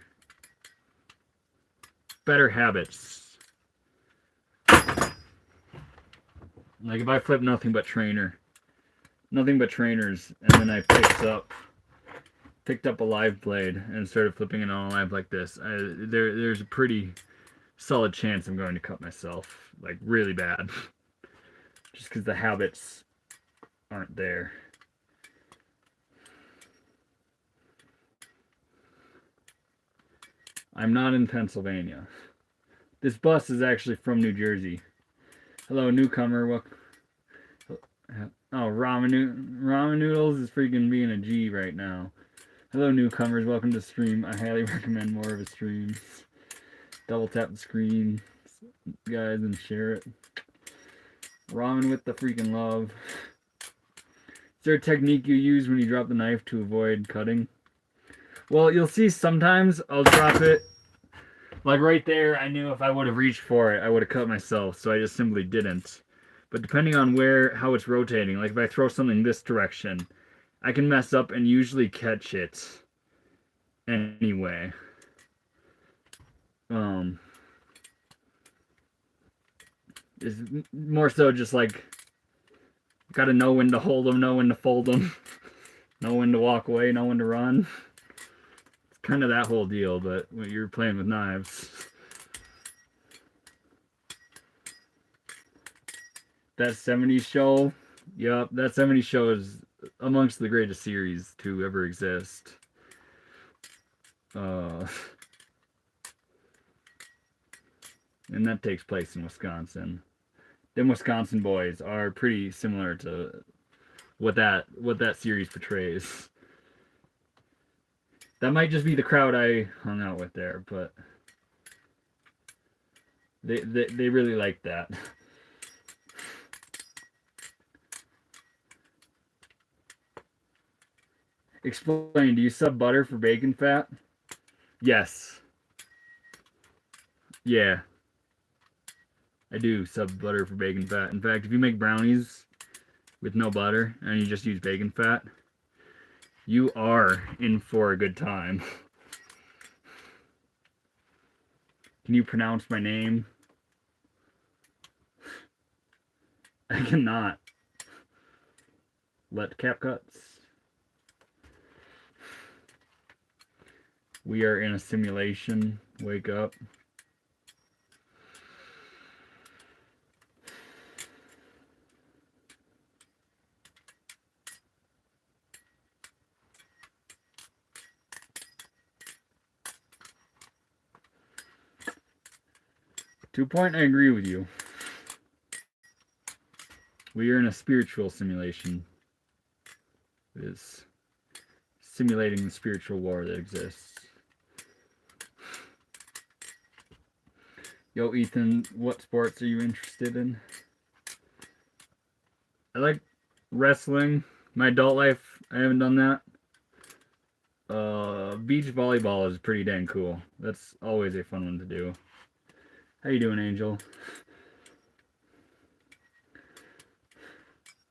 S1: habits. Like if I flip nothing but trainers, and then I picked up a live blade and started flipping it on live like this, there's a pretty solid chance I'm going to cut myself, like really bad, just because the habits aren't there. I'm not in Pennsylvania. This bus is actually from New Jersey. Hello, newcomer. Welcome. Oh, ramen noodles is freaking being a G right now. Hello, newcomers. Welcome to the stream. I highly recommend more of his streams. Double tap the screen, guys, and share it. Ramen with the freaking love. Is there a technique you use when you drop the knife to avoid cutting? Well, you'll see sometimes I'll drop it. Like right there, I knew if I would have reached for it, I would have cut myself, so I just simply didn't. But depending on how it's rotating, like if I throw something this direction, I can mess up and usually catch it anyway. It's more so just like Got to know when to hold them, know when to fold them, know when to walk away, know when to run. It's kind of that whole deal, but when you're playing with knives. That 70s show, yep, that 70s show is amongst the greatest series to ever exist. And that takes place in Wisconsin. Them Wisconsin boys are pretty similar to what that series portrays. That might just be the crowd I hung out with there, but they really like that. Explain, do you sub butter for bacon fat? Yes. Yeah. I do sub butter for bacon fat. In fact, if you make brownies with no butter and you just use bacon fat, you are in for a good time. Can you pronounce my name? I cannot. Let cap cuts. We are in a simulation. Wake up. To a point, I agree with you. We are in a spiritual simulation. It is simulating the spiritual war that exists. Yo, Ethan, what sports are you interested in? I like wrestling. My adult life, I haven't done that. Beach volleyball is pretty dang cool. That's always a fun one to do. How you doing, Angel?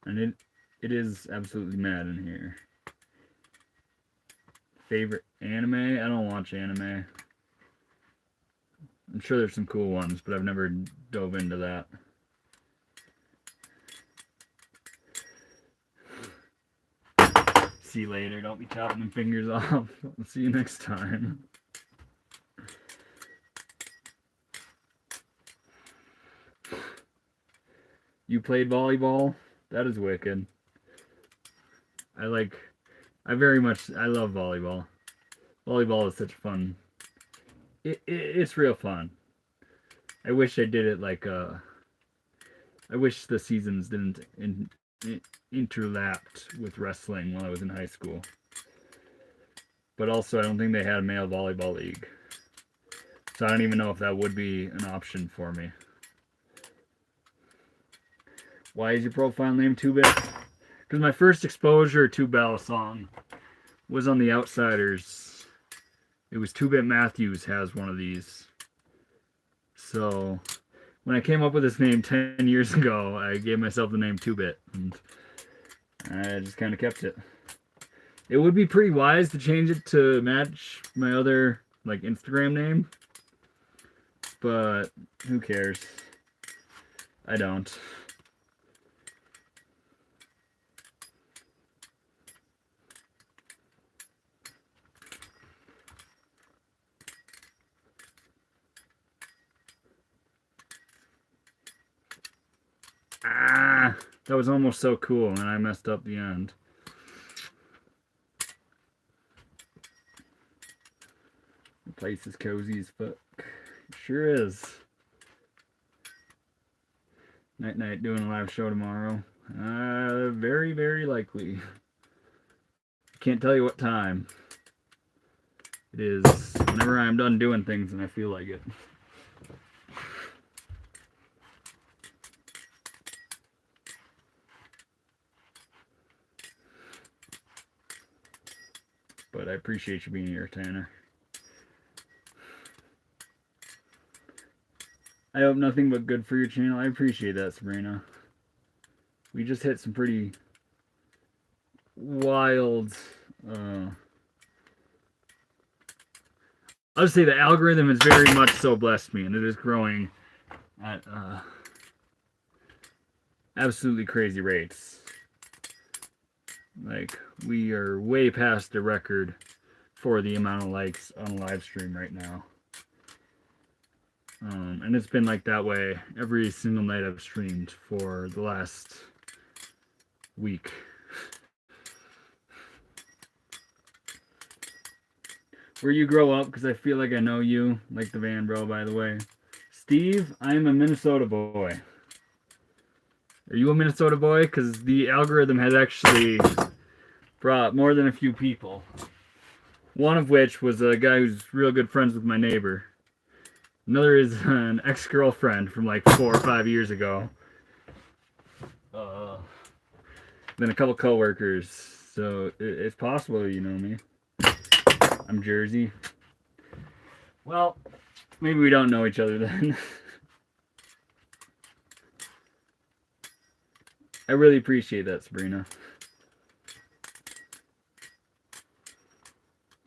S1: And it is absolutely mad in here. Favorite anime? I don't watch anime. I'm sure there's some cool ones, but I've never dove into that. See you later. Don't be chopping them fingers off. I'll see you next time. You played volleyball? That is wicked. I love volleyball. Volleyball is such fun. It's real fun. I wish I did it like I wish the seasons didn't interlapped with wrestling while I was in high school. But also, I don't think they had a male volleyball league. So I don't even know if that would be an option for me. Why is your profile name 2-Bit? Because my first exposure to Balisong was on The Outsiders. It was 2-Bit Matthews has one of these. So when I came up with this name 10 years ago, I gave myself the name 2-Bit. And I just kind of kept it. It would be pretty wise to change it to match my other like Instagram name. But who cares? I don't. That was almost so cool, and I messed up the end. The place is cozy as fuck. It sure is. Night night doing a live show tomorrow. Very, very likely. Can't tell you what time. It is whenever I'm done doing things and I feel like it. But I appreciate you being here, Tanner. I hope nothing but good for your channel. I appreciate that, Sabrina. We just hit some pretty wild... I'll just say the algorithm has very much so blessed me, and it is growing at absolutely crazy rates. Like, we are way past the record for the amount of likes on a live stream right now. And it's been like that way every single night I've streamed for the last week. Where you grow up, because I feel like I know you, like the van, bro, by the way. Steve, I'm a Minnesota boy. Are you a Minnesota boy? Because the algorithm has actually brought more than a few people. One of which was a guy who's real good friends with my neighbor. Another is an ex-girlfriend from like 4 or 5 years ago. Then a couple co-workers. So it's possible you know me. I'm Jersey. Well, maybe we don't know each other then. I really appreciate that, Sabrina.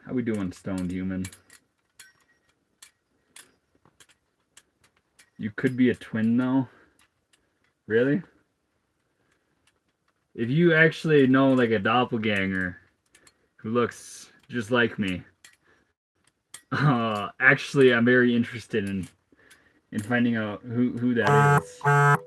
S1: How we doing, stoned human? You could be a twin, though? Really? If you actually know, like, a doppelganger who looks just like me, actually, I'm very interested in finding out who that is.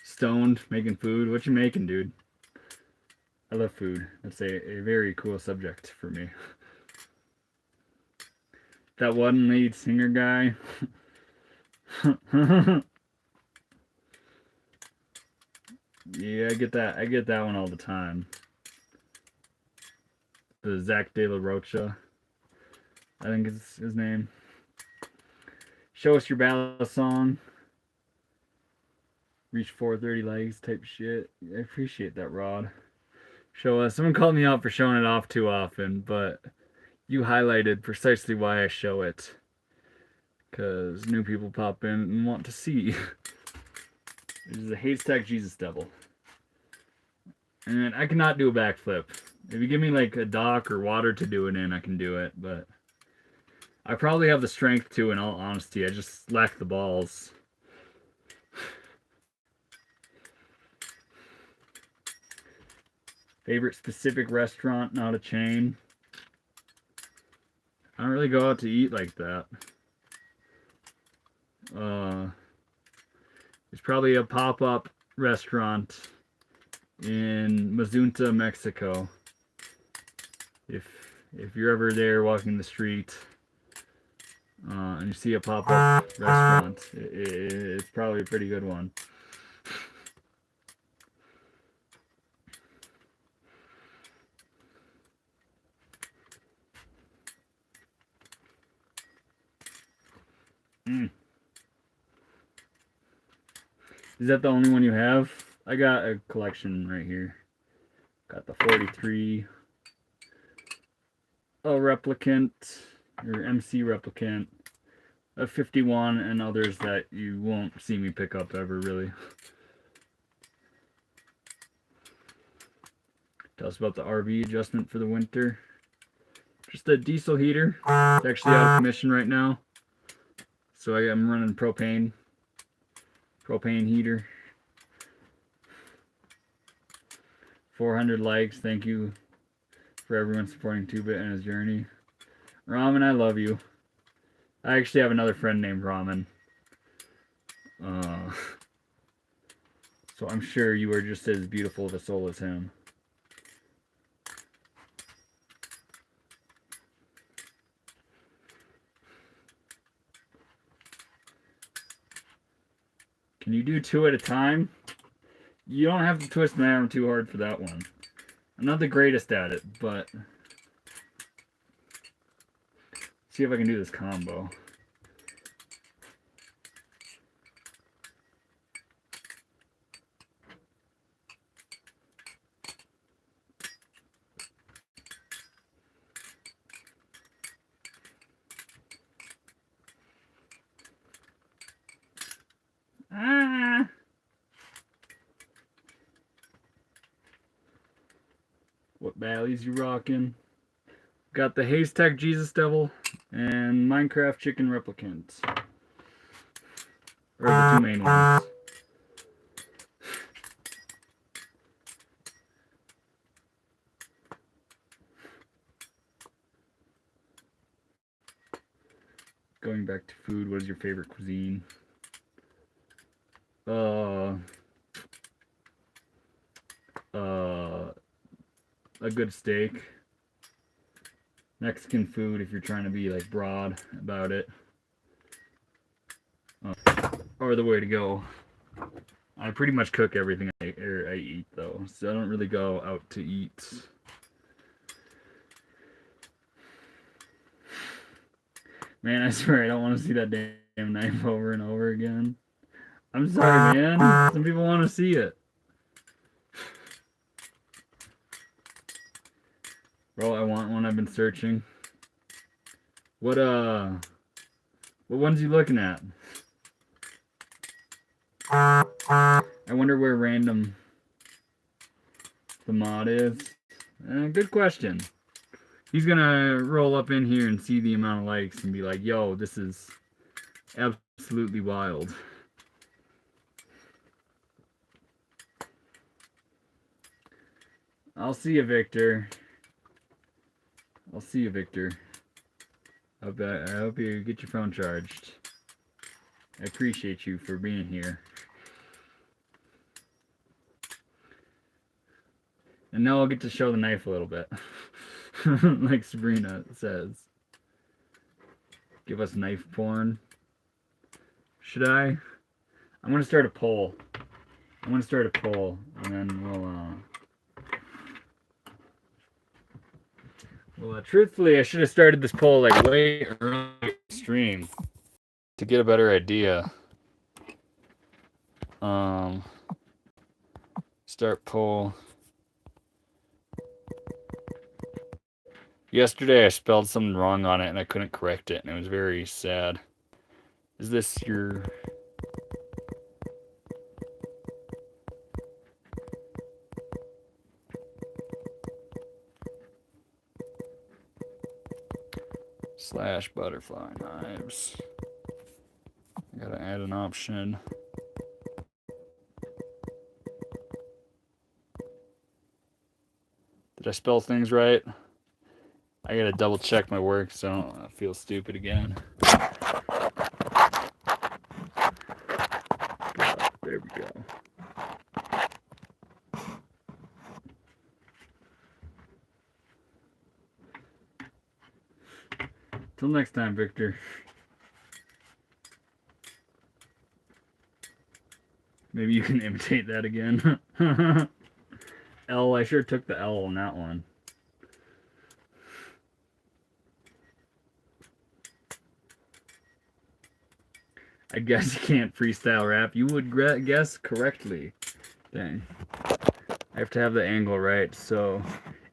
S1: Stoned, making food. What you making, dude? I love food. That's a very cool subject for me. That one lead singer guy. Yeah, I get that. I get that one all the time. The Zach De La Rocha, I think is his name. Show us your Balisong. Reach 430 likes type shit. I appreciate that, Rod. Show us. Someone called me out for showing it off too often, but you highlighted precisely why I show it. Because new people pop in and want to see. This is a haystack Jesus devil. And I cannot do a backflip. If you give me like a dock or water to do it in, I can do it, but I probably have the strength to, in all honesty. I just lack the balls. Favorite specific restaurant, not a chain. I don't really go out to eat like that. It's probably a pop-up restaurant in Mazunta, Mexico. If you're ever there walking the street and you see a pop-up restaurant, it's probably a pretty good one. Is that the only one you have? I got a collection right here. Got the 43, a replicant, or MC replicant, a 51, and others that you won't see me pick up ever, really. Tell us about the RV adjustment for the winter. Just a diesel heater. It's actually out of commission right now. So I am running propane heater. 400 likes. Thank you for everyone supporting 2-Bit and his journey. Ramen, I love you. I actually have another friend named Ramen. So I'm sure you are just as beautiful of a soul as him. Can you do 2 at a time? You don't have to twist my arm too hard for that one. I'm not the greatest at it, but see if I can do this combo. Ah! What Bally's you rocking? Got the Haystack Jesus Devil and Minecraft Chicken Replicant. Or the two main ones. Going back to food, what is your favorite cuisine? A good steak. Mexican food if you're trying to be like broad about it. Or the way to go. I pretty much cook everything I eat though, so I don't really go out to eat. Man, I swear I don't want to see that damn knife over and over again. I'm sorry, man. Some people want to see it. Bro, I want one. I've been searching. What ones you looking at? I wonder where random the mod is. Good question. He's gonna roll up in here and see the amount of likes and be like, yo, this is absolutely wild. I'll see you, Victor. I'll see you, Victor. I hope you get your phone charged. I appreciate you for being here. And now I'll get to show the knife a little bit. Like Sabrina says. Give us knife porn. Should I? I'm going to start a poll. And then well, truthfully, I should have started this poll like way early in the stream to get a better idea. Start poll. Yesterday I spelled something wrong on it and I couldn't correct it and it was very sad. Is this your... / butterfly knives. I gotta add an option. Did I spell things right? I gotta double check my work so I don't feel stupid again. There we go. Till next time, Victor. Maybe you can imitate that again. L, I sure took the L on that one. I guess you can't freestyle rap. You would guess correctly. Dang. I have to have the angle right. So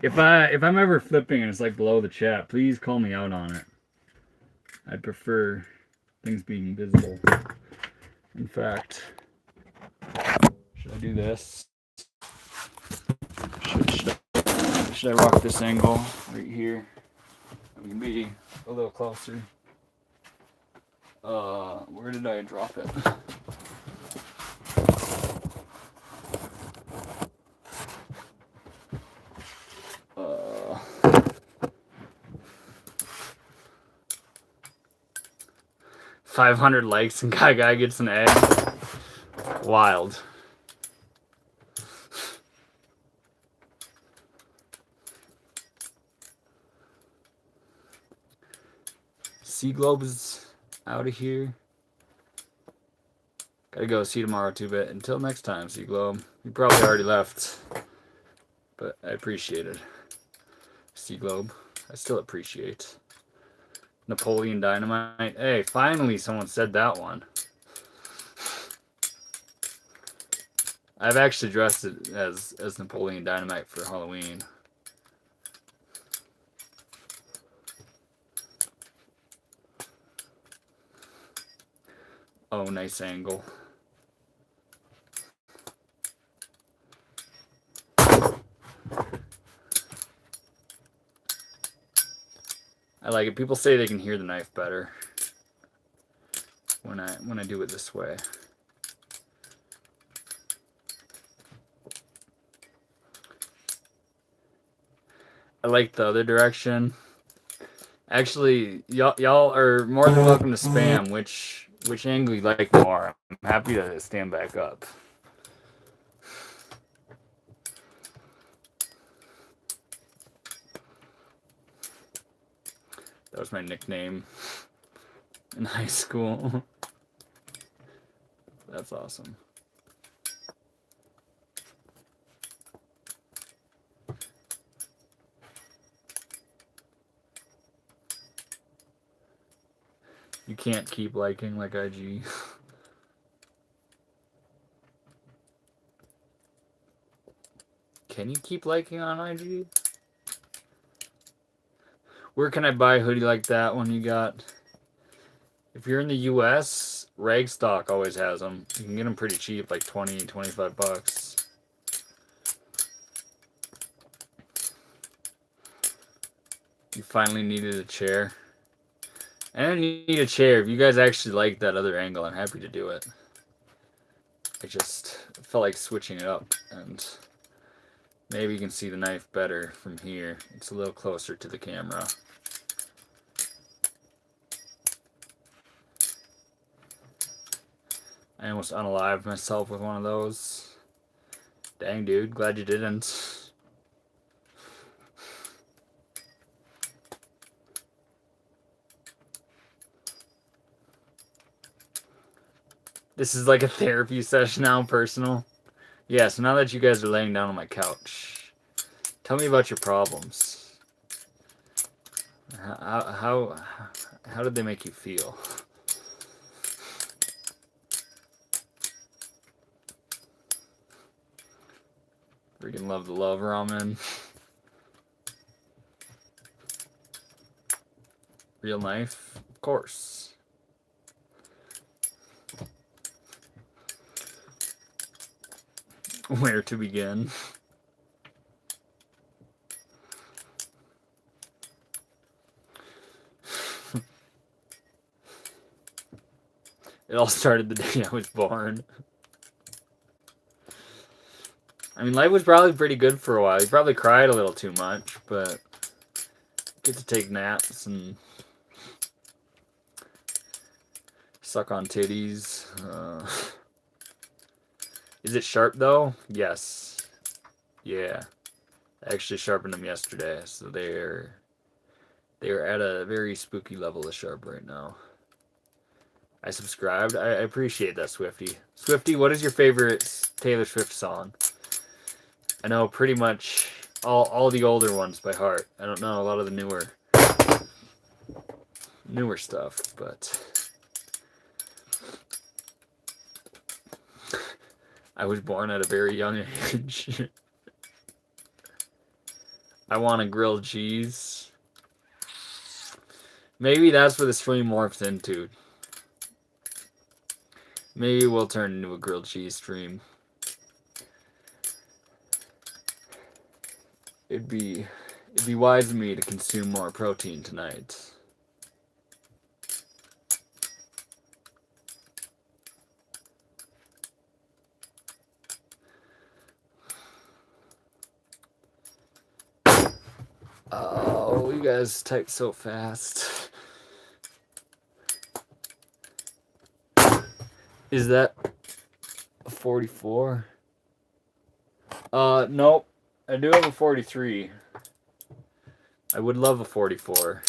S1: if I'm ever flipping and it's like below the chat, please call me out on it. I'd prefer things being visible. In fact, should I do this? Should I rock this angle right here? We can be a little closer. Where did I drop it? 500 likes and guy gets an egg. Wild. Sea Globe is out of here. Gotta go see tomorrow, 2-bit. Until next time, Sea Globe. You probably already left, but I appreciate it. Sea Globe, I still appreciate. Napoleon Dynamite. Hey, finally someone said that one. I've actually dressed it as Napoleon Dynamite for Halloween. Oh, nice angle. I like it. People say they can hear the knife better when I do it this way. I like the other direction. Actually, y'all are more than welcome to spam which angle you like more. I'm happy to stand back up. That was my nickname in high school. That's awesome. You can't keep liking like IG. Can you keep liking on IG? Where can I buy a hoodie like that one you got? If you're in the US, Ragstock always has them. You can get them pretty cheap, like 20, 25 bucks. You finally needed a chair. I don't need a chair. If you guys actually like that other angle, I'm happy to do it. I just felt like switching it up, and maybe you can see the knife better from here. It's a little closer to the camera. I almost unalived myself with one of those. Dang, dude. Glad you didn't. This is like a therapy session now, personal. Yeah, so now that you guys are laying down on my couch, tell me about your problems. How did they make you feel? Freaking love the love ramen. Real knife? Of course. Where to begin? It all started the day I was born. I mean, life was probably pretty good for a while. You probably cried a little too much, but get to take naps and suck on titties. Is it sharp though? Yes. Yeah. I actually sharpened them yesterday, so they're at a very spooky level of sharp right now. I subscribed. I appreciate that, Swifty. Swifty, what is your favorite Taylor Swift song? I know pretty much all the older ones by heart. I don't know a lot of the newer stuff, but I was born at a very young age. I want a grilled cheese. Maybe that's what the stream morphs into. Maybe we'll turn into a grilled cheese stream. It'd be wise of me to consume more protein tonight. Oh, you guys type so fast. Is that a 44? Nope. I do have a 43. I would love a 44.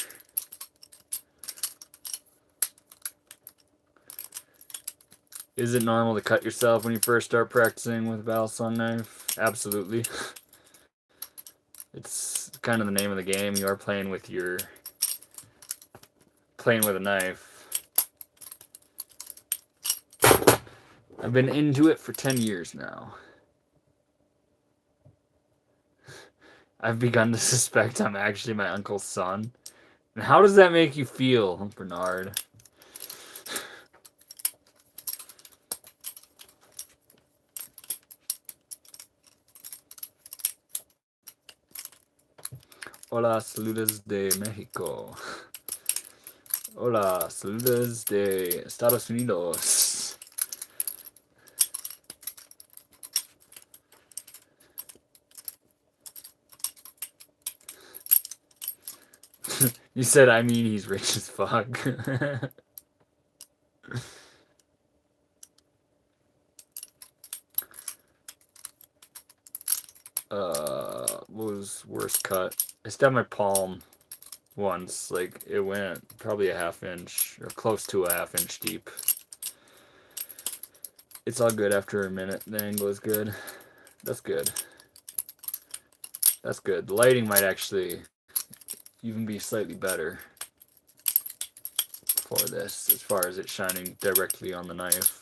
S1: Is it normal to cut yourself when you first start practicing with a Balisong knife? Absolutely. It's kind of the name of the game. You are playing with a knife. I've been into it for 10 years now. I've begun to suspect I'm actually my uncle's son. And how does that make you feel, Bernard? Hola, saludos de Mexico. Hola, saludos de Estados Unidos. You said, I mean, he's rich as fuck. What was worst cut? I stabbed my palm once. Like, it went probably a half inch, or close to a half inch deep. It's all good after a minute. The angle is good. That's good. That's good. The lighting might actually even be slightly better for this, as far as it shining directly on the knife.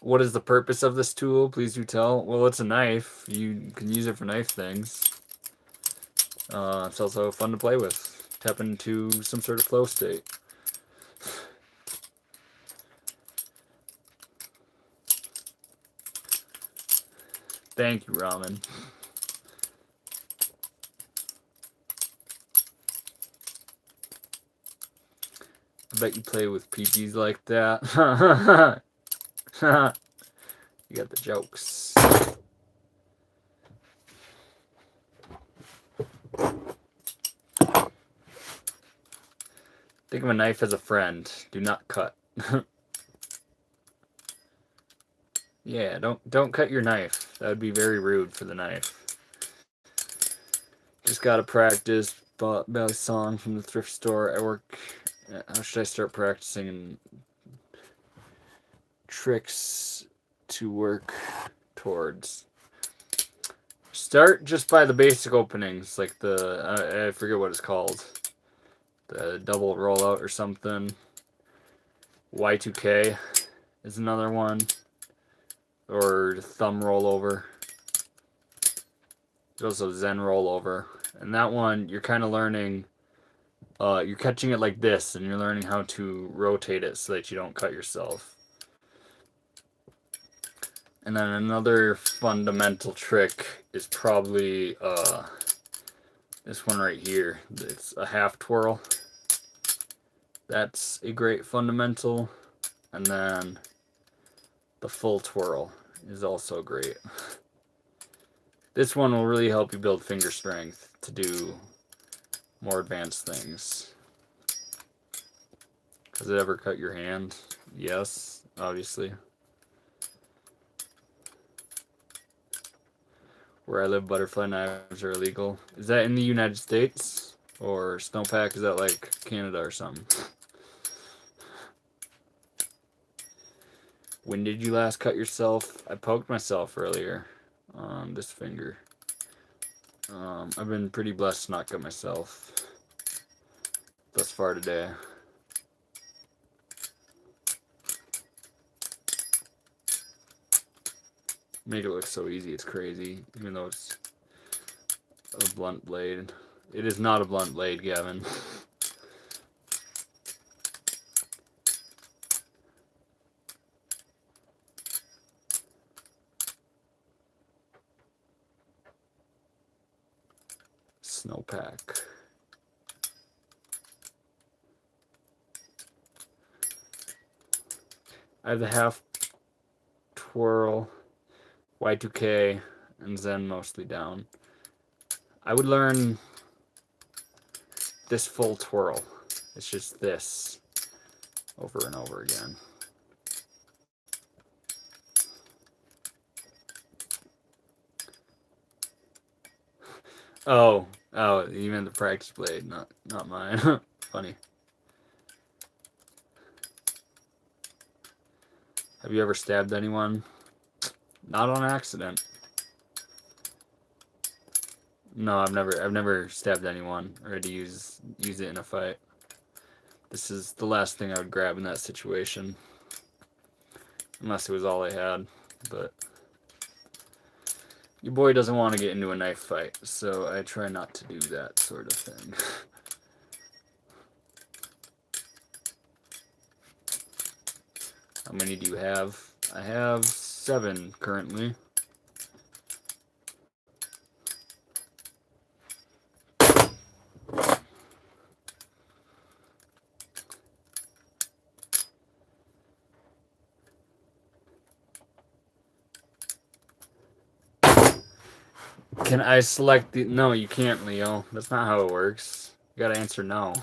S1: What is the purpose of this tool? Please do tell. Well, it's a knife. You can use it for knife things. It's also fun to play with. Tap into some sort of flow state. Thank you, Ramen. I bet you play with PGs like that. You got the jokes. Think of a knife as a friend. Do not cut. Yeah, don't cut your knife. That would be very rude for the knife. Just gotta practice. Bought Balisong from the thrift store. I work. How should I start practicing tricks to work towards? Start just by the basic openings, like the I forget what it's called. The double rollout or something. Y2K is another one. Or thumb rollover. There's also Zen rollover. And that one, you're kind of learning, you're catching it like this, and you're learning how to rotate it so that you don't cut yourself. And then another fundamental trick is probably this one right here. It's a half twirl. That's a great fundamental. And then the full twirl is also great. This one will really help you build finger strength to do more advanced things. Has it ever cut your hand? Yes, obviously. Where I live, butterfly knives are illegal. Is that in the United States? Or snowpack? Is that like Canada or something? When did you last cut yourself? I poked myself earlier on this finger. I've been pretty blessed to not cut myself thus far today. Make it look so easy, it's crazy, even though it's a blunt blade. It is not a blunt blade, Gavin. Snowpack. I have the half twirl, Y2K, and Zen mostly down. I would learn this full twirl. It's just this over and over again. Oh, you meant the practice blade, not mine. Funny. Have you ever stabbed anyone? Not on accident. No, I've never stabbed anyone or had to use it in a fight. This is the last thing I would grab in that situation. Unless it was all I had, but your boy doesn't want to get into a knife fight, so I try not to do that sort of thing. How many do you have? I have 7 currently.
S2: Can I select the... No, you can't, Leo. That's not how it works. You gotta answer no.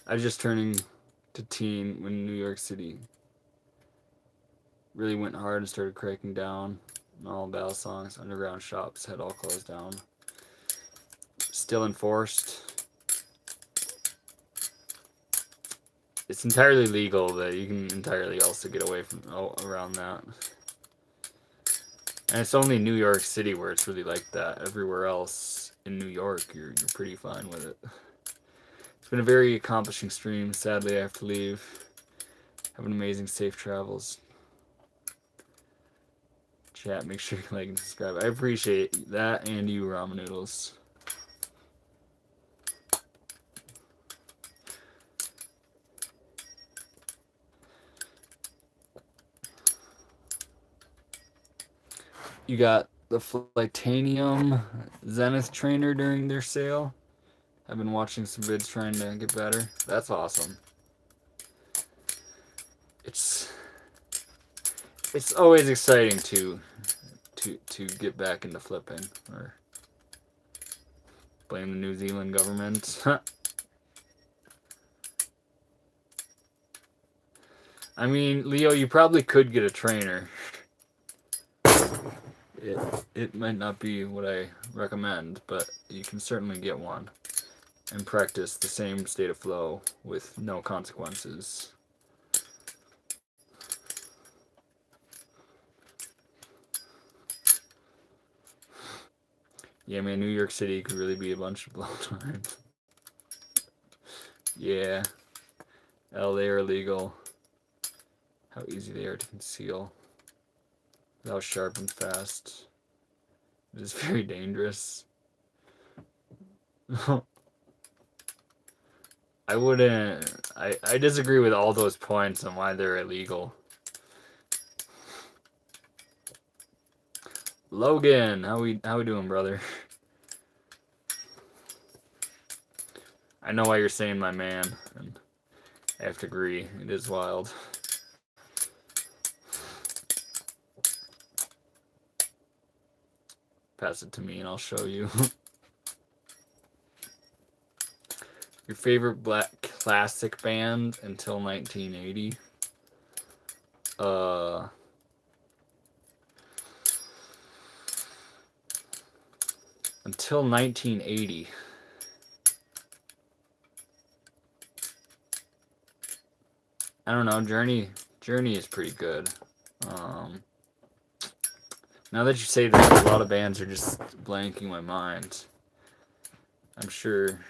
S2: I was just turning to teen when New York City really went hard and started cracking down. And all Balisong's underground shops had all closed down. Still enforced. It's entirely legal, but you can entirely also get away from around that. And it's only New York City where it's really like that. Everywhere else in New York, you're pretty fine with it. It's been a very accomplishing stream. Sadly, I have to leave. Have an amazing safe travels. Chat, make sure you like and subscribe. I appreciate that, and you, ramen noodles. You got the Flightanium Zenith trainer during their sale. I've been watching some vids trying to get better. That's awesome. It's always exciting to get back into flipping, or blame the New Zealand government. I mean, Leo, you probably could get a trainer. It might not be what I recommend, but you can certainly get one and practice the same state of flow with no consequences. Yeah, man, New York City could really be a bunch of blow times. Yeah. LA are illegal. How easy they are to conceal. How sharp and fast. It is very dangerous. I wouldn't... I disagree with all those points on why they're illegal. Logan, how we doing, brother? I know why you're saying my man, and I have to agree. It is wild. Pass it to me and I'll show you. Your favorite black classic band until 1980? Until 1980. I don't know, Journey is pretty good. Now that you say that, a lot of bands are just blanking my mind. I'm sure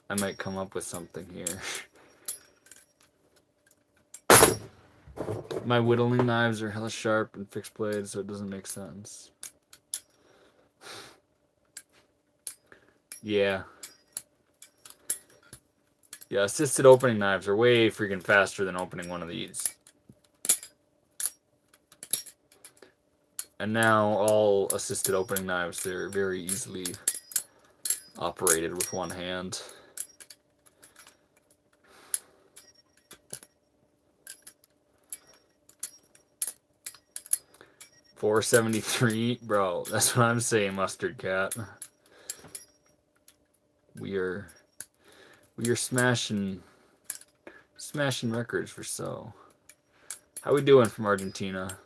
S2: I might come up with something here. My whittling knives are hella sharp and fixed blades, so it doesn't make sense. Yeah. Yeah, assisted opening knives are way freaking faster than opening one of these. And now all assisted opening knives, they're very easily operated with one hand. $473, bro. That's what I'm saying, Mustard Cat. We are smashing records for so. How we doing from Argentina?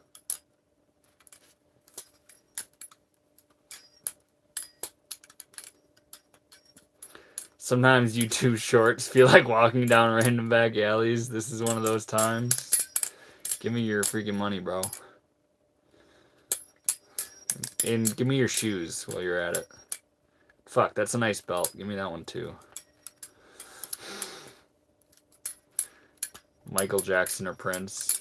S2: Sometimes YouTube shorts feel like walking down random back alleys. This is one of those times. Give me your freaking money, bro. And give me your shoes while you're at it. Fuck, that's a nice belt. Give me that one too. Michael Jackson or Prince?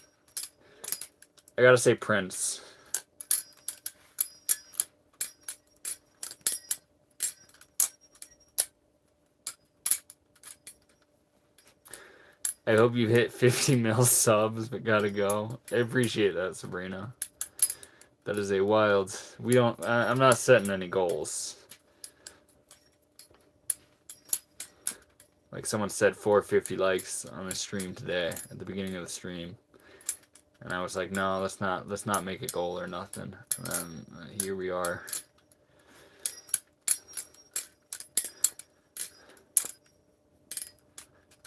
S2: I gotta say Prince. I hope you hit 50 mil subs, but gotta go. I appreciate that, Sabrina. That is a wild... I'm not setting any goals. Like someone said, 450 likes on the stream today, at the beginning of the stream. And I was like, no, let's not make a goal or nothing. And then here we are.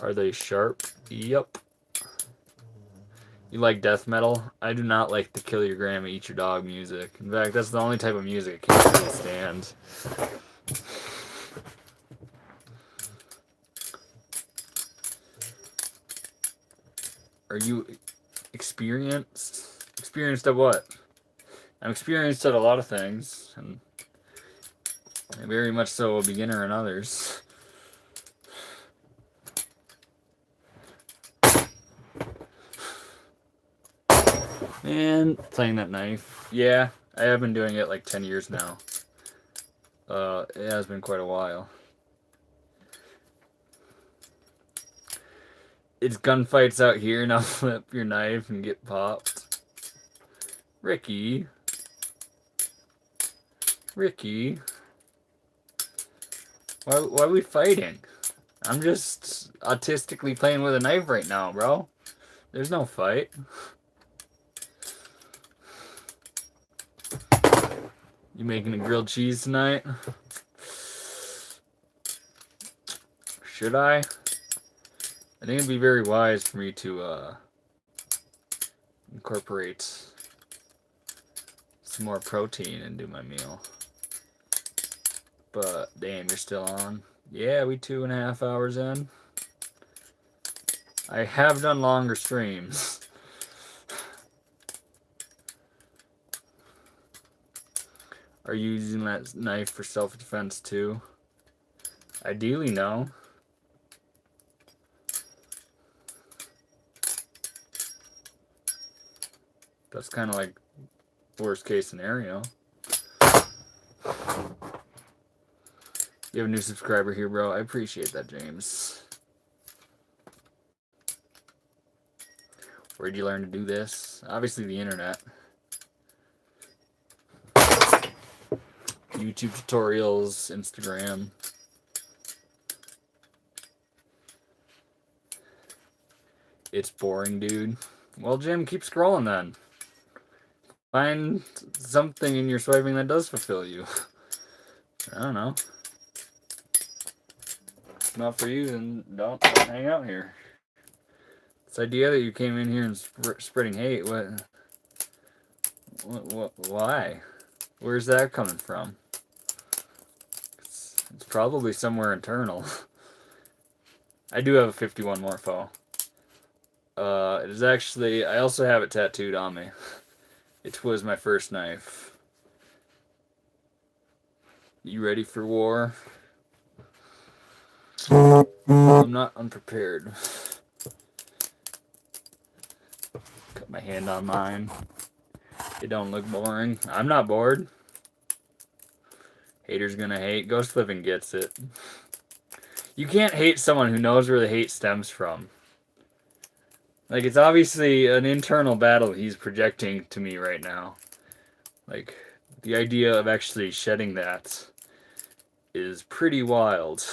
S2: Are they sharp? Yep. You like death metal? I do not like the kill your grandma, eat your dog music. In fact, that's the only type of music I can't really stand. Are you experienced? Experienced at what? I'm experienced at a lot of things, and very much so a beginner in others. Man, playing that knife. Yeah, I have been doing it like 10 years now. It has been quite a while. It's gunfights out here, and I'll flip your knife and get popped. Ricky. Ricky. Why are we fighting? I'm just autistically playing with a knife right now, bro. There's no fight. You making a grilled cheese tonight? Should I? I think it'd be very wise for me to incorporate some more protein into my meal. But damn, you're still on. Yeah, we 2.5 hours in. I have done longer streams. Are you using that knife for self-defense too? Ideally, no. That's kind of like worst case scenario. You have a new subscriber here, bro. I appreciate that, James. Where'd you learn to do this? Obviously the internet. YouTube tutorials, Instagram. It's boring, dude. Well, Jim, keep scrolling then. Find something in your swiping that does fulfill you. I don't know. If not for you, then don't hang out here. This idea that you came in here and spreading hate, what, why? Where's that coming from? It's probably somewhere internal. I do have a 51 Morpho. It is actually, I also have it tattooed on me. It was my first knife. You ready for war? I'm not unprepared. Cut my hand on mine. It don't look boring. I'm not bored. Haters gonna hate. Ghost Living gets it. You can't hate someone who knows where the hate stems from. Like, it's obviously an internal battle he's projecting to me right now. Like, the idea of actually shedding that is pretty wild.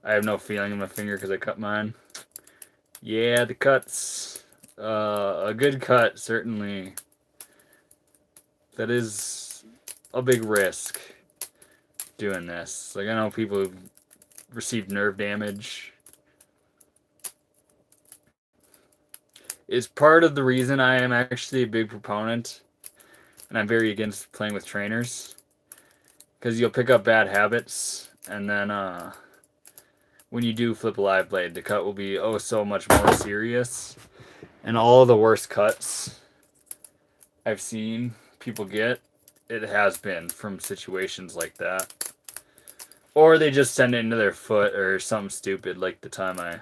S2: I have no feeling in my finger because I cut mine. Yeah, the cuts. A good cut, certainly. That is a big risk doing this. Like, I know people who've received nerve damage. It's part of the reason I am actually a big proponent, and I'm very against playing with trainers, because you'll pick up bad habits, and then when you do flip a live blade, the cut will be oh so much more serious, and all the worst cuts I've seen people get, it has been from situations like that. Or they just send it into their foot or something stupid, like the time I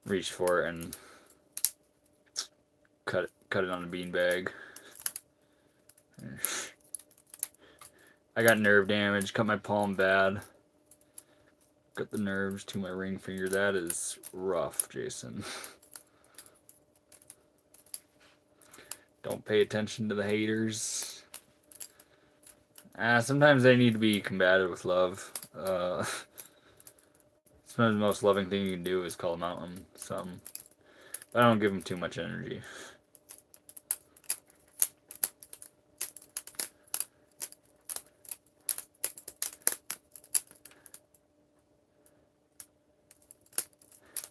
S2: reached for it and cut it on a beanbag. I got nerve damage, cut my palm bad. Got the nerves to my ring finger. That is rough, Jason. Don't pay attention to the haters. Sometimes they need to be combated with love. Sometimes the most loving thing you can do is call them out on something. But I don't give them too much energy.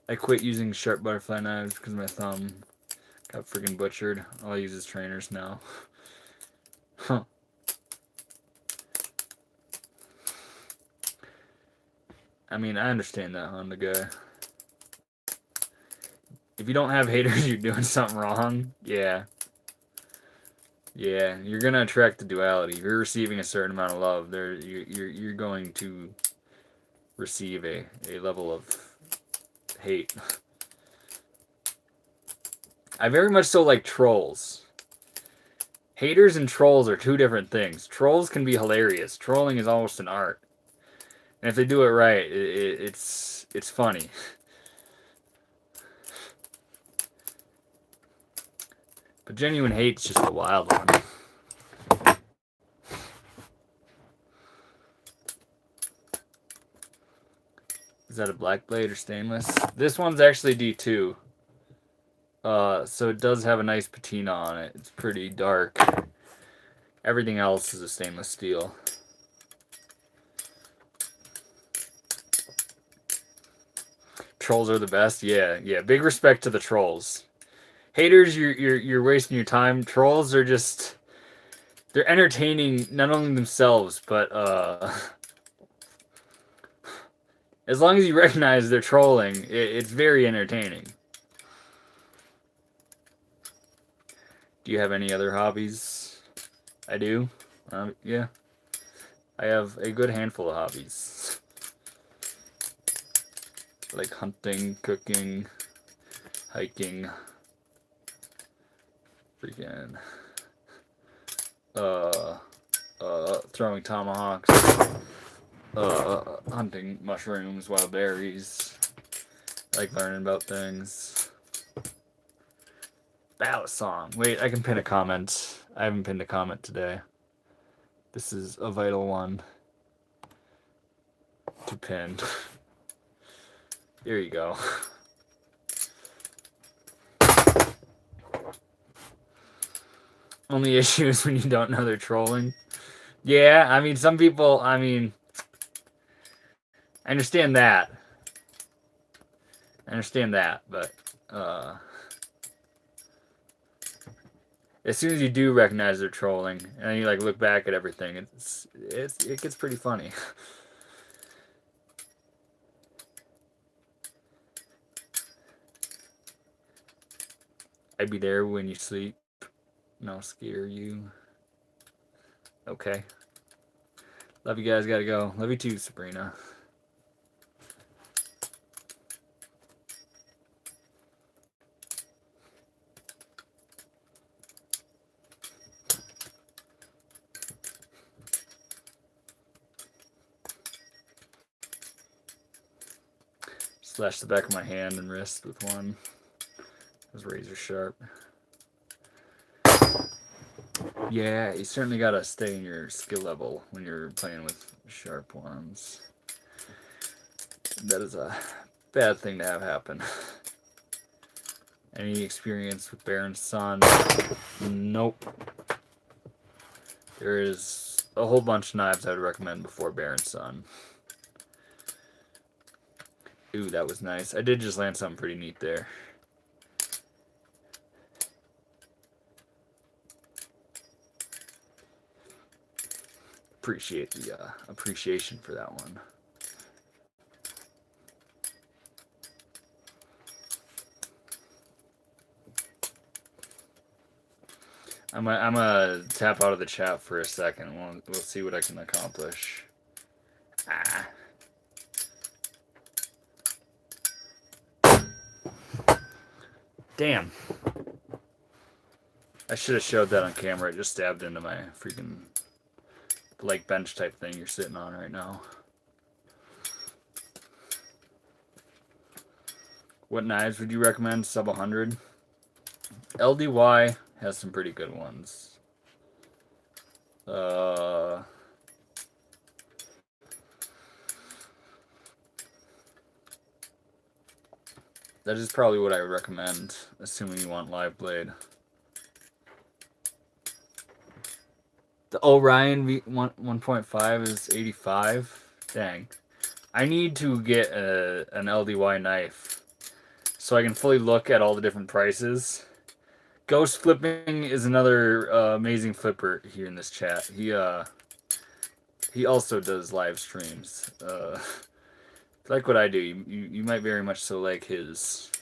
S2: I quit using sharp butterfly knives because my thumb got freaking butchered. All I use is trainers now. Huh. I mean, I understand that, Honda guy. If you don't have haters, you're doing something wrong. Yeah. Yeah, you're gonna attract the duality. If you're receiving a certain amount of love, you're going to receive a level of hate. I very much so like trolls. Haters and trolls are two different things. Trolls can be hilarious. Trolling is almost an art. And if they do it right, it's funny. But genuine hate's just a wild one. Is that a black blade or stainless? This one's actually D2. So it does have a nice patina on it. It's pretty dark. Everything else is a stainless steel. Trolls are the best. Yeah. Big respect to the trolls. Haters, you're wasting your time. Trolls are just, they're entertaining not only themselves, but as long as you recognize they're trolling, it's very entertaining. Do you have any other hobbies? I do. Yeah. I have a good handful of hobbies. Like hunting, cooking, hiking, freaking, throwing tomahawks, hunting mushrooms, wild berries. I like learning about things. Balisong. Wait, I can pin a comment. I haven't pinned a comment today. This is a vital one to pin. There you go. Only issue is when you don't know they're trolling. Yeah, I mean, some people, I mean, I understand that. But as soon as you do recognize they're trolling, and then you like look back at everything, it gets pretty funny. I'd be there when you sleep, and I'll scare you. Okay. Love you guys. Gotta go. Love you too, Sabrina. Slash the back of my hand and wrist with one. It was razor sharp. Yeah, you certainly gotta stay in your skill level when you're playing with sharp ones. That is a bad thing to have happen. Any experience with Baron's Son? Nope. There is a whole bunch of knives I would recommend before Baron's Son. Ooh, that was nice. I did just land something pretty neat there. Appreciate the appreciation for that one. I'm gonna tap out of the chat for a second. We'll see what I can accomplish. Ah. Damn. I should have showed that on camera. It just stabbed into my freaking like bench type thing you're sitting on right now. What knives would you recommend? Sub 100? LDY has some pretty good ones. That is probably what I would recommend, assuming you want live blade. The Orion V1.5 is 85. Dang. I need to get an LDY knife so I can fully look at all the different prices. Ghost Flipping is another amazing flipper here in this chat. He also does live streams. Like what I do, you might very much so like his.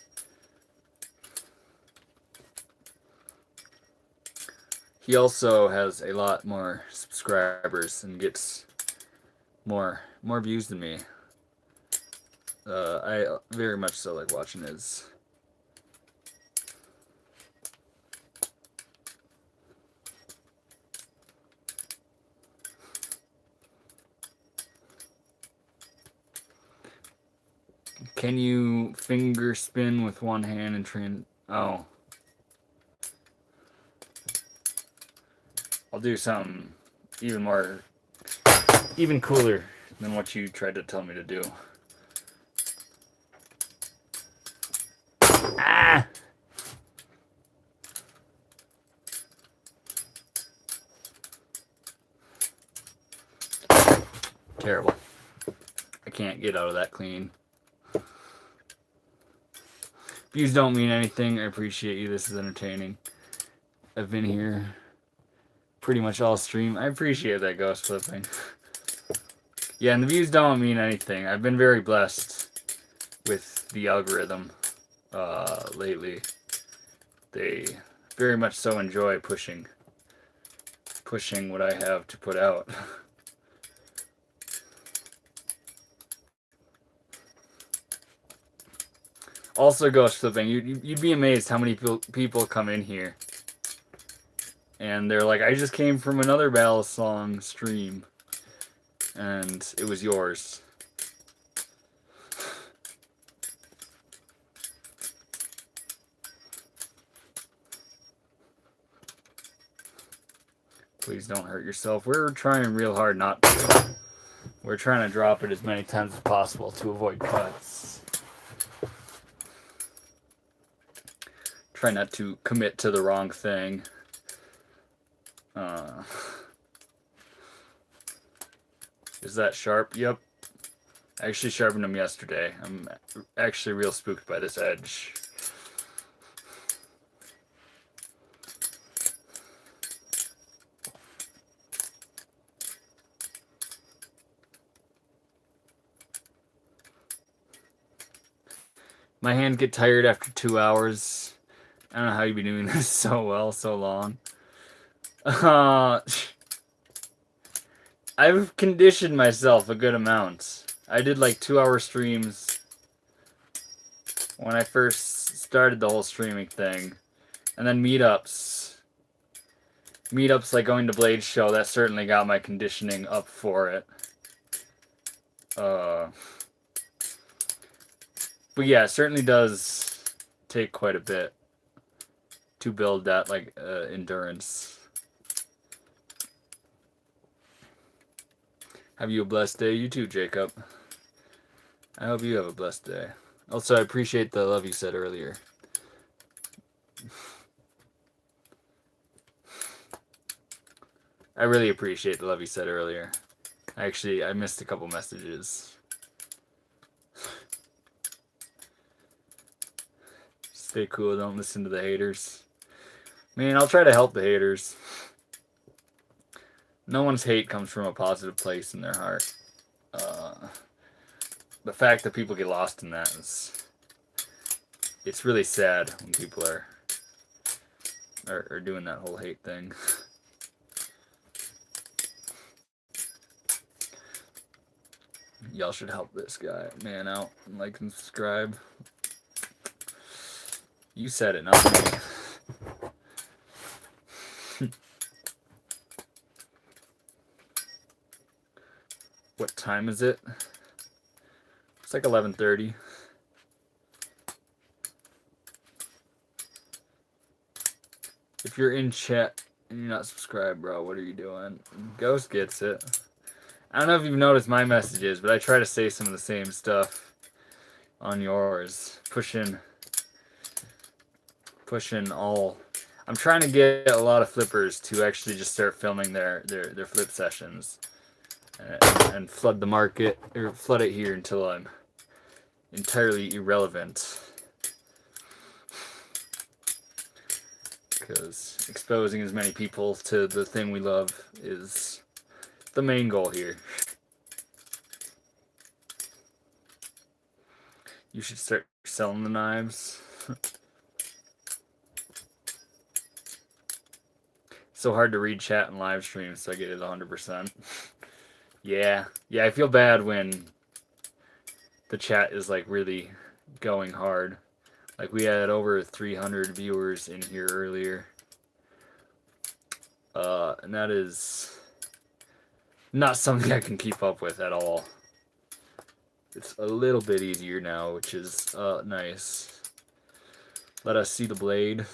S2: He also has a lot more subscribers and gets more views than me. I very much so like watching his. Can you finger spin with one hand and train? Oh. I'll do something even cooler than what you tried to tell me to do. Ah! Terrible. I can't get out of that clean. Views don't mean anything. I appreciate you. This is entertaining. I've been here pretty much all stream. I appreciate that, Ghost Flipping. Yeah, and the views don't mean anything. I've been very blessed with the algorithm lately. They very much so enjoy pushing what I have to put out. Also, Ghost Flipping, you'd be amazed how many people come in here and they're like, I just came from another Balisong stream and it was yours. Please don't hurt yourself. We're trying real hard not to. We're trying to drop it as many times as possible to avoid cuts. Try not to commit to the wrong thing. Is that sharp? Yep. I actually sharpened them yesterday. I'm actually real spooked by this edge. My hands get tired after 2 hours. I don't know how you've been doing this so well, so long. I've conditioned myself a good amount. I did like 2-hour streams when I first started the whole streaming thing. And then meetups. Meetups like going to Blade's show, that certainly got my conditioning up for it. But yeah, it certainly does take quite a bit to build that like endurance. Have you a blessed day? You too, Jacob. I hope you have a blessed day. Also, I appreciate the love you said earlier. I really appreciate the love you said earlier. Actually, I missed a couple messages. Stay cool, don't listen to the haters. Man, I'll try to help the haters. No one's hate comes from a positive place in their heart. The fact that people get lost in that is... It's really sad when people are doing that whole hate thing. Y'all should help this guy man out and like and subscribe. You said it, not me. What time is it? It's like 11:30. If you're in chat and you're not subscribed, bro, what are you doing? Ghost gets it. I don't know if you've noticed my messages, but I try to say some of the same stuff on yours. Pushing pushing all. I'm trying to get a lot of flippers to actually just start filming their flip sessions, and flood the market, or flood it here until I'm entirely irrelevant. Because exposing as many people to the thing we love is the main goal here. You should start selling the knives. So hard to read chat and live streams, so I get it 100%. Yeah, I feel bad when the chat is like really going hard. Like we had over 300 viewers in here earlier. And that is not something I can keep up with at all. It's a little bit easier now, which is nice. Let us see the blade.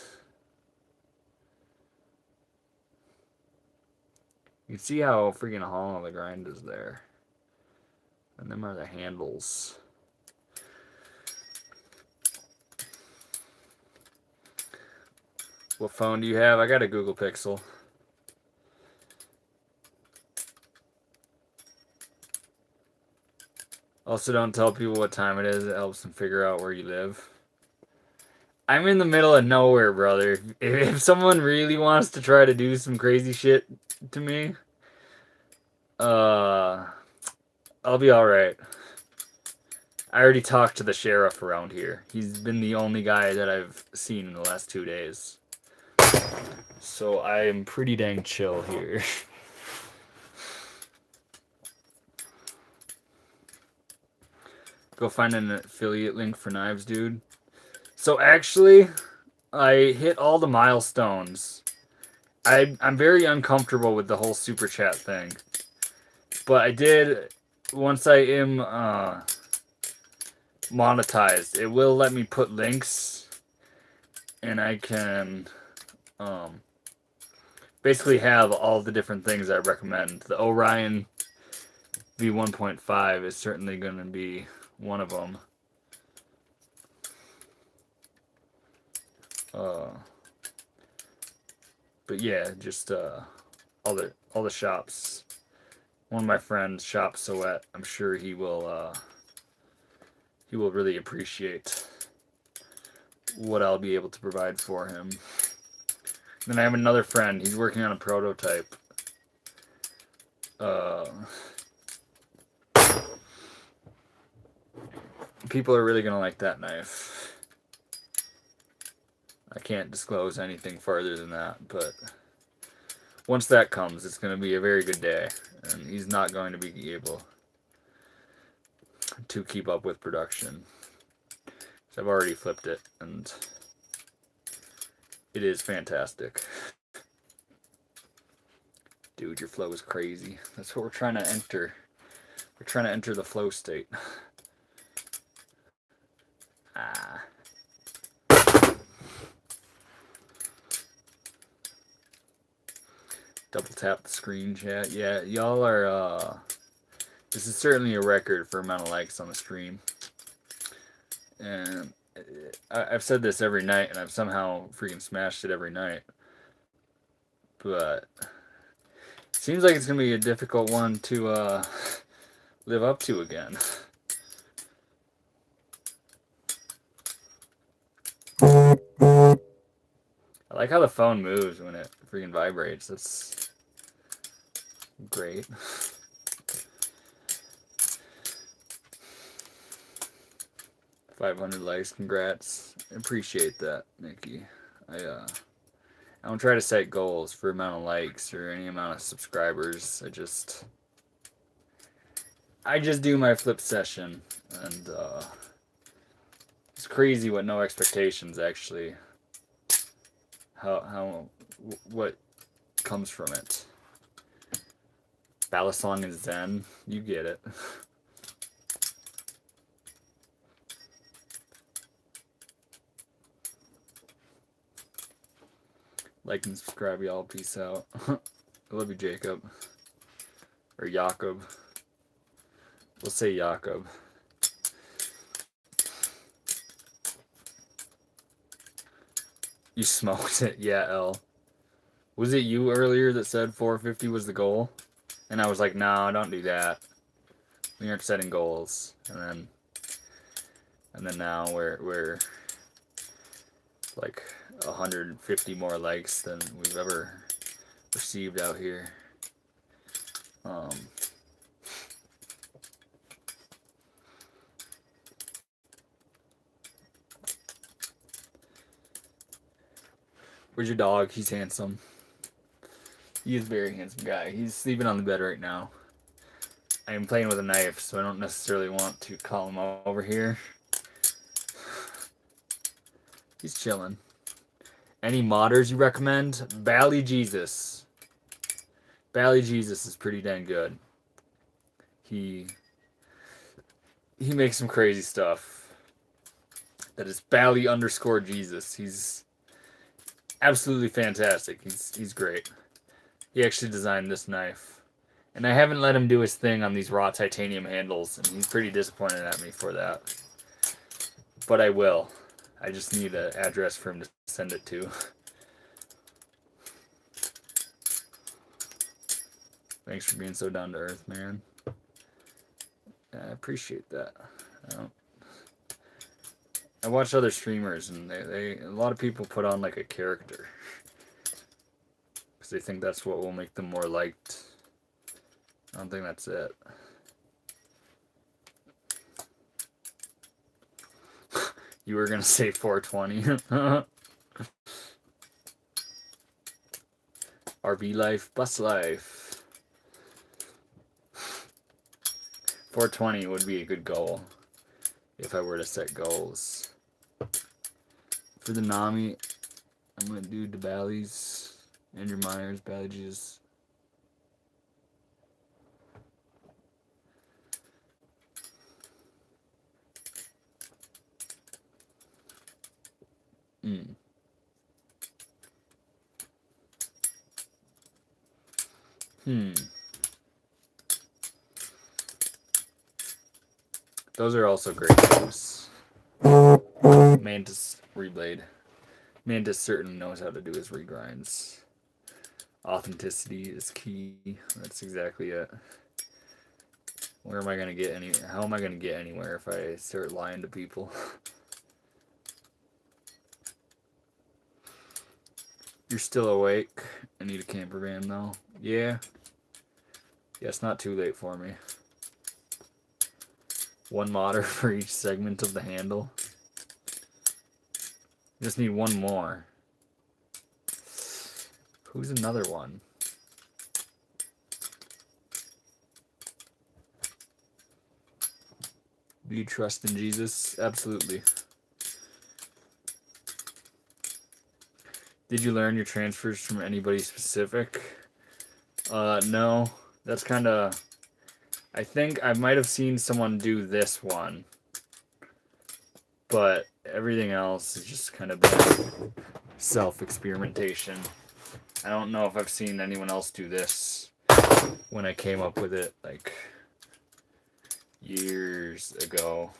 S2: You can see how freaking hollow the grind is there. And them are the handles. What phone do you have? I got a Google Pixel. Also, don't tell people what time it is. It helps them figure out where you live. I'm in the middle of nowhere, brother. If someone really wants to try to do some crazy shit to me, I'll be alright. I already talked to the sheriff around here. He's been the only guy that I've seen in the last 2 days. So I am pretty dang chill here. Go find an affiliate link for knives, dude. So actually, I hit all the milestones. I'm very uncomfortable with the whole super chat thing. But I did, once I am monetized, it will let me put links. And I can basically have all the different things I recommend. The Orion V1.5 is certainly going to be one of them. But yeah, just all the shops. One of my friends shops Soet. I'm sure he will really appreciate what I'll be able to provide for him. Then I have another friend. He's working on a prototype. People are really gonna like that knife. I can't disclose anything further than that, but once that comes, it's gonna be a very good day, and he's not going to be able to keep up with production. So I've already flipped it, and it is fantastic. Dude, your flow is crazy. That's what we're trying to enter. We're trying to enter the flow state. Double tap the screen, chat. Yeah, y'all are, this is certainly a record for amount of likes on the stream. And I've said this every night, and I've somehow freaking smashed it every night. But it seems like it's going to be a difficult one to live up to again. I like how the phone moves when it freaking vibrates. That's great. $500 likes, congrats. Appreciate that, Nikki. I don't try to set goals for amount of likes or any amount of subscribers. I just do my flip session, and it's crazy what no expectations actually. What comes from it. Balisong and Zen, you get it. Like and subscribe, y'all. Peace out. I love you, Jacob. Or Jakob. We'll say Jakob. You smoked it. Yeah, L. Was it you earlier that said 450 was the goal? And I was like, no, don't do that. We aren't setting goals. And then now we're like 150 more likes than we've ever received out here. Where's your dog? He's handsome. He is a very handsome guy. He's sleeping on the bed right now. I am playing with a knife, so I don't necessarily want to call him over here. He's chilling. Any modders you recommend? Bally Jesus. Bally Jesus is pretty dang good. He makes some crazy stuff. That is Bally_Jesus. He's absolutely fantastic. He's great. He actually designed this knife. And I haven't let him do his thing on these raw titanium handles, and he's pretty disappointed at me for that. But I will. I just need an address for him to send it to. Thanks for being so down to earth, man. I appreciate that. I watch other streamers, and a lot of people put on like a character because they think that's what will make them more liked. I don't think that's it. You were gonna say 420. RV life, bus life. 420 would be a good goal if I were to set goals. For the Nami, I'm gonna do the Bally's, Andrew Myers, Bally Jesus. Those are also great games. Mantis Reblade. Mantis certainly knows how to do his regrinds. Authenticity is key. That's exactly it. Where am I gonna get any? How am I gonna get anywhere if I start lying to people? You're still awake. I need a camper van though. Yeah. Yeah, it's not too late for me. One modder for each segment of the handle. Just need one more. Who's another one? Do you trust in Jesus? Absolutely. Did you learn your transfers from anybody specific? No. That's kind of... I think I might have seen someone do this one. But everything else is just kind of been self-experimentation. I don't know if I've seen anyone else do this when I came up with it, like, years ago.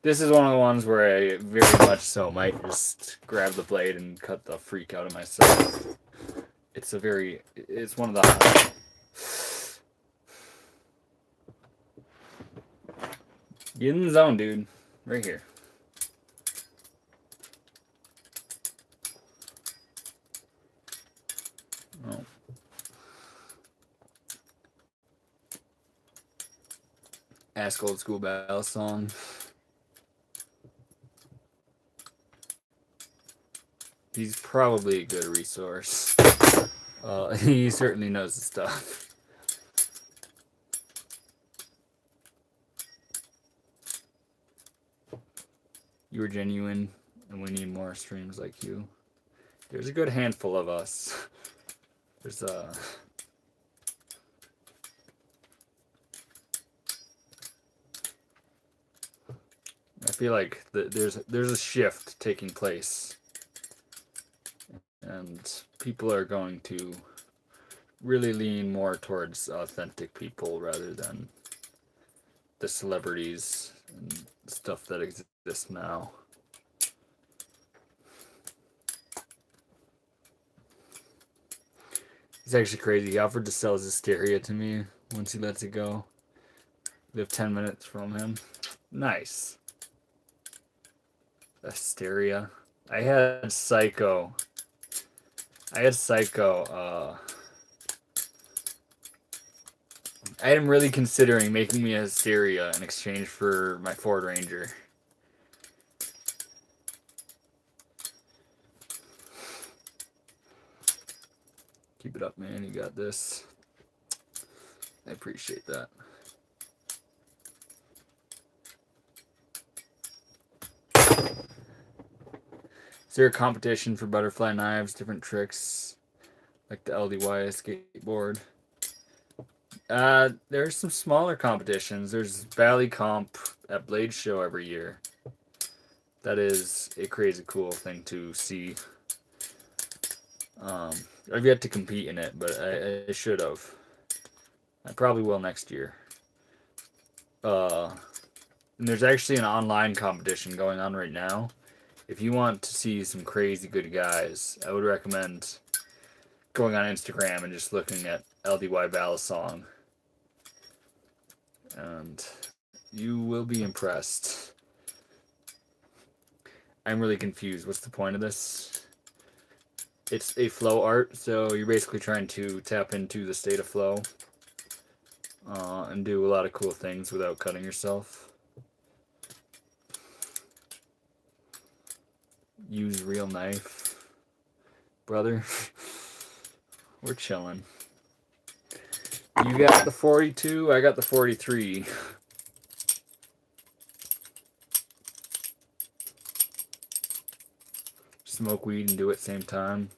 S2: This is one of the ones where I very much so might just grab the blade and cut the freak out of myself. It's one of the... Get in the zone, dude. Right here. Oh. Ask Old School Balisong. He's probably a good resource. He certainly knows the stuff. You were genuine, and we need more streams like you. There's a good handful of us. There's I feel like there's a shift taking place, and people are going to really lean more towards authentic people rather than the celebrities and stuff that exists now. He's actually crazy. He offered to sell his hysteria to me once he lets it go. We have 10 minutes from him. Nice. Hysteria. I had Psycho. I had him really considering making me a Hysteria in exchange for my Ford Ranger. Keep it up, man. You got this. I appreciate that. Is there a competition for butterfly knives, different tricks, like the LDY skateboard? There's some smaller competitions. There's Valley Comp at Blade Show every year. That is a crazy cool thing to see. I've yet to compete in it, but I should have. I probably will next year. And there's actually an online competition going on right now. If you want to see some crazy good guys, I would recommend going on Instagram and just looking at LDY Balisong. And you will be impressed. I'm really confused. What's the point of this? It's a flow art, so you're basically trying to tap into the state of flow and do a lot of cool things without cutting yourself. Use real knife. Brother, we're chilling. You got the 42, I got the 43. Smoke weed and do it at the same time.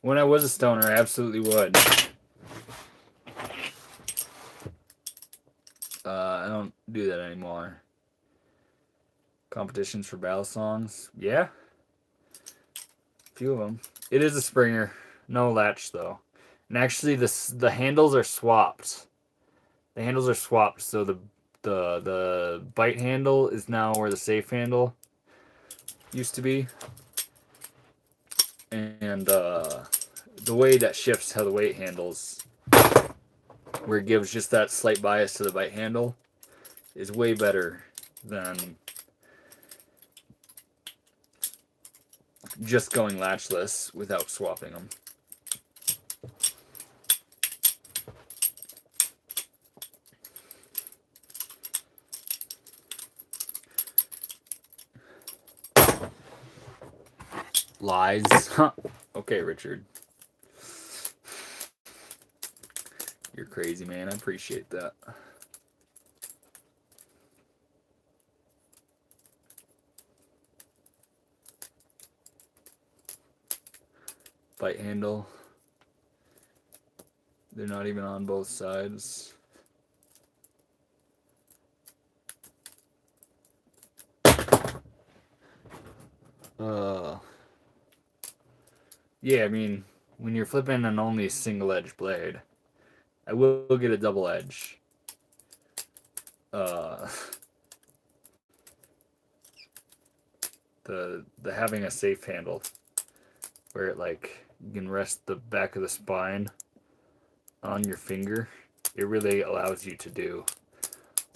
S2: When I was a stoner, I absolutely would. I don't do that anymore. Competitions for battle songs? Yeah. A few of them. It is a Springer. No latch, though. And actually, the handles are swapped. The handles are swapped, so the bite handle is now where the safe handle used to be. And the way that shifts how the weight handles, where it gives just that slight bias to the bite handle, is way better than just going latchless without swapping them. Lies. Okay, Richard. You're crazy, man. I appreciate that. Bite handle. They're not even on both sides. Yeah, I mean, when you're flipping an only single edge blade, I will get a double edge. The having a safe handle where it like you can rest the back of the spine on your finger, it really allows you to do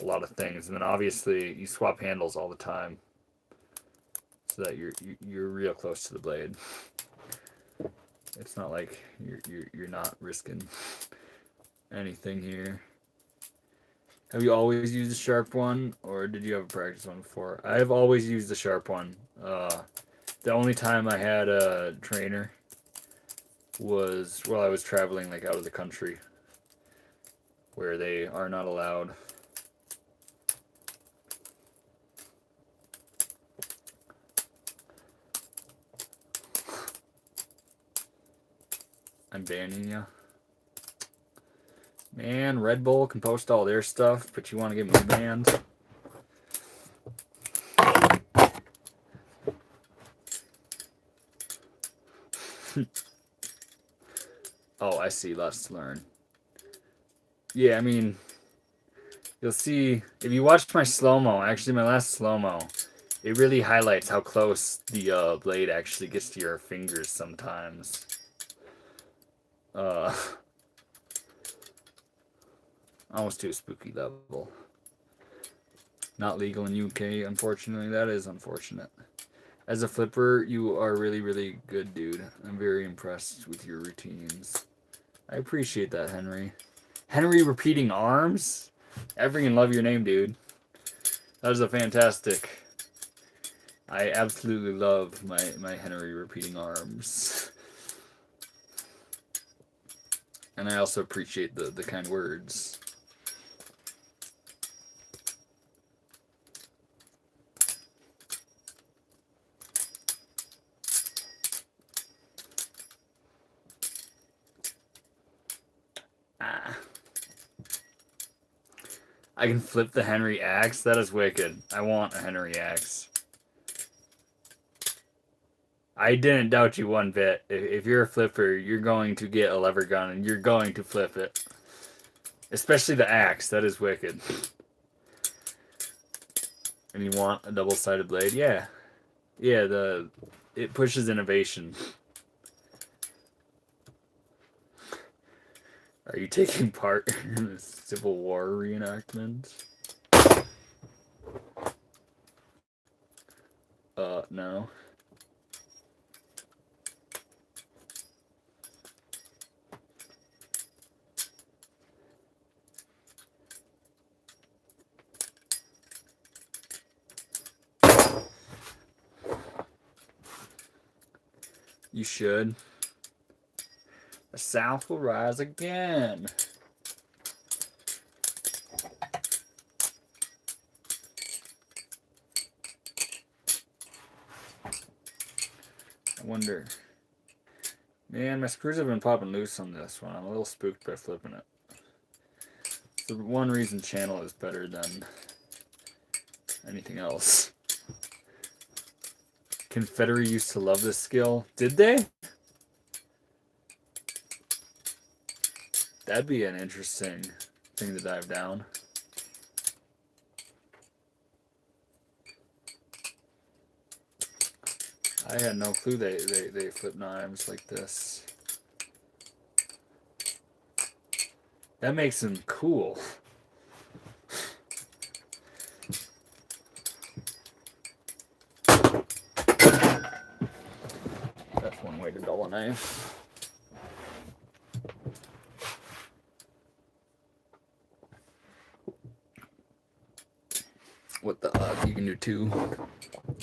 S2: a lot of things. And then obviously you swap handles all the time so that you're real close to the blade. It's not like you're not risking anything here. Have you always used the sharp one, or did you have a practice one before? I have always used the sharp one. The only time I had a trainer was while I was traveling like out of the country, where they are not allowed. I'm banning you. Man, Red Bull can post all their stuff, but you want to get me banned? Oh, I see. Lots to learn. Yeah, I mean, you'll see, if you watched my slow-mo, actually my last slow-mo, it really highlights how close the blade actually gets to your fingers sometimes. almost to a spooky level. Not legal in UK, unfortunately. That is unfortunate. As a flipper, you are really, really good, dude. I'm very impressed with your routines. I appreciate that, Henry. Henry repeating arms? I freaking love your name, dude. That was a fantastic. I absolutely love my Henry repeating arms. And I also appreciate the kind words. I can flip the Henry axe? That is wicked. I want a Henry axe. I didn't doubt you one bit. If you're a flipper, you're going to get a lever gun and you're going to flip it. Especially the axe. That is wicked. And you want a double-sided blade? Yeah. Yeah, it pushes innovation. Are you taking part in the Civil War reenactment? No. You should. The South will rise again. I wonder. Man, my screws have been popping loose on this one. I'm a little spooked by flipping it. It's the one reason channel is better than anything else. Confederate used to love this skill. Did they? That'd be an interesting thing to dive down. I had no clue they flip knives like this. That makes them cool. That's one way to dull a knife. What the you can do two.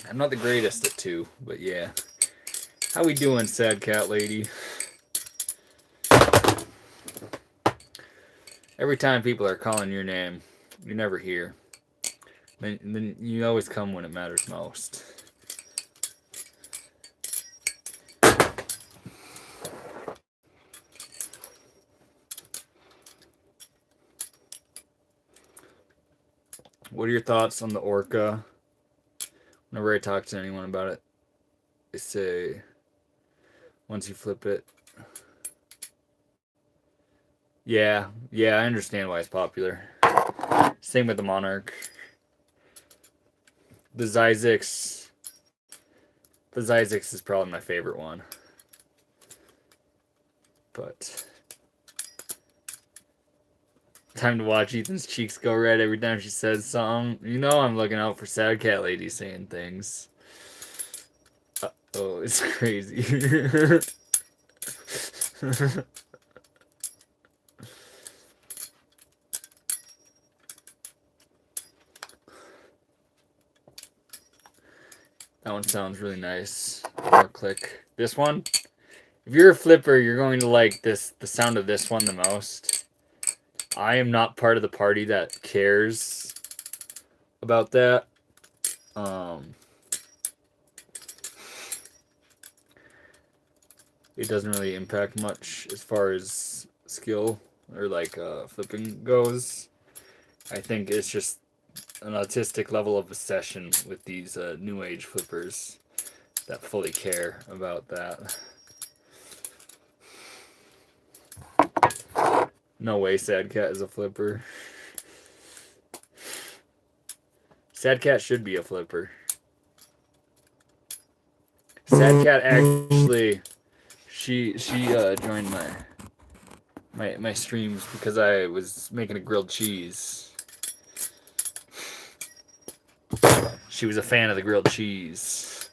S2: I'm not the greatest at two, but yeah. How we doing, sad cat lady? Every time people are calling your name, you're never here. Then you always come when it matters most. What are your thoughts on the Orca? Whenever I talk to anyone about it, they say once you flip it. Yeah, I understand why it's popular. Same with the Monarch. The Zyzix is probably my favorite one. But time to watch Ethan's cheeks go red every time she says something. You know I'm looking out for sad cat lady saying things. Oh, it's crazy. That one sounds really nice. More click. This one, if you're a flipper, you're going to like the sound of this one the most. I am not part of the party that cares about that. It doesn't really impact much as far as skill or like flipping goes. I think it's just an autistic level of obsession with these new age flippers that fully care about that. No way Sad Cat is a flipper. Sad Cat should be a flipper. Sad Cat actually, she joined my streams because I was making a grilled cheese. She was a fan of the grilled cheese.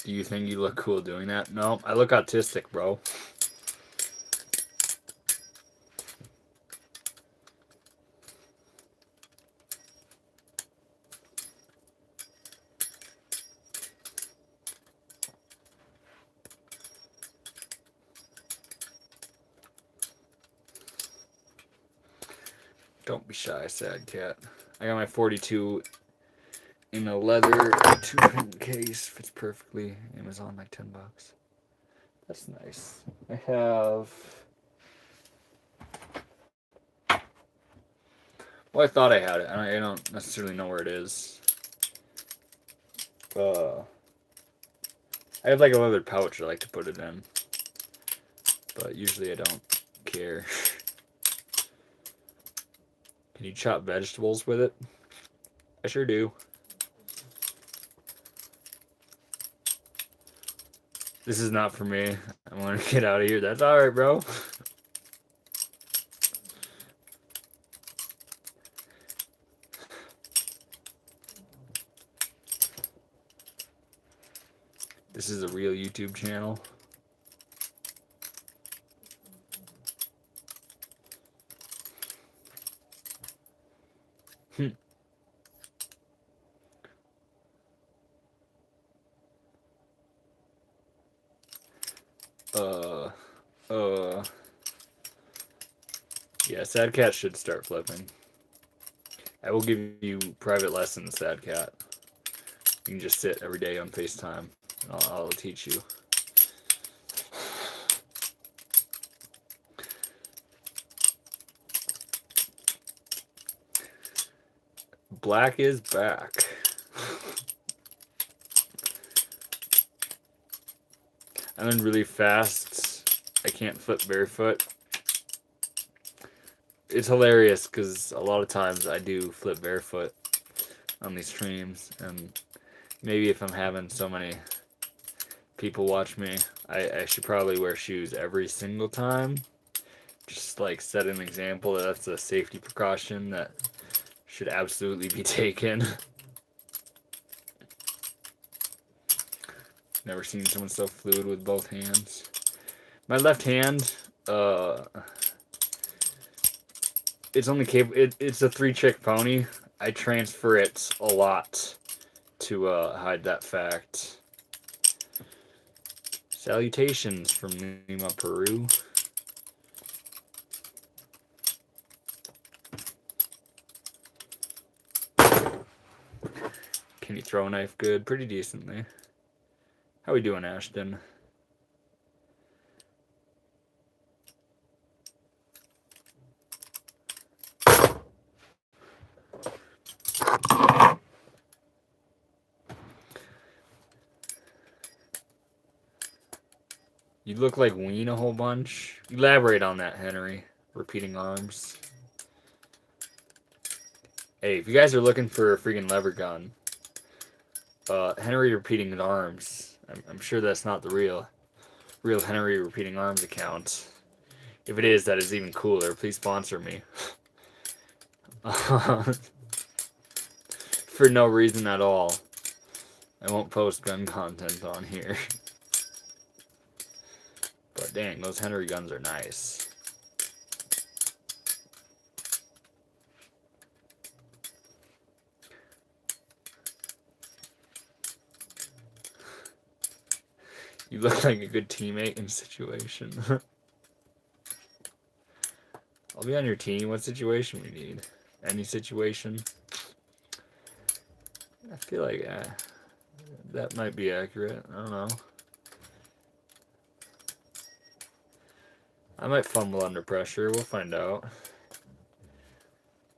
S2: Do you think you look cool doing that? No, I look autistic, bro. Don't be shy, sad cat. I got my 42 in a leather 2-pin case. Fits perfectly. Amazon, like $10. That's nice. I have... Well, I thought I had it. I don't necessarily know where it is. I have like a leather pouch I like to put it in. But usually I don't care. Can you chop vegetables with it? I sure do. This is not for me. I want to get out of here. That's alright, bro. This is a real YouTube channel. Yeah, Sad Cat should start flipping. I will give you private lessons, Sad Cat. You can just sit every day on FaceTime, and I'll teach you. Black is back. I'm in really fast. I can't flip barefoot. It's hilarious because a lot of times I do flip barefoot on these streams, and maybe if I'm having so many people watch me, I should probably wear shoes every single time. Just like set an example that that's a safety precaution that should absolutely be taken. Never seen someone so fluid with both hands. My left hand, it's only capable. It's a 3-chick pony. I transfer it a lot to hide that fact. Salutations from Lima, Peru. Can you throw a knife good? Pretty decently. How we doing, Ashton? You look like Ween a whole bunch. Elaborate on that, Henry. Repeating arms. Hey, if you guys are looking for a freaking lever gun, Henry Repeating Arms. I'm sure that's not the real Henry Repeating Arms account. If it is, that is even cooler. Please sponsor me. For no reason at all. I won't post gun content on here. But dang, those Henry guns are nice. You look like a good teammate in situation. I'll be on your team. What situation we need? Any situation? I feel like that might be accurate. I don't know. I might fumble under pressure. We'll find out.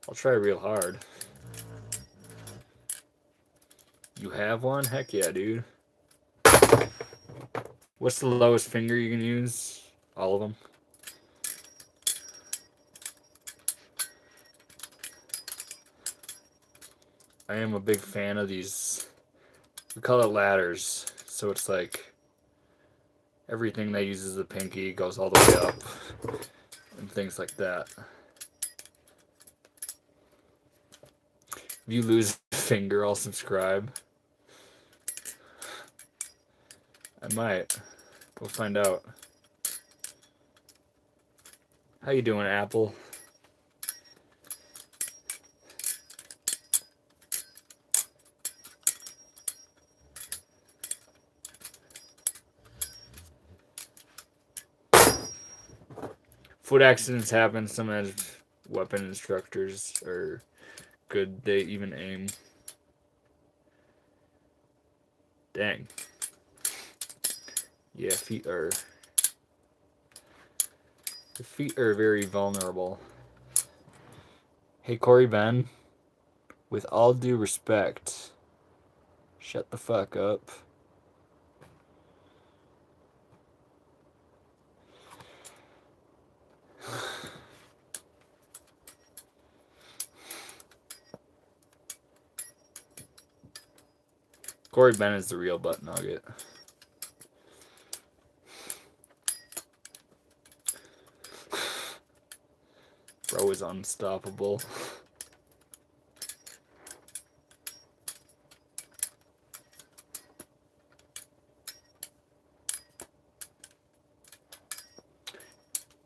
S2: I'll try real hard. You have one? Heck yeah, dude. What's the lowest finger you can use? All of them? I am a big fan of these. We call it ladders. So it's like everything that uses the pinky goes all the way up and things like that. If you lose a finger, I'll subscribe. I might. We'll find out. How you doing, Apple? Foot accidents happen. Some weapon instructors are good. They even aim. Dang. Yeah, the feet are very vulnerable. Hey, Corey Ben, with all due respect, shut the fuck up. Corey Ben is the real butt nugget. Bro is unstoppable.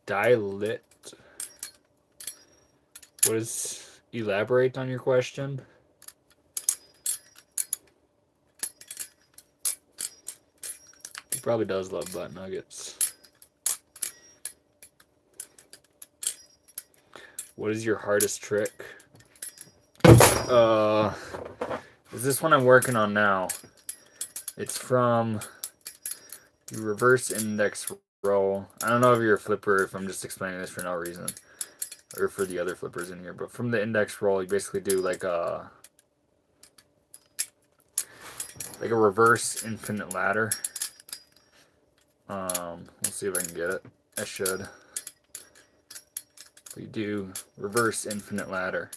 S2: Dilit. What is... Elaborate on your question? He probably does love butt nuggets. What is your hardest trick? Is this one I'm working on now? It's from the reverse index roll. I don't know if you're a flipper, if I'm just explaining this for no reason, or for the other flippers in here, but from the index roll, you basically do like a reverse infinite ladder. Let's see if I can get it. I should. You do reverse infinite ladder,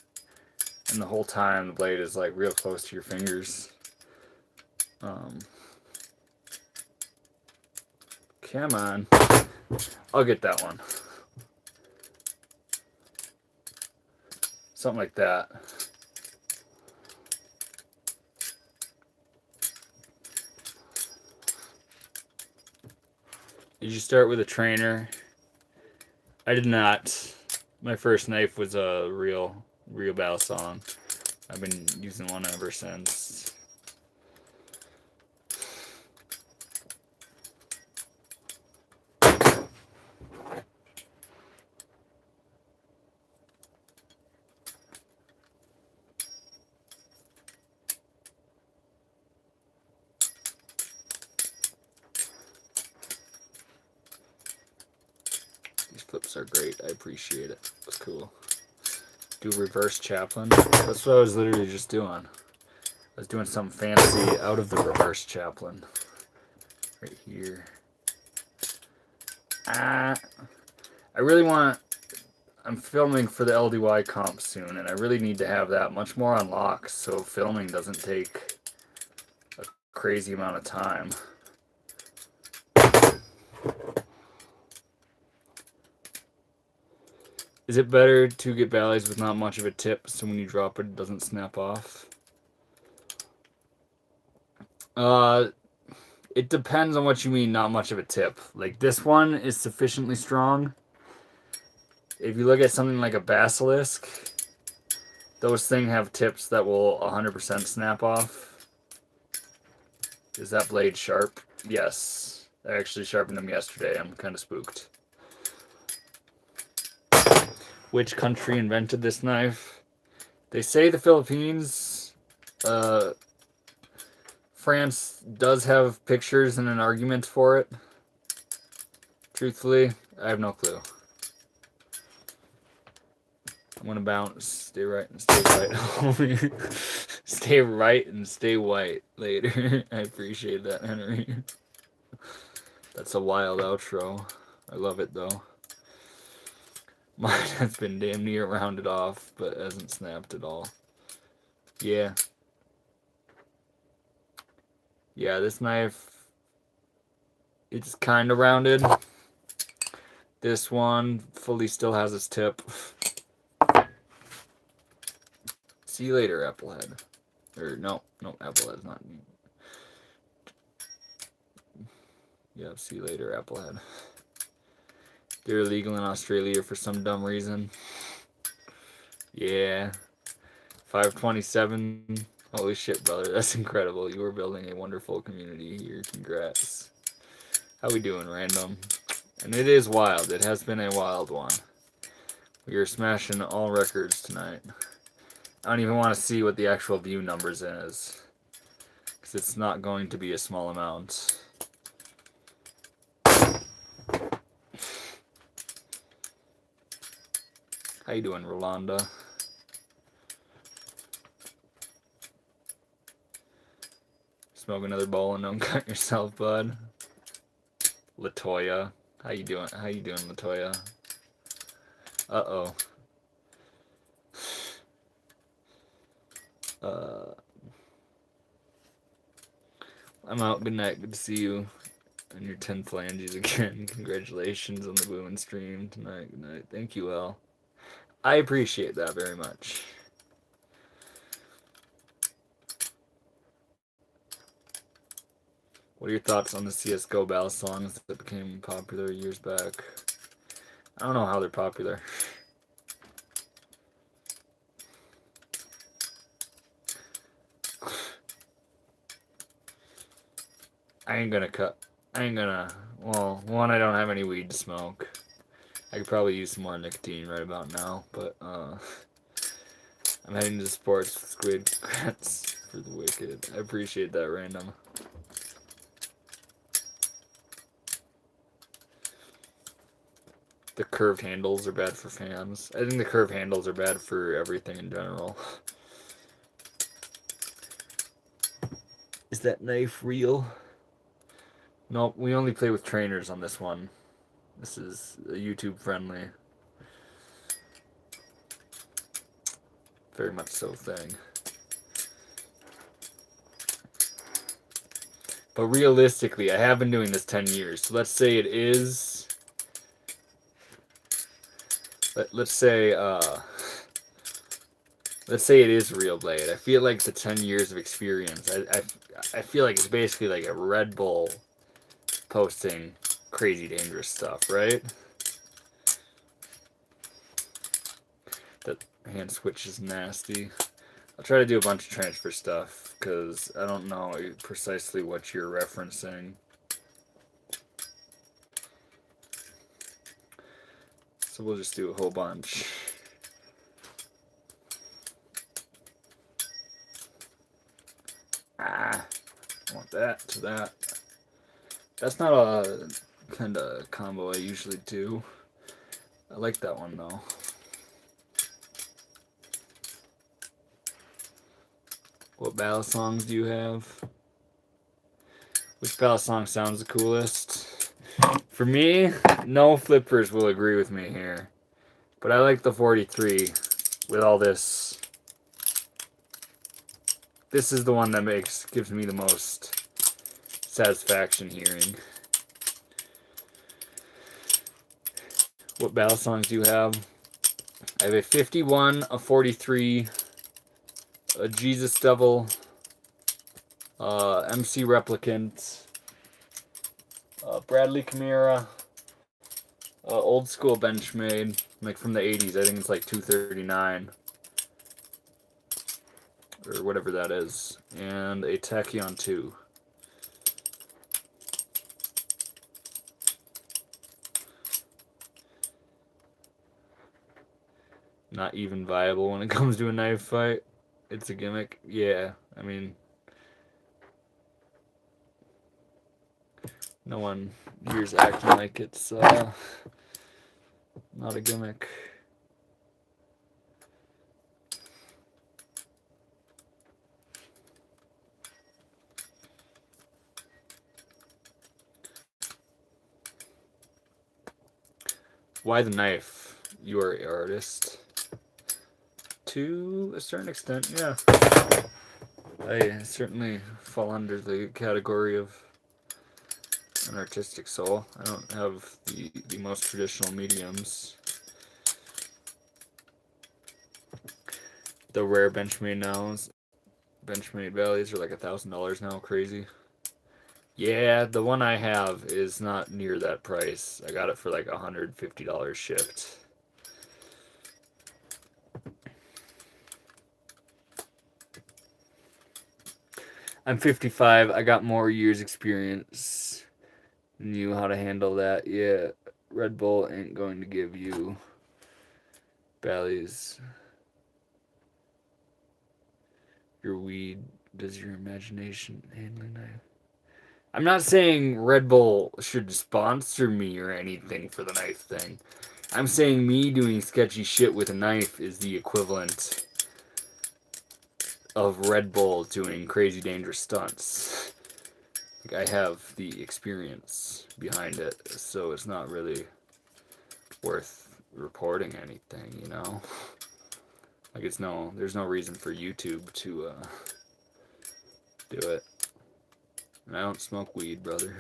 S2: and the whole time the blade is like real close to your fingers. Come on. I'll get that one. Something like that. Did you start with a trainer? I did not. My first knife was a real Balisong. I've been using one ever since. These flips are great. I appreciate it. It's cool. Do reverse chaplain. That's what I was literally just doing. I was doing something fancy out of the reverse chaplain. Right here. I really want... I'm filming for the LDY comp soon, and I really need to have that much more unlocked so filming doesn't take a crazy amount of time. Is it better to get ballys with not much of a tip so when you drop it, it doesn't snap off? It depends on what you mean, not much of a tip. Like, this one is sufficiently strong. If you look at something like a Basilisk, those things have tips that will 100% snap off. Is that blade sharp? Yes. I actually sharpened them yesterday. I'm kind of spooked. Which country invented this knife? They say the Philippines. France does have pictures and an argument for it. Truthfully, I have no clue. I'm gonna bounce. Stay right and stay white. Stay right and stay white later. I appreciate that, Henry. That's a wild outro. I love it though. Mine has been damn near rounded off, but hasn't snapped at all. Yeah. Yeah, this knife, it's kind of rounded. This one fully still has its tip. See you later, Applehead. Or no, Applehead's not. Yeah, see you later, Applehead. They're illegal in Australia for some dumb reason. Yeah. 527. Holy shit, brother. That's incredible. You are building a wonderful community here. Congrats. How we doing, random? And it is wild. It has been a wild one. We are smashing all records tonight. I don't even want to see what the actual view numbers is, because it's not going to be a small amount. How you doing, Rolanda? Smoke another bowl and don't cut yourself, bud. Latoya. How you doing? How you doing, Latoya? Uh-oh. I'm out. Good night. Good to see you. And your 10 phalanges again. Congratulations on the booming stream tonight. Good night. Thank you, Al. I appreciate that very much. What are your thoughts on the CSGO Balisongs that became popular years back? I don't know how they're popular. Well, one, I don't have any weed to smoke. I could probably use some more nicotine right about now, but, I'm heading to sports with Squid. Congrats for the wicked. I appreciate that, random. The curved handles are bad for fans. I think the curved handles are bad for everything in general. Is that knife real? Nope, we only play with trainers on this one. This is a YouTube friendly. Very much so thing. But realistically, I have been doing this 10 years. So let's say it is... Let's say it is real blade. I feel like the 10 years of experience, I feel like it's basically like a Red Bull posting crazy dangerous stuff, right? That hand switch is nasty. I'll try to do a bunch of transfer stuff because I don't know precisely what you're referencing. So we'll just do a whole bunch. I want that to that. That's not a kind of combo I usually do. I like that one though. What Balisongs do you have? Which Balisong sounds the coolest? For me, no flippers will agree with me here. But I like the 43 with all this. This is the one that gives me the most satisfaction hearing. What Balisongs do you have? I have a 51, a 43, a Jesus Devil, MC Replicant, Bradley Chimera, old school Benchmade, like from the 80s. I think it's like 239 or whatever that is, and a Tachyon 2. Not even viable when it comes to a knife fight. It's a gimmick. Yeah, I mean, no one here's acting like it's not a gimmick. Why the knife? You are an artist. To a certain extent, yeah. I certainly fall under the category of an artistic soul. I don't have the most traditional mediums. The rare Benchmade Valleys are like $1,000 now. Crazy. Yeah, the one I have is not near that price. I got it for like $150 shipped. I'm 55. I got more years experience. Knew how to handle that. Yeah, Red Bull ain't going to give you Bally's. Your weed does your imagination handling knife. I'm not saying Red Bull should sponsor me or anything for the knife thing. I'm saying me doing sketchy shit with a knife is the equivalent of Red Bull doing crazy dangerous stunts. Like, I have the experience behind it, so it's not really worth reporting anything, you know? Like, there's no reason for YouTube to do it. And I don't smoke weed, brother.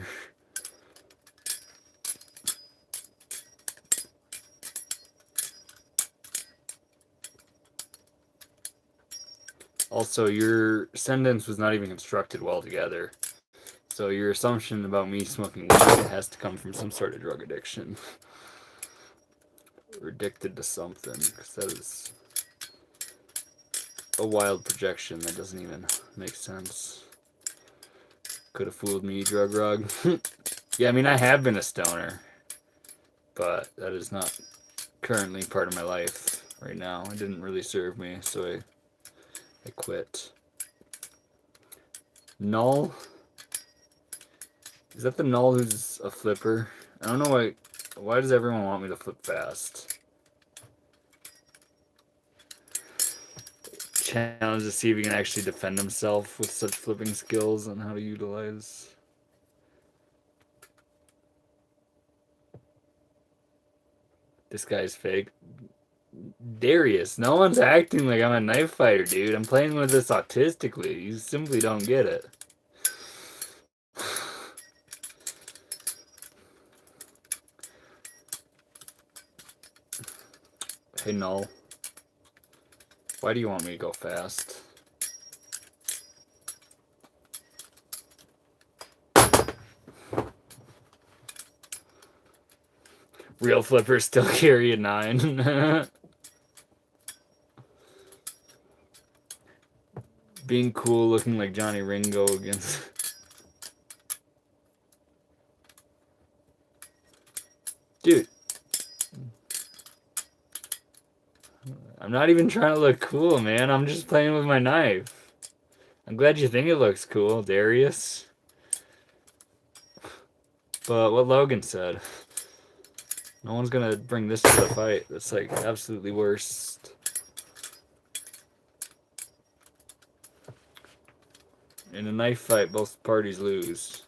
S2: Also, your sentence was not even constructed well together. So your assumption about me smoking weed has to come from some sort of drug addiction. Or addicted to something, because that is a wild projection that doesn't even make sense. Could have fooled me, drug rug. Yeah, I mean, I have been a stoner, but that is not currently part of my life right now. It didn't really serve me, so I quit. Null? Is that the Null who's a flipper? I don't know why does everyone want me to flip fast? Challenge to see if he can actually defend himself with such flipping skills and how to utilize. This guy's fake. Darius, no one's acting like I'm a knife fighter, dude. I'm playing with this autistically. You simply don't get it. Hey, Null. Why do you want me to go fast? Real flippers still carry a 9. Being cool, looking like Johnny Ringo against... Dude. I'm not even trying to look cool, man. I'm just playing with my knife. I'm glad you think it looks cool, Darius. But what Logan said. No one's gonna bring this to the fight. That's like absolutely worst. In a knife fight, both parties lose.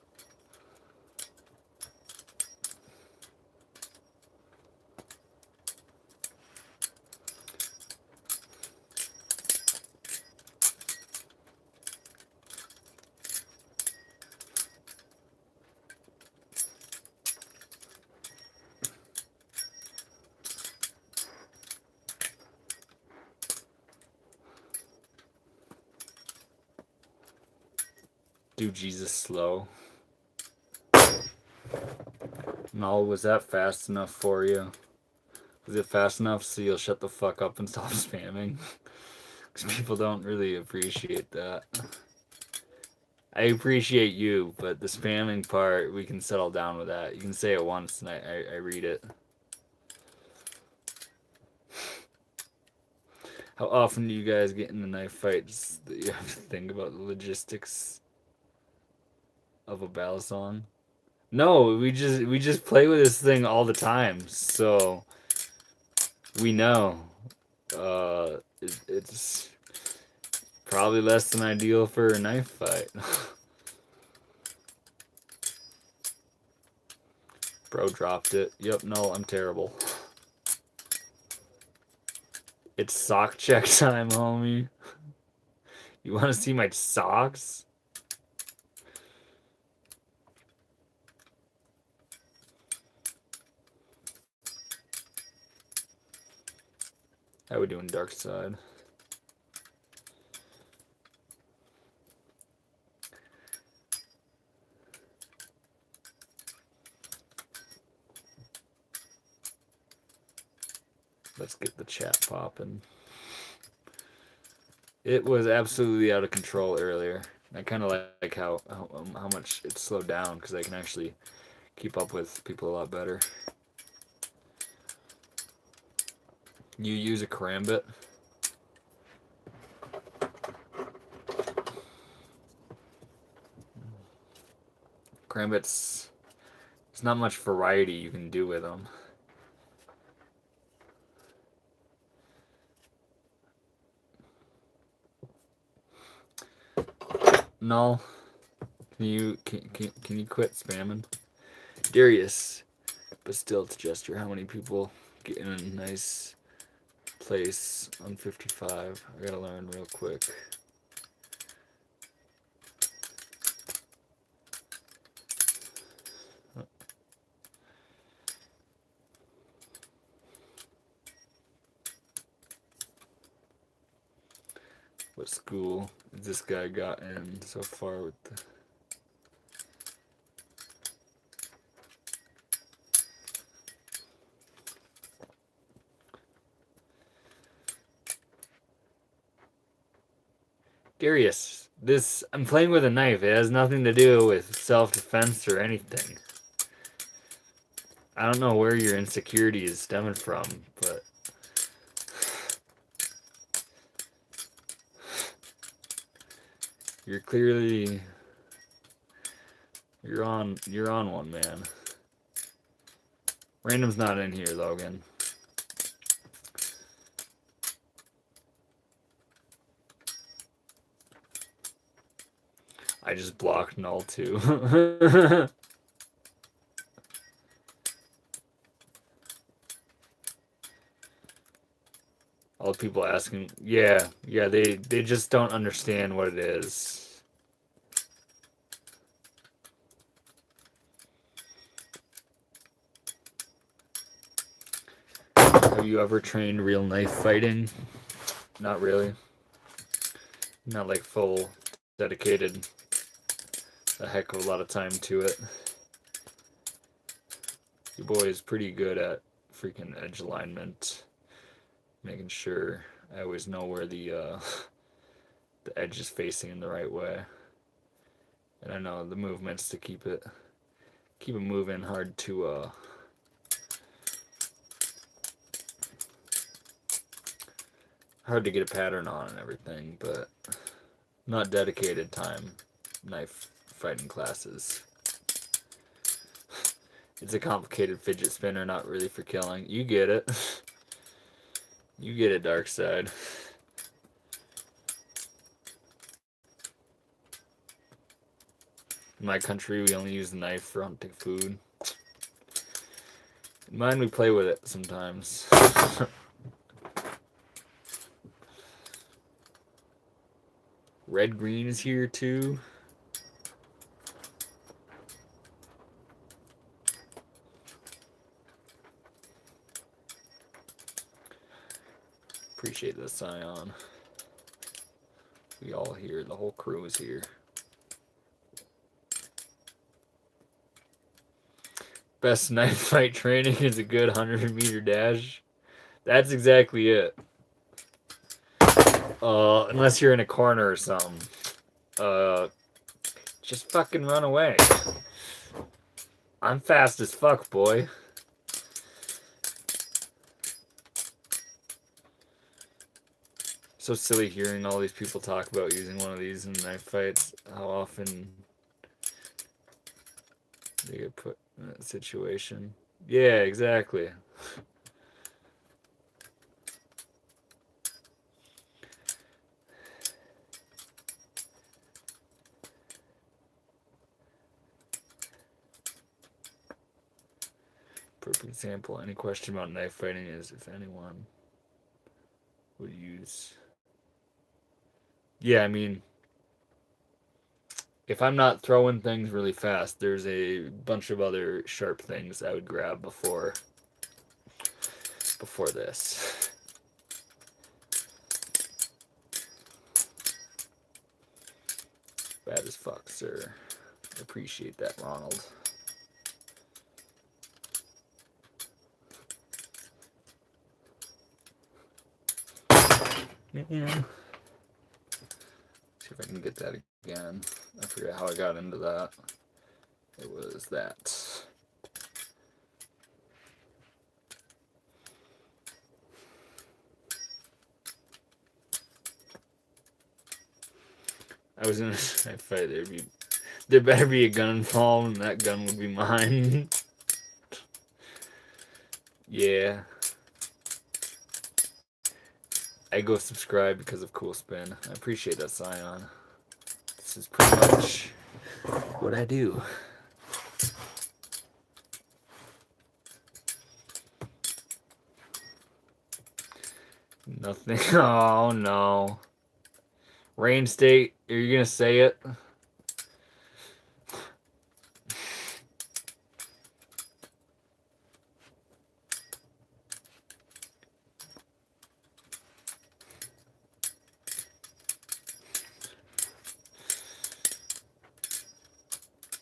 S2: Do Jesus slow. No, was that fast enough for you? Was it fast enough so you'll shut the fuck up and stop spamming? Because people don't really appreciate that. I appreciate you, but the spamming part, we can settle down with that. You can say it once and I read it. How often do you guys get in the knife fights that you have to think about the logistics of a Balisong? No, we just play with this thing all the time, so we know. It's probably less than ideal for a knife fight. Bro dropped it. Yep, no, I'm terrible. It's sock check time, homie. You want to see my socks? How we doing, dark side? Let's get the chat popping. It was absolutely out of control earlier. I kind of like how much it slowed down because I can actually keep up with people a lot better. You use a karambit? Karambits, there's not much variety you can do with them. No. Can you quit spamming? Darius, but still to gesture how many people get in a nice place on 55. I gotta learn real quick. What school has this guy got in so far with the... Darius, I'm playing with a knife. It has nothing to do with self-defense or anything. I don't know where your insecurity is stemming from, but you're clearly you're on one, man. Random's not in here, Logan. I just blocked null too. All the people asking, yeah, they just don't understand what it is. Have you ever trained real knife fighting? Not really. Not like full dedicated a heck of a lot of time to it. Your boy is pretty good at freaking edge alignment, making sure I always know where the edge is facing in the right way, and I know the movements to keep it moving. Hard to get a pattern on and everything, but not dedicated time knife fighting classes. It's a complicated fidget spinner, not really for killing. You get it. You get it, dark side. In my country, we only use the knife for hunting food. In mine, we play with it sometimes. Red Green is here too. Appreciate the Scion. We all here. The whole crew is here. Best knife fight training is a good 100-meter dash. That's exactly it. Unless you're in a corner or something. Just fucking run away. I'm fast as fuck, boy. So silly hearing all these people talk about using one of these in knife fights. How often they get put in that situation. Yeah, exactly. Perfect example. Any question about knife fighting is if anyone would use Yeah, I mean, if I'm not throwing things really fast, there's a bunch of other sharp things I would grab before this. Bad as fuck, sir. Appreciate that, Ronald. Man. See if I can get that again. I forget how I got into that. It was that. I was in a fight. There better be a gun involved, and that gun would be mine. Yeah. I go subscribe because of Cool Spin. I appreciate that, Scion. This is pretty much what I do. Nothing. Oh no. Rain State, are you gonna say it?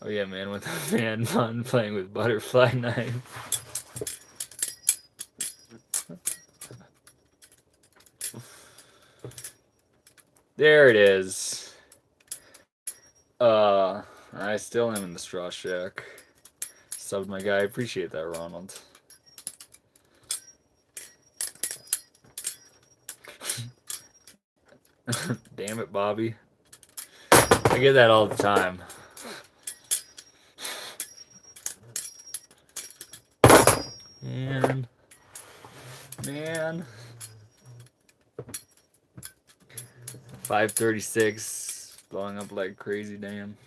S2: Oh yeah, man, with a fan fun playing with butterfly knife. There it is. I still am in the straw shack. Subbed my guy. Appreciate that, Ronald. Damn it, Bobby. I get that all the time. Man. 536, blowing up like crazy, damn.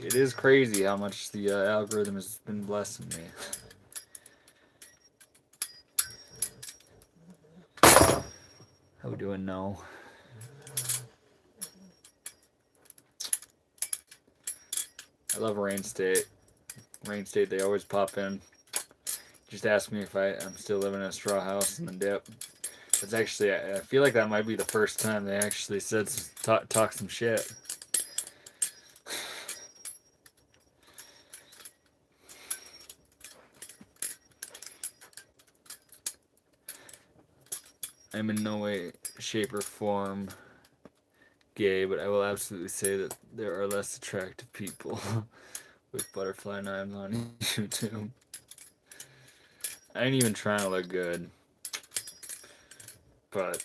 S2: It is crazy how much the algorithm has been blessing me. How we doing now? I love Rain State. Rain State, they always pop in. Just ask me if I'm still living in a straw house in the dip. It's actually, I feel like that might be the first time they actually said talk some shit. I'm in no way, shape, or form gay, but I will absolutely say that there are less attractive people with butterfly knives on YouTube. I ain't even trying to look good, but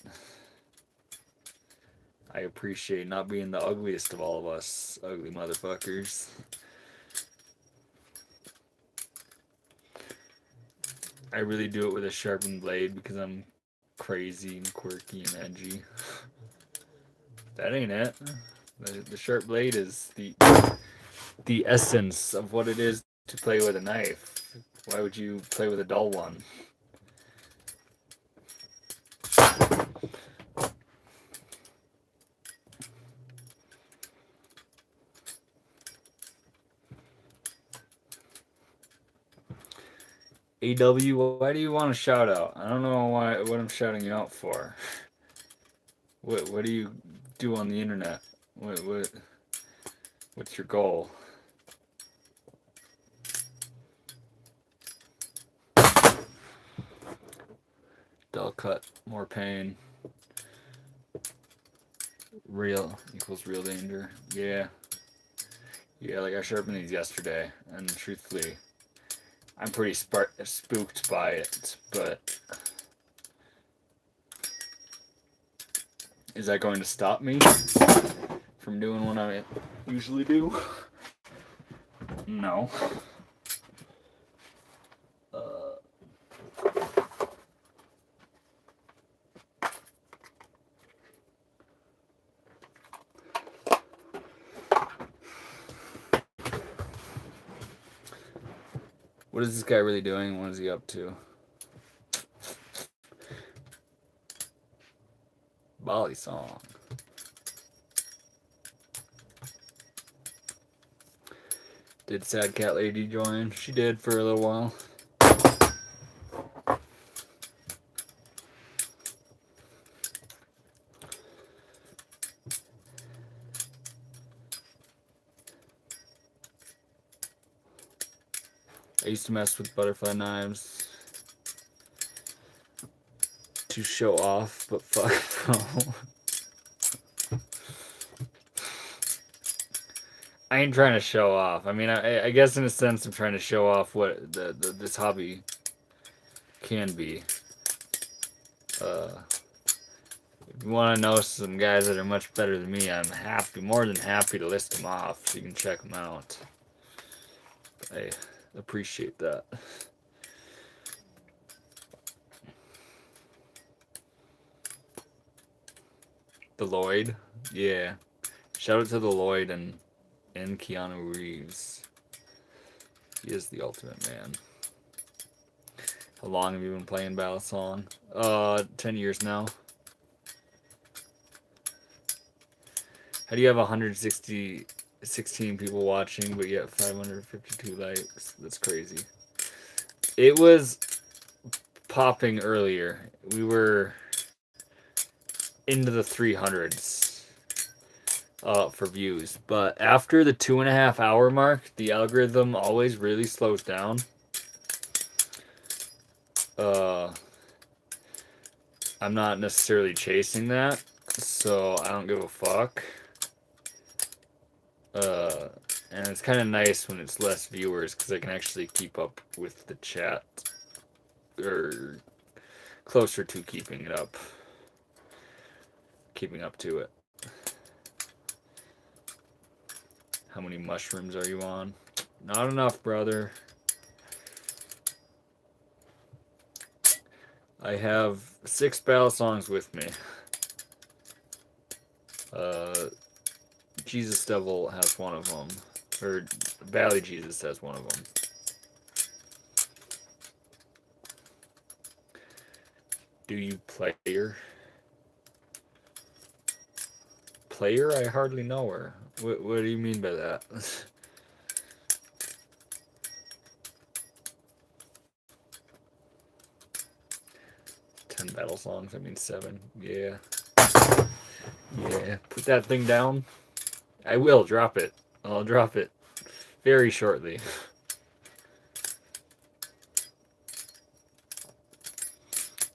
S2: I appreciate not being the ugliest of all of us ugly motherfuckers. I really do it with a sharpened blade because I'm crazy and quirky and edgy. That ain't it. The sharp blade is the essence of what it is to play with a knife. Why would you play with a dull one? AW, why do you want a shout out? I don't know what I'm shouting you out for. What do you do on the internet? What's your goal? Dull cut, more pain. Real equals real danger. Yeah. Yeah, like I sharpened these yesterday, and truthfully, I'm pretty spooked by it, but is that going to stop me from doing what I usually do? No. What is this guy really doing? What is he up to? Balisong. Did Sad Cat Lady join? She did for a little while. I used to mess with butterfly knives to show off, but fuck no. I ain't trying to show off. I mean, I guess in a sense I'm trying to show off what this hobby can be. If you want to know some guys that are much better than me, I'm more than happy to list them off so you can check them out. I appreciate that. The Lloyd, yeah. Shout out to the Lloyd and Keanu Reeves. He is the ultimate man. How long have you been playing Balisong? 10 years now. How do you have 16 people watching, but yet 552 likes? That's crazy. It was popping earlier. We were into the 300s for views, but after the 2.5 hour mark, the algorithm always really slows down. I'm not necessarily chasing that, so I don't give a fuck. And it's kind of nice when it's less viewers because I can actually keep up with the chat, or closer to keeping up to it. How many mushrooms are you on? Not enough, brother. I have 6 Balisongs with me. Jesus Devil has one of them. Or Valley Jesus has one of them. Do you player? Player? I hardly know her. What do you mean by that? Balisongs, I mean 7. Yeah. Yeah. Put that thing down. I will drop it. I'll drop it very shortly.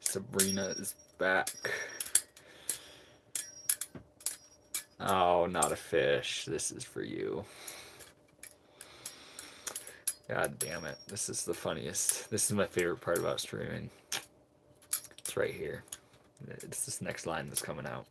S2: Sabrina is back. Oh, not a fish. This is for you. God damn it. This is the funniest. This is my favorite part about streaming. It's right here. It's this next line that's coming out.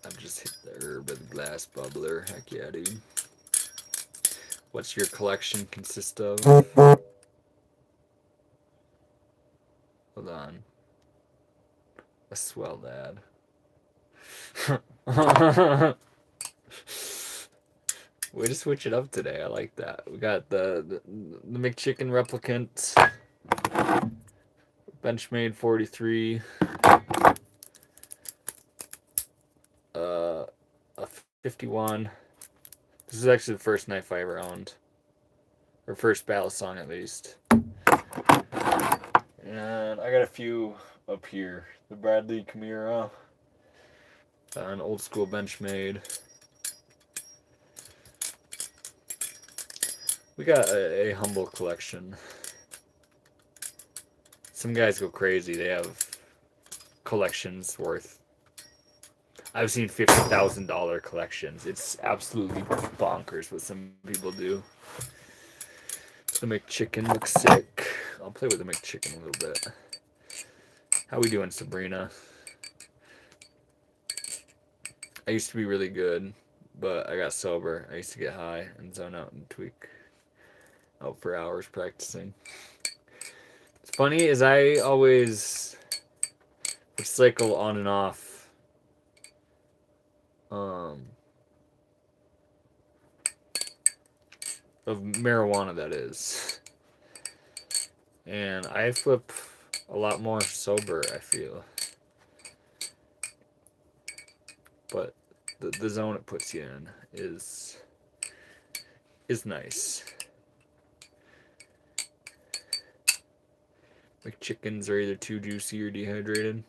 S2: I've just hit the herb of the glass bubbler. Heck yeah, dude. What's your collection consist of? Hold on. A swell dad. Way to switch it up today. I like that. We got the McChicken replicant. Benchmade 43. A 51. This is actually the first knife I ever owned. Or first Balisong at least. And I got a few up here. The Bradley Chimera. An old school Benchmade. We got a humble collection. Some guys go crazy. They have collections worth... I've seen $50,000 collections. It's absolutely bonkers what some people do. The McChicken looks sick. I'll play with the McChicken a little bit. How we doing, Sabrina? I used to be really good, but I got sober. I used to get high and zone out and tweak out for hours practicing. It's funny is I always would cycle on and off. Of marijuana, that is. And I flip a lot more sober, I feel. But the zone it puts you in is nice. McChickens are either too juicy or dehydrated.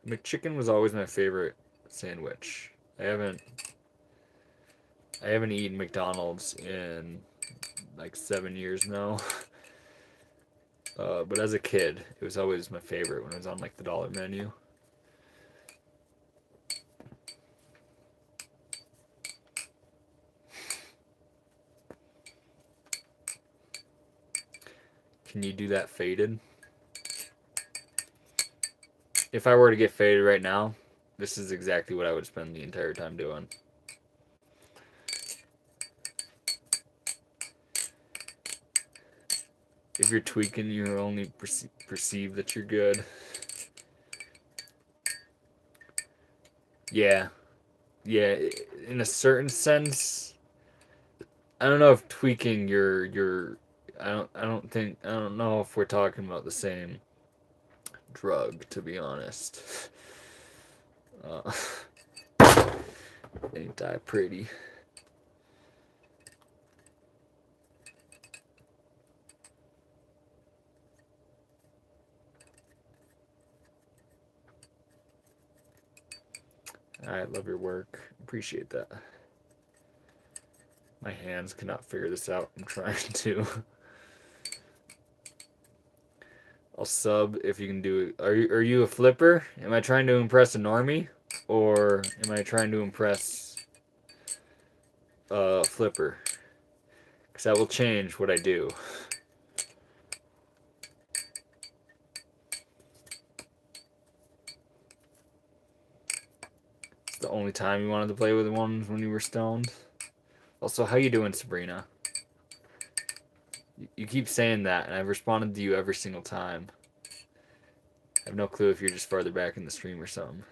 S2: McChicken was always my favorite sandwich. I haven't eaten McDonald's in like 7 years now. But as a kid, it was always my favorite when it was on like the dollar menu. Can you do that faded? If I were to get faded right now, this is exactly what I would spend the entire time doing. If you're tweaking, you only perceive that you're good. Yeah. Yeah, in a certain sense, I don't know if tweaking I don't know if we're talking about the same drug, to be honest. Uh, ain't that pretty? I love your work. Appreciate that. My hands cannot figure this out. I'm trying to. I'll sub if you can do it. Are you a flipper? Am I trying to impress a normie? Or am I trying to impress a flipper? Because that will change what I do. It's the only time you wanted to play with ones when you were stoned. Also, how you doing, Sabrina? You keep saying that, and I've responded to you every single time. I have no clue if you're just farther back in the stream or something.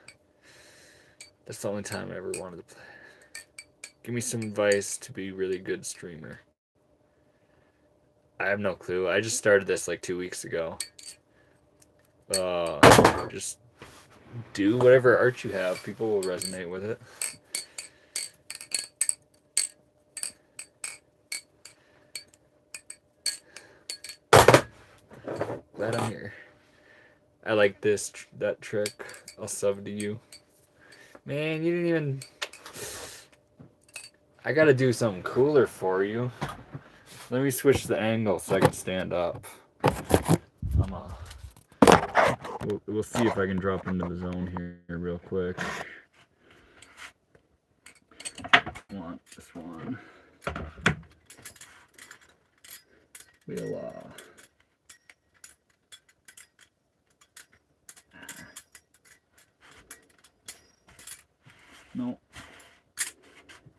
S2: That's the only time I ever wanted to play. Give me some advice to be a really good streamer. I have no clue. I just started this like 2 weeks ago. Just do whatever art you have. People will resonate with it. Glad I'm here. I like that trick. I'll sub to you. Man, you didn't even... I gotta do something cooler for you. Let me switch the angle so I can stand up. We'll see if I can drop into the zone here real quick. Want this one. We'll no.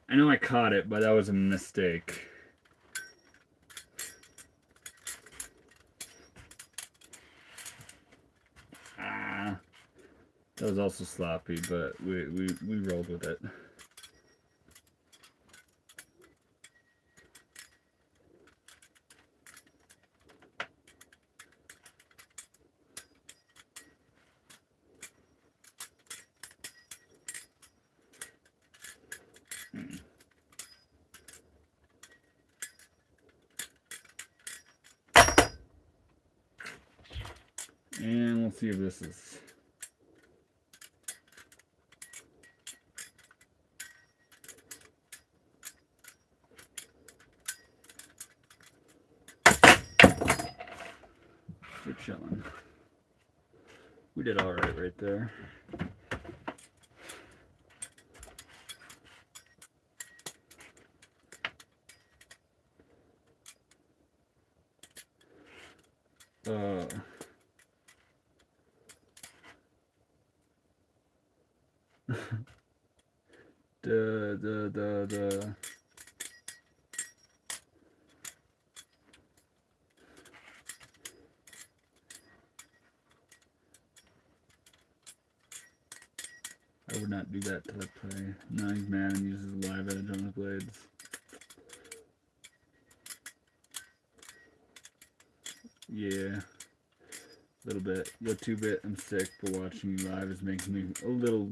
S2: I know I caught it, but that was a mistake. That was also sloppy, but we rolled with it. And we'll see if this is... We're chilling. We did all right there. I would not do that till I play. Now he's mad and uses live edge on his blades. Yeah.
S1: little bit. Go 2-bit, I'm sick, but watching you live is making me a little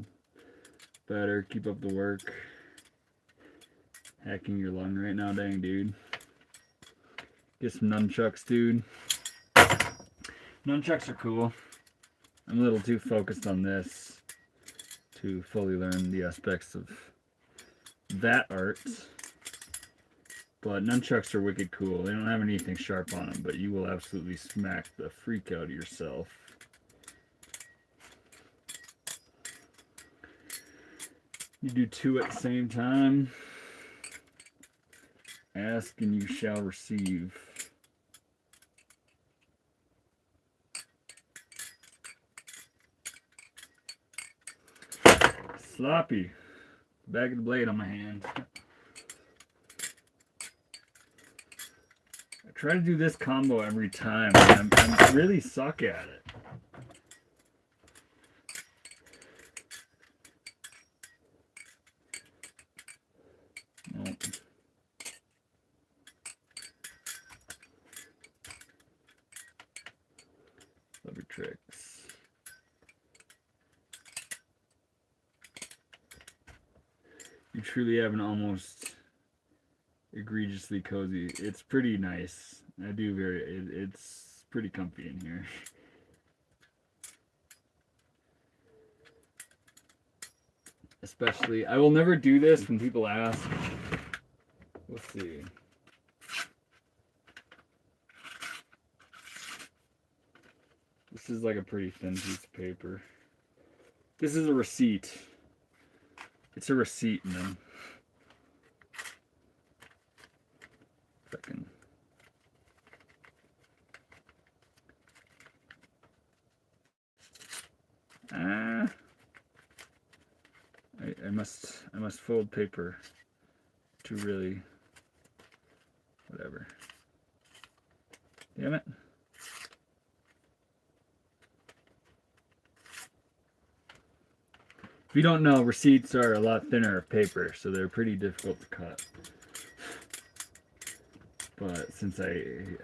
S1: better. Keep up the work. Hacking your lung right now, dang dude. Get some nunchucks, dude. Nunchucks are cool. I'm a little too focused on this to fully learn the aspects of that art. But nunchucks are wicked cool. They don't have anything sharp on them, but you will absolutely smack the freak out of yourself. You do 2 at the same time. Ask and you shall receive. Sloppy. Back of the blade on my hand. I try to do this combo every time, and I really suck at it. Nope. Clever tricks. You truly have an almost egregiously cozy. It's pretty nice. It's pretty comfy in here. Especially, I will never do this when people ask. Let's see. This is like a pretty thin piece of paper. This is a receipt. It's a receipt, man. Fucking. I must fold paper to really whatever. Damn it. If you don't know, receipts are a lot thinner of paper, so they're pretty difficult to cut. But since I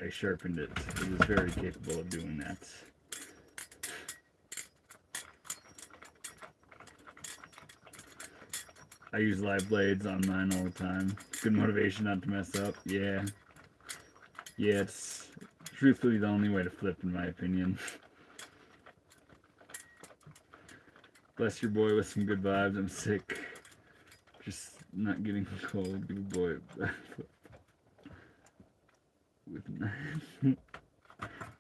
S1: sharpened it, it is very capable of doing that. I use live blades on mine all the time. Good motivation not to mess up. Yeah. Yeah, it's truthfully the only way to flip, in my opinion. Bless your boy with some good vibes. I'm sick. Just not getting cold. Good boy.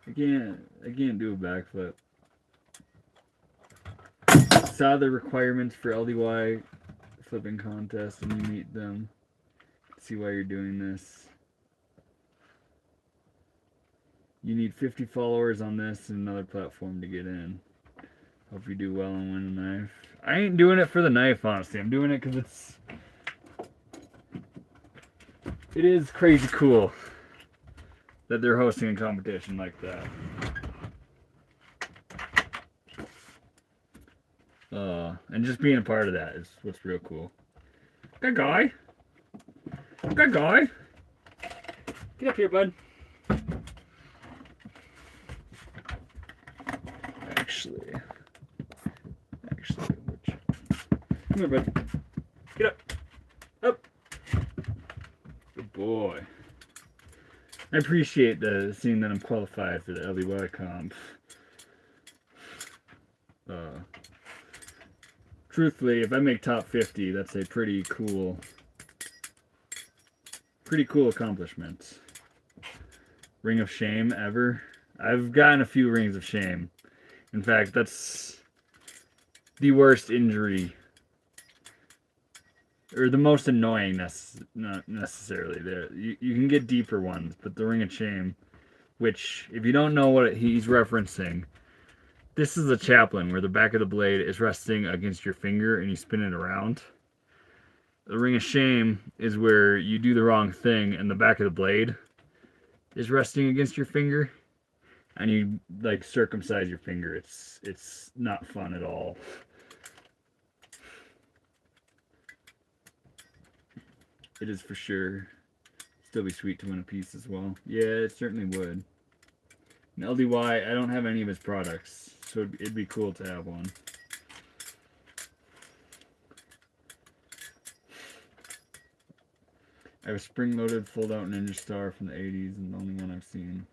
S1: I can't do a backflip. Saw the requirements for LDY flipping contest and you meet them. See why you're doing this. You need 50 followers on this and another platform to get in. Hope you do well and win a knife. I ain't doing it for the knife, honestly. I'm doing it because it is crazy cool that they're hosting a competition like that. And just being a part of that is what's real cool. Good guy. Good guy. Get up here, bud. Actually, come here, bud. Get up. Up. Good boy. I appreciate seeing that I'm qualified for the LDY comp. Truthfully, if I make top 50, that's a pretty cool accomplishment. Ring of shame ever? I've gotten a few rings of shame. In fact, that's the worst injury, or the most annoying, not necessarily. You can get deeper ones, but the ring of shame, which, if you don't know what he's referencing, this is a chaplain where the back of the blade is resting against your finger and you spin it around. The ring of shame is where you do the wrong thing and the back of the blade is resting against your finger and you like circumcise your finger. It's not fun at all. It is for sure. Still be sweet to win a piece as well. Yeah, it certainly would. And LDY, I don't have any of his products, so it'd be cool to have one. I have a spring-loaded fold-out Ninja Star from the 80s, and the only one I've seen.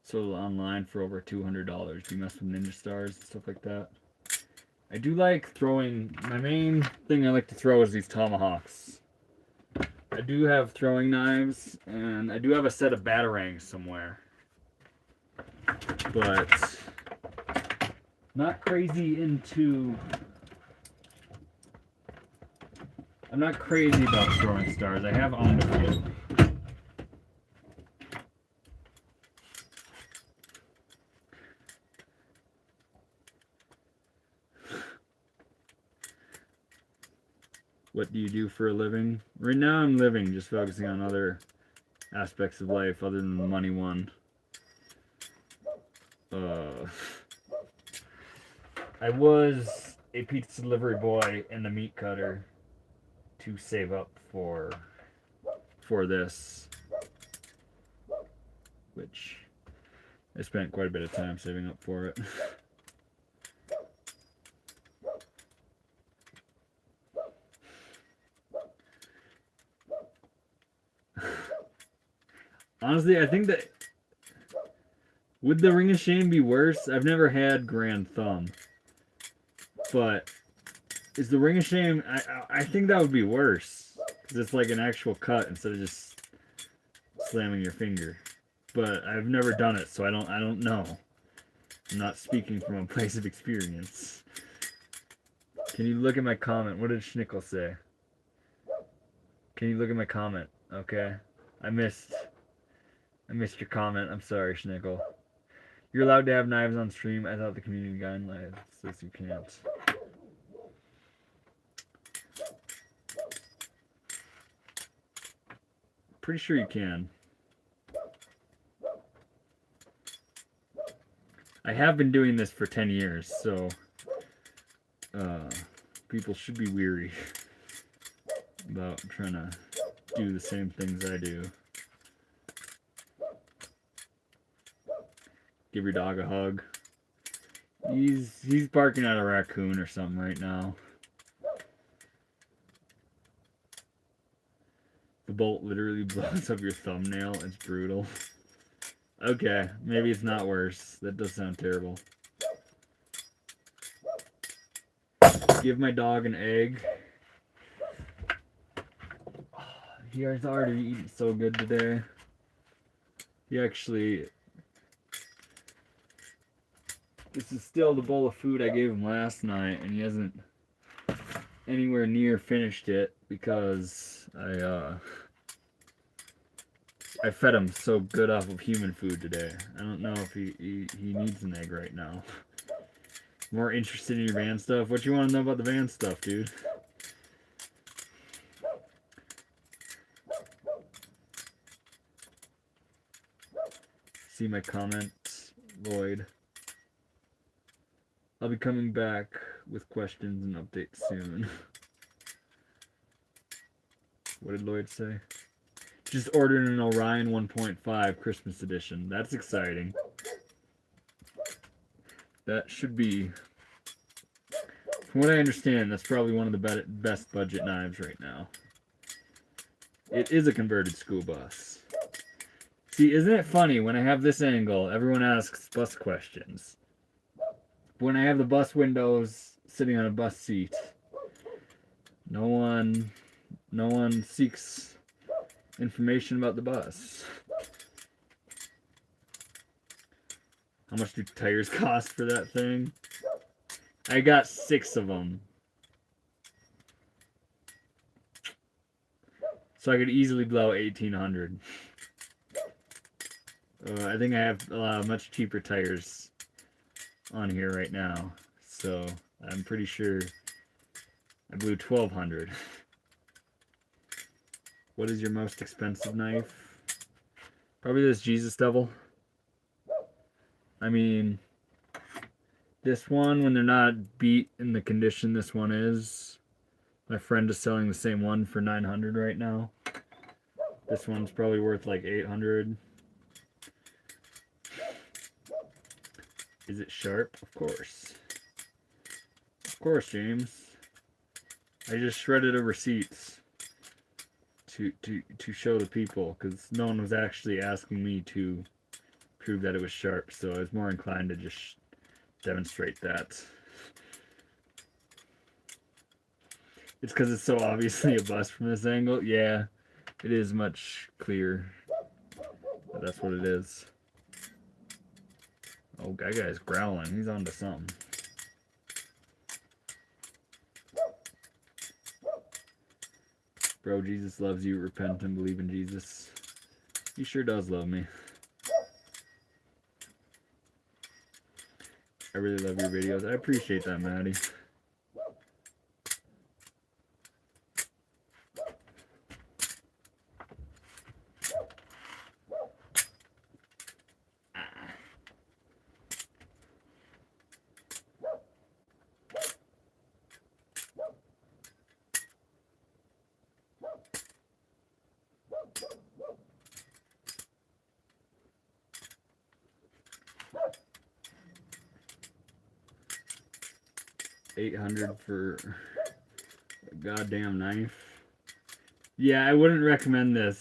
S1: Sold online for over $200. Do you mess with Ninja Stars and stuff like that? I do like throwing. My main thing I like to throw is these tomahawks. I do have throwing knives, and I do have a set of batarangs somewhere. But not crazy into... I'm not crazy about throwing stars. I have owned a few. What do you do for a living? Right now I'm living, just focusing on other aspects of life other than the money one. I was a pizza delivery boy and a meat cutter to save up for this, which I spent quite a bit of time saving up for it. Honestly, I think that would the Ring of Shame be worse? I've never had Grand Thumb, but is the Ring of Shame? I think that would be worse because it's like an actual cut instead of just slamming your finger. But I've never done it, so I don't know. I'm not speaking from a place of experience. Can you look at my comment? What did Schnickel say? Can you look at my comment? Okay, I missed your comment. I'm sorry, Schnickel. You're allowed to have knives on stream. I thought the community guideline says you can't. Pretty sure you can. I have been doing this for 10 years, so people should be weary about trying to do the same things I do. Give your dog a hug. He's barking at a raccoon or something right now. The bolt literally blows up your thumbnail. It's brutal. Okay, maybe it's not worse. That does sound terrible. Give my dog an egg. He has already eaten so good today. He actually... This is still the bowl of food I gave him last night, and he hasn't anywhere near finished it because I fed him so good off of human food today. I don't know if he needs an egg right now. More interested in your van stuff? What you want to know about the van stuff, dude? See my comments, Lloyd. I'll be coming back with questions and updates soon. What did Lloyd say? Just ordered an Orion 1.5 Christmas edition. That's exciting. That should be, from what I understand, that's probably one of the best budget knives right now. It is a converted school bus. See, isn't it funny when I have this angle, everyone asks bus questions. When I have the bus windows sitting on a bus seat, no one seeks information about the bus. How much do tires cost for that thing? I got 6 of them. So I could easily blow 1,800. I think I have much cheaper tires on here right now, so I'm pretty sure I blew 1,200. What is your most expensive knife? Probably this Jesus Devil. I mean, this one, when they're not beat in the condition this one is, my friend is selling the same one for 900 right now. This one's probably worth like 800. Is it sharp? Of course. Of course, James. I just shredded a receipts to show the people, because no one was actually asking me to prove that it was sharp, so I was more inclined to just demonstrate that. It's because it's so obviously a bust from this angle. Yeah, it is much clearer. But that's what it is. Oh, that guy's growling. He's onto something. Bro, Jesus loves you. Repent and believe in Jesus. He sure does love me. I really love your videos. I appreciate that, Maddie. $800 for a goddamn knife. Yeah, I wouldn't recommend a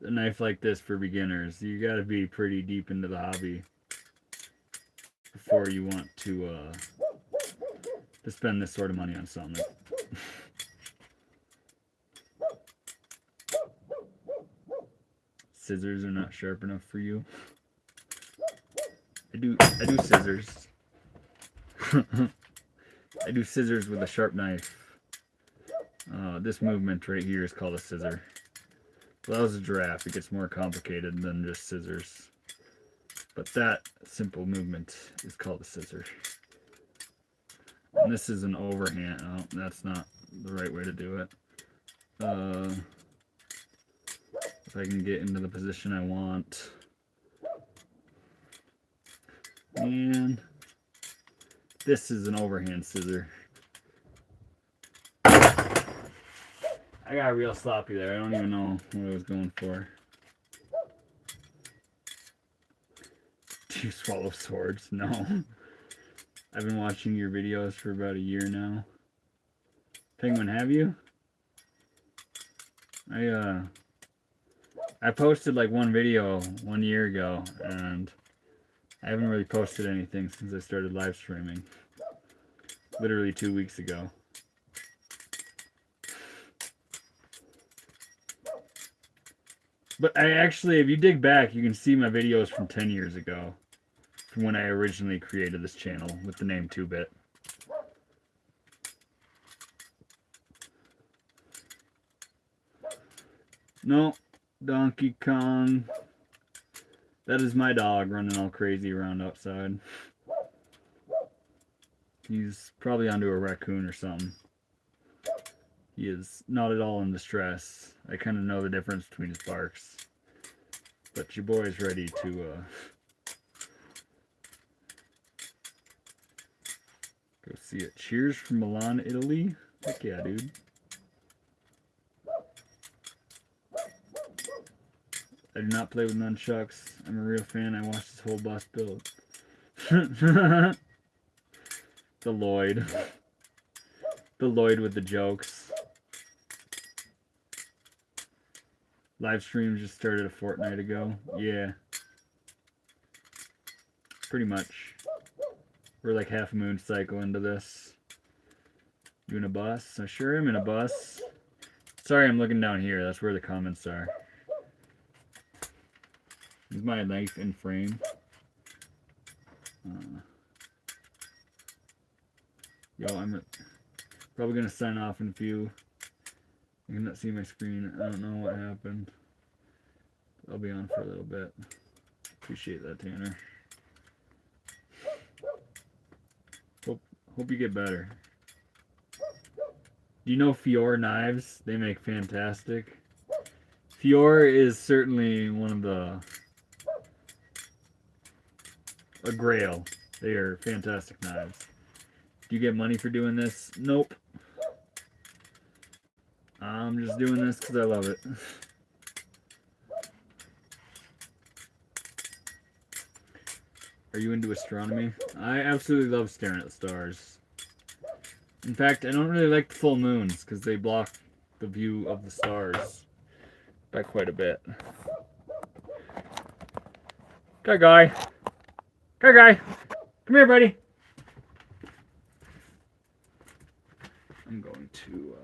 S1: knife like this for beginners. You gotta be pretty deep into the hobby before you want to spend this sort of money on something. Scissors are not sharp enough for you. I do scissors. I do scissors with a sharp knife. This movement right here is called a scissor. Well, that was a giraffe. It gets more complicated than just scissors. But that simple movement is called a scissor. And this is an overhand. Oh, that's not the right way to do it. If I can get into the position I want. And this is an overhand scissor. I got real sloppy there. I don't even know what I was going for. Do you swallow swords? No. I've been watching your videos for about a year now. Penguin, have you? I posted like one video 1 year ago, and I haven't really posted anything since I started live streaming. Literally 2 weeks ago. But I actually, if you dig back, you can see my videos from 10 years ago. From when I originally created this channel with the name 2-Bit. No, Donkey Kong. That is my dog running all crazy around outside. He's probably onto a raccoon or something. He is not at all in distress. I kind of know the difference between his barks. But your boy is ready to go see it. Cheers from Milan, Italy. Heck yeah, dude. I do not play with nunchucks. I'm a real fan. I watched this whole bust build. The Lloyd. The Lloyd with the jokes. Live stream just started a fortnight ago. Yeah. Pretty much. We're like half a moon cycle into this. You in a bus? I sure am in a bus. Sorry, I'm looking down here. That's where the comments are. Is my knife in frame? Yo, I'm probably gonna sign off in a few. You cannot see my screen. I don't know what happened. I'll be on for a little bit. Appreciate that, Tanner. Hope you get better. Do you know Fior knives? They make fantastic. Fior is certainly one of a grail. They are fantastic knives. Do you get money for doing this? Nope. I'm just doing this because I love it. Are you into astronomy? I absolutely love staring at the stars. In fact, I don't really like the full moons because they block the view of the stars by quite a bit. Guy. Come here, buddy. I'm going to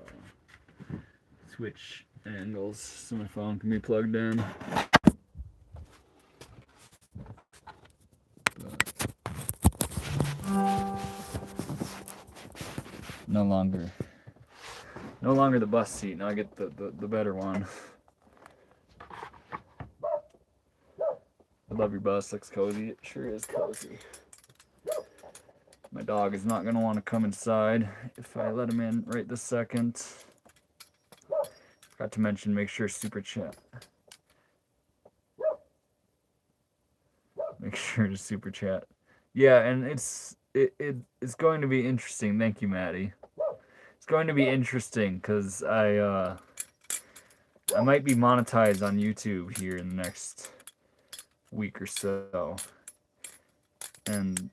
S1: switch angles so my phone can be plugged in. No longer the bus seat. Now I get the better one. I love your bus. Looks cozy. It sure is cozy. My dog is not going to want to come inside if I let him in right this second. Forgot to mention, make sure super chat. Make sure to super chat. Yeah, and it's going to be interesting. Thank you, Maddie. It's going to be interesting because I might be monetized on YouTube here in the next week or so, and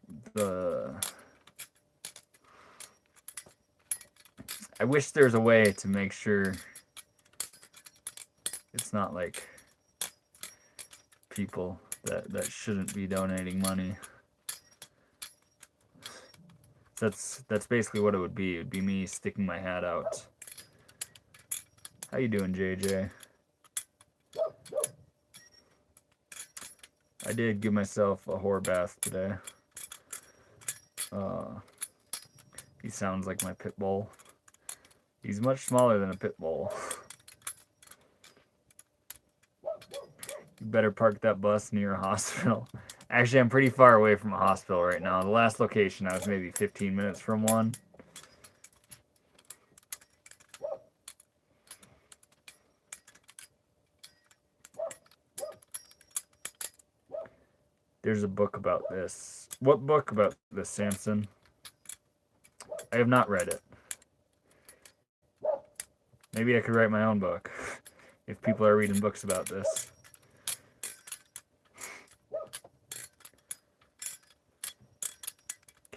S1: I wish there's a way to make sure it's not like people that shouldn't be donating money. That's basically what it would be. It would be me sticking my hat out. How you doing, JJ? I did give myself a whore bath today. He sounds like my pit bull. He's much smaller than a pit bull. You better park that bus near a hospital. Actually, I'm pretty far away from a hospital right now. The last location, I was maybe 15 minutes from one. There's a book about this. What book about this, Samson? I have not read it. Maybe I could write my own book if people are reading books about this.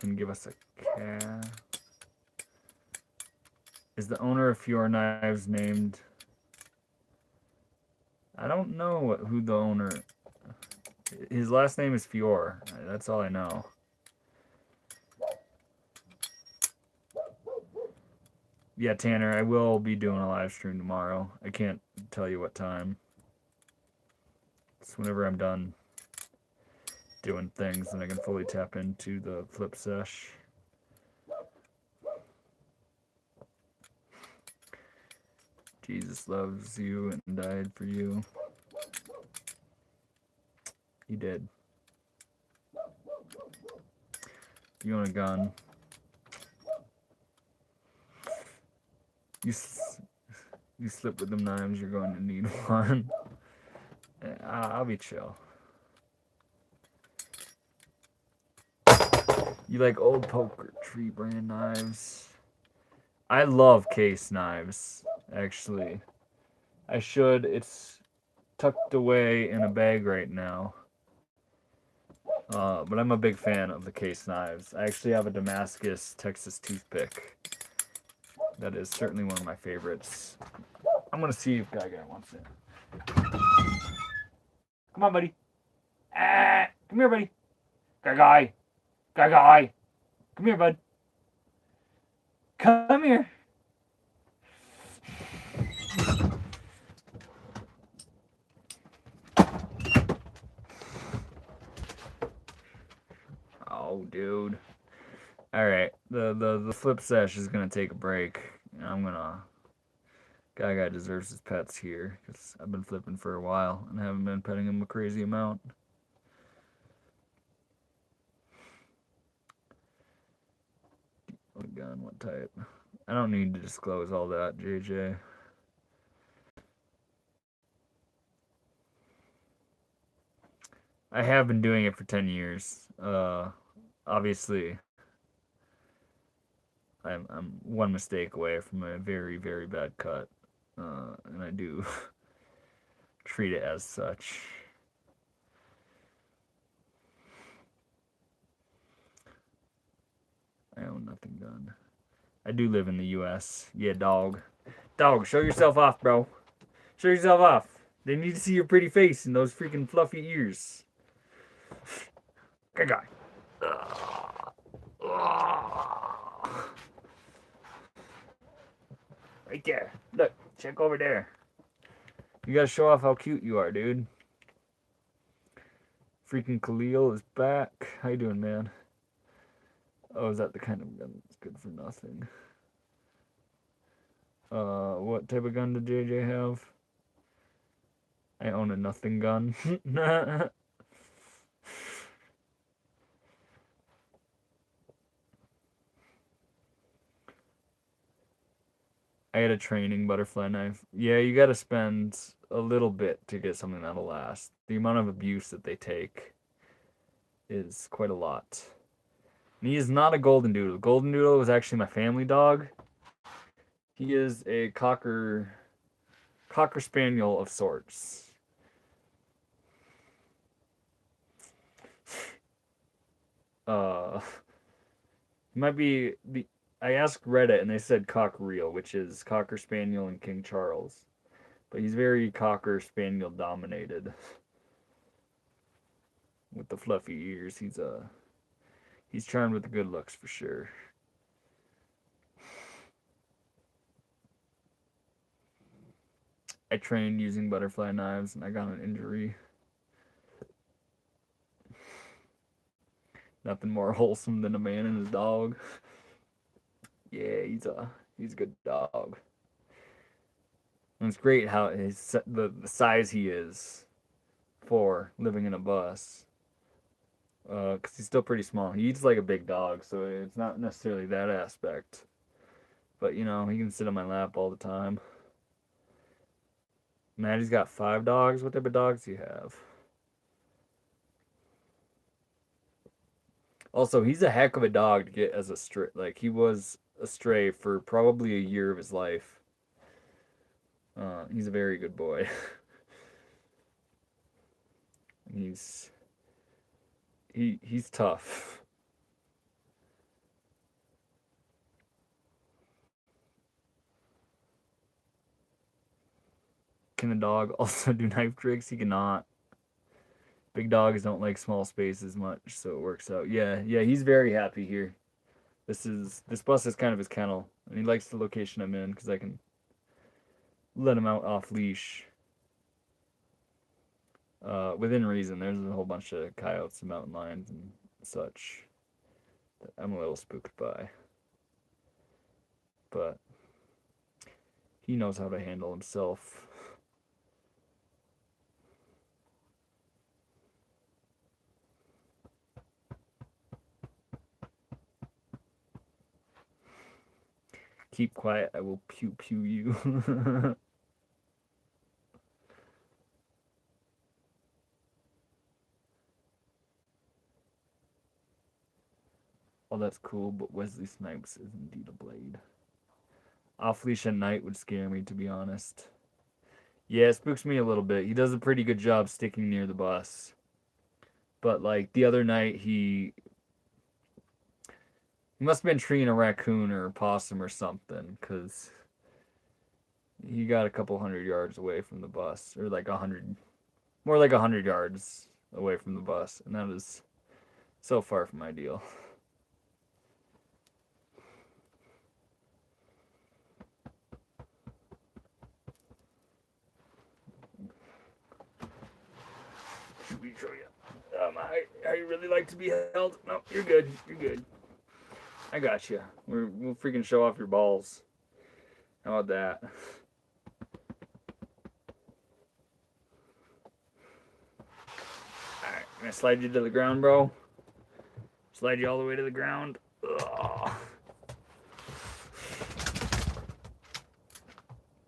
S1: Can give us a cat. Is the owner of Fior Knives named? I don't know who the owner. His last name is Fior. That's all I know. Yeah, Tanner, I will be doing a live stream tomorrow. I can't tell you what time. It's whenever I'm done doing things and I can fully tap into the flip sesh. Jesus loves you and died for you. He did. You want a gun? You slip with them knives, you're going to need one. I'll be chill. You like old poker tree brand knives? I love case knives, actually. I should. It's tucked away in a bag right now. But I'm a big fan of the case knives. I actually have a Damascus Texas toothpick. That is certainly one of my favorites. I'm going to see if Guy wants it. Come on, buddy. Come here, buddy. Guy. Come here, bud. Come here. Oh, dude. All right. The flip sesh is going to take a break. I'm going to... Guy deserves his pets here because I've been flipping for a while and haven't been petting him a crazy amount. What gun? What type? I don't need to disclose all that, JJ. I have been doing it for 10 years. Obviously, I'm one mistake away from a very, very bad cut. And I do treat it as such.
S2: I own nothing gun. I do live in the U.S. Yeah, dog. Dog, show yourself off, bro. Show yourself off. They need to see your pretty face and those freaking fluffy ears. Good guy. Right there. Look, check over there. You gotta show off how cute you are, dude. Freaking Khalil is back. How you doing, man? Oh, is that the kind of gun that's good for nothing? What type of gun did JJ have? I own a nothing gun. I had a training butterfly knife. Yeah, you gotta spend a little bit to get something that'll last. The amount of abuse that they take is quite a lot. And he is not a golden doodle. Golden doodle was actually my family dog. He is a cocker spaniel of sorts. He might be the. I asked Reddit and they said cockeriel, which is cocker spaniel and King Charles, but he's very cocker spaniel dominated. With the fluffy ears, he's charmed with the good looks for sure. I trained using butterfly knives and I got an injury. Nothing more wholesome than a man and his dog. Yeah, he's a good dog. And it's great how the size he is for living in a bus. Because he's still pretty small. He eats like a big dog, so it's not necessarily that aspect. But, you know, he can sit on my lap all the time. Maddie's got 5 dogs. What type of dogs do you have? Also, he's a heck of a dog to get as a stray. Like, he was a stray for probably a year of his life. He's a very good boy. he's tough. Can the dog also do knife tricks? He cannot. Big dogs don't like small spaces much, so it works out. Yeah, he's very happy here. This bus is kind of his kennel, and he likes the location I'm in because I can let him out off leash. Within reason. There's a whole bunch of coyotes and mountain lions and such that I'm a little spooked by. But he knows how to handle himself. Keep quiet, I will pew pew you. Oh, that's cool, but Wesley Snipes is indeed a blade. Off leash at night would scare me, to be honest. Yeah, it spooks me a little bit. He does a pretty good job sticking near the bus. But, like, the other night, he must have been treeing a raccoon or a possum or something, because he got a couple 100 yards away from the bus. Or, like, 100... More like 100 yards away from the bus. And that is so far from ideal. Should we show you how you really like to be held? No, you're good. You're good. I got you. We'll freaking show off your balls. How about that? Alright, I'm gonna slide you to the ground, bro. Slide you all the way to the ground. Ugh.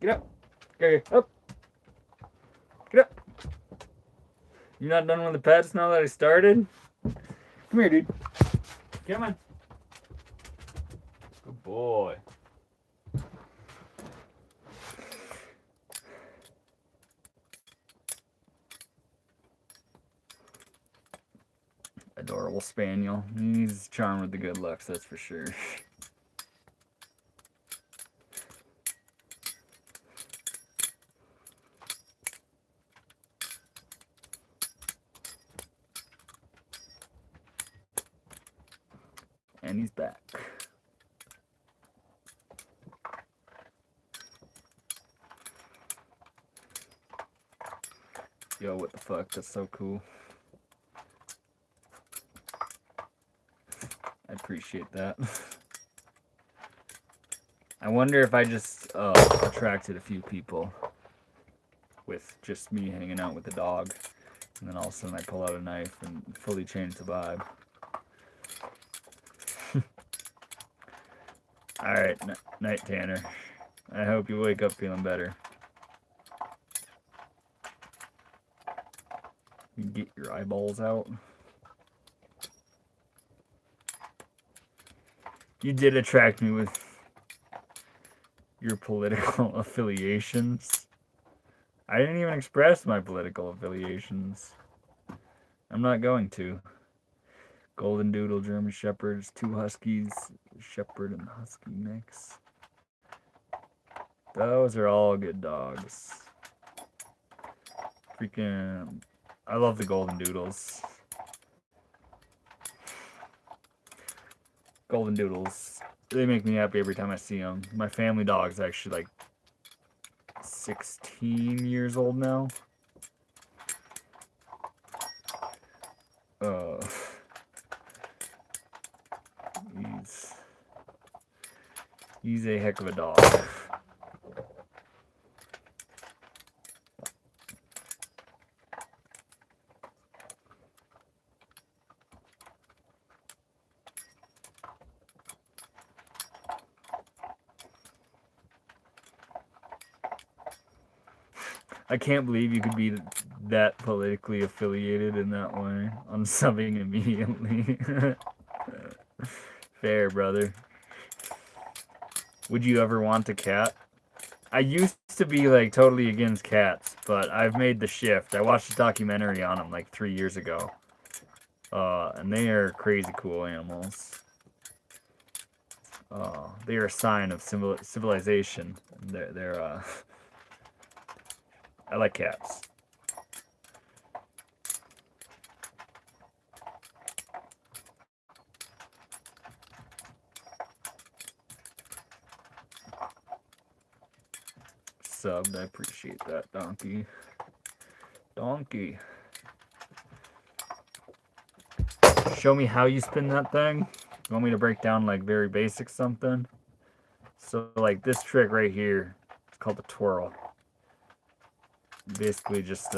S2: Get up. Get up. Get up. You not done with the pets now that I started? Come here, dude. Come on. Good boy. Adorable.
S1: adorable spaniel. He's charmed with the good looks, that's for sure. And he's back. Yo, what the fuck? That's so cool. I appreciate that. I wonder if I just attracted a few people with just me hanging out with the dog, and then all of a sudden I pull out a knife and fully change the vibe. Alright, night Tanner. I hope you wake up feeling better. You get your eyeballs out. You did attract me with your political affiliations. I didn't even express my political affiliations. I'm not going to. Golden Doodle, German Shepherds, 2 Huskies, Shepherd and Husky mix. Those are all good dogs. Freaking, I love the Golden Doodles. Golden Doodles, they make me happy every time I see them. My family dog's actually like 16 years old now. He's a heck of a dog. I can't believe you could be that politically affiliated in that way. I'm subbing immediately. Fair, brother. Would you ever want a cat? I used to be like totally against cats, but I've made the shift. I watched a documentary on them like 3 years ago. And they are crazy cool animals. They are a sign of civilization. They're I like cats. Subbed, I appreciate that, Donkey. Donkey. Show me how you spin that thing. You want me to break down like very basic something? So like this trick right here, it's called the twirl. Basically just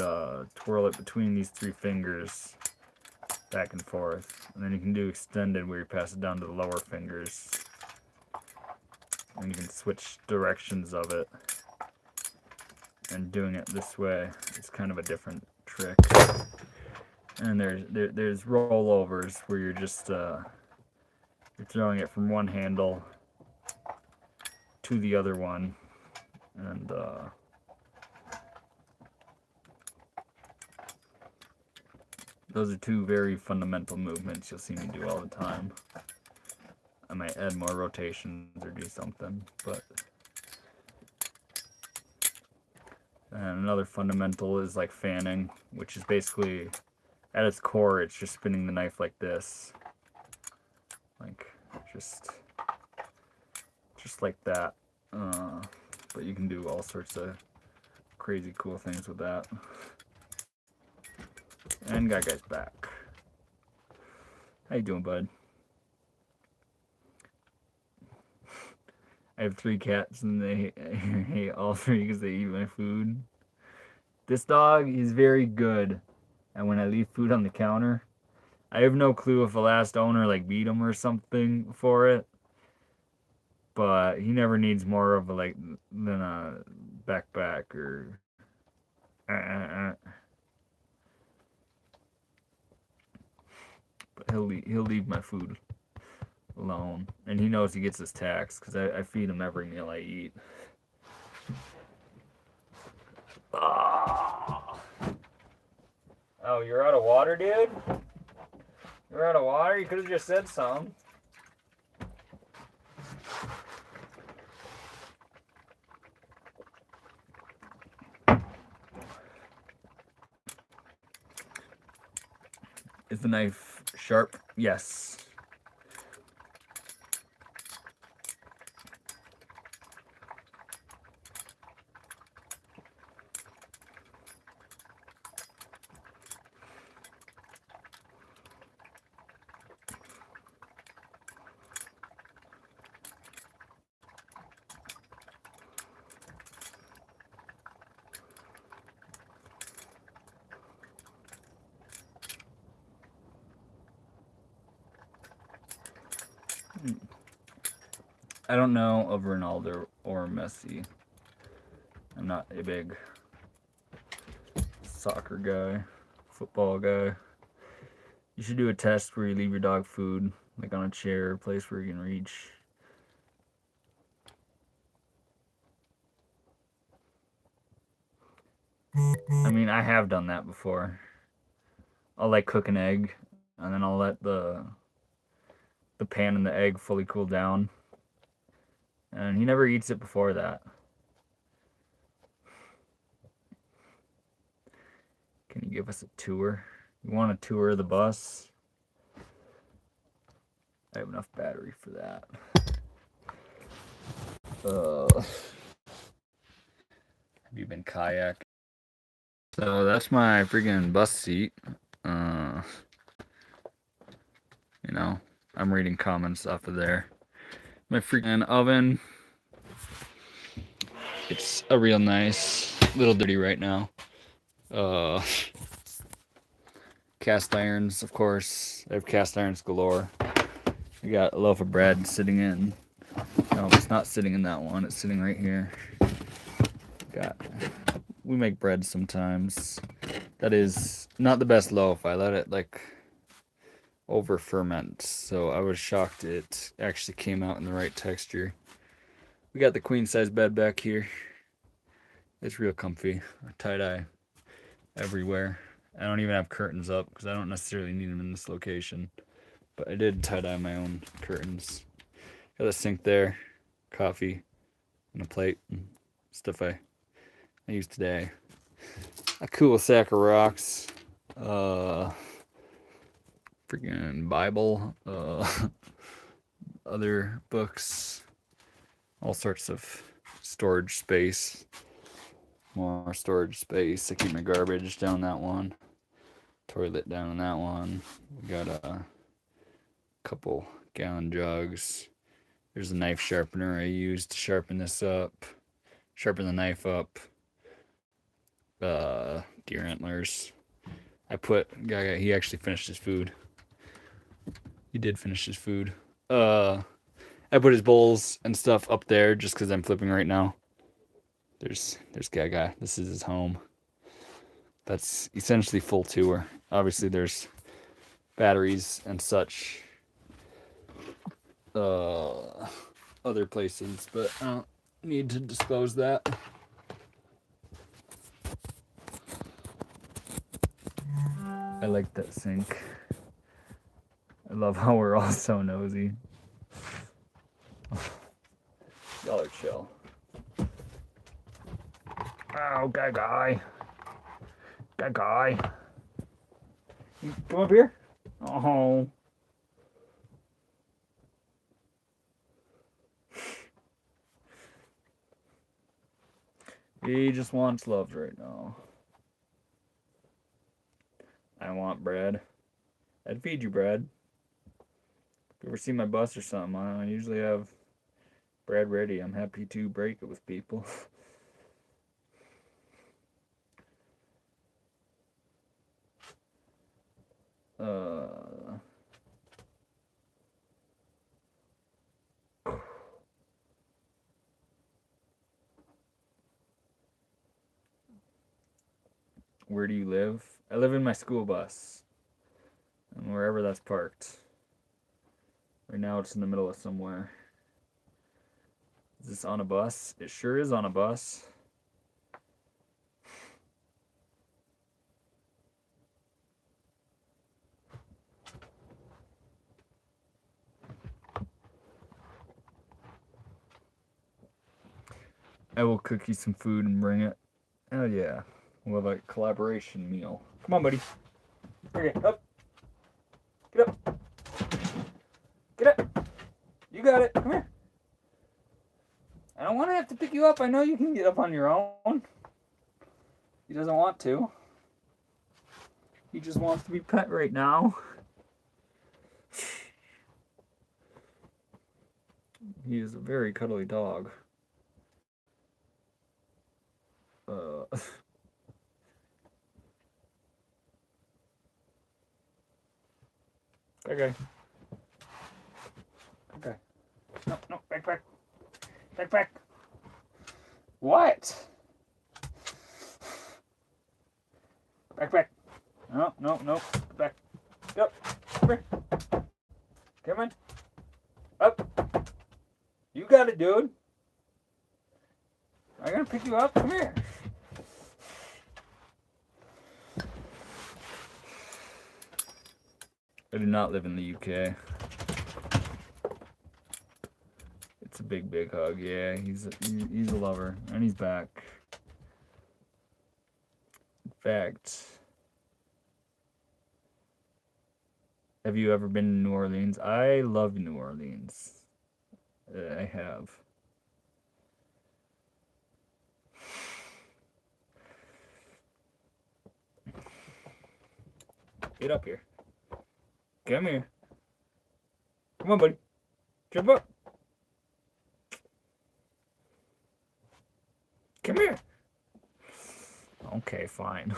S1: twirl it between these 3 fingers, back and forth. And then you can do extended where you pass it down to the lower fingers. And you can switch directions of it. And doing it this way is kind of a different trick. And there's rollovers where you're just you're throwing it from one handle to the other one, and those are 2 very fundamental movements you'll see me do all the time. I might add more rotations or do something, but and another fundamental is like fanning, which is basically, at its core, it's just spinning the knife like this. Like, just like that. But you can do all sorts of crazy cool things with that. And Guy's back. How you doing, bud? I have 3 cats and they hate all 3 because they eat my food. This dog is very good. And when I leave food on the counter, I have no clue if the last owner like beat him or something for it. But he never needs more of a like than a backpack or But he'll leave my food alone, and he knows he gets his tax because I feed him every meal I eat. Oh, you're out of water, dude? You're
S2: We're out of water? You could have just said some. Is the knife sharp? Yes. I don't know of Ronaldo or Messi. I'm not a big soccer guy, football guy. You should do a test where you leave your dog food, like on a chair, a place where you can reach. I mean, I have done that before. I'll like cook an egg, and then I'll let the pan and the egg fully cool down. And he never eats it before that. Can you give us a tour? You want a tour of the bus? I have enough battery for that. Have you been kayak? So that's my freaking bus seat. You know, I'm reading comments off of there. My freaking oven. It's a real nice, little dirty right now. Cast irons, of course. I have cast irons galore. We got a loaf of bread sitting in. No, it's not sitting in that one. It's sitting right here. We make bread sometimes. That is not the best loaf. I let it like over ferment, so I was shocked it actually came out in the right texture. We got the queen size bed back here. It's real comfy. Tie-dye everywhere. I don't even have curtains up because I don't necessarily need them in this location, but I did tie-dye my own curtains. Got a sink there, coffee, and a plate, and stuff I used today. A cool sack of rocks, freaking Bible, other books, all sorts of storage space. More storage space. I keep my garbage down that one, toilet down in that one. We got a couple gallon jugs. There's a knife sharpener I use to sharpen this up, sharpen the knife up. Deer antlers. He actually finished his food. He did finish his food. I put his bowls and stuff up there just because I'm flipping right now. There's Gaga. This is his home. That's essentially full tour. Obviously, there's batteries and such other places, but I don't need to disclose that. I like that sink. I love how we're all so nosy. Y'all are chill. Oh, guy. You come up here? Oh. He just wants love right now. I want bread. I'd feed you bread. If you ever see my bus or something, I usually have bread ready. I'm happy to break it with people. Where do you live? I live in my school bus. And wherever that's parked. Right now it's in the middle of somewhere. Is this on a bus? It sure is on a bus. I will cook you some food and bring it. Oh yeah. We'll have a collaboration meal. Come on, buddy. Okay, up. Get up. Get up. You got it. Come here. I don't want to have to pick you up. I know you can get up on your own. He doesn't want to. He just wants to be pet right now. He is a very cuddly dog. Okay. Okay. No, no, back. Back. What? Back. No. Back. Go. Come here. Come on. Up. You got it, dude. I'm gonna pick you up. Come here. I do not live in the UK. It's a big hug. Yeah, he's a lover, and he's back. In fact, have you ever been to New Orleans? I love New Orleans. I have. Get up here. Come here. Come on, buddy. Jump up. Come here. Okay, fine.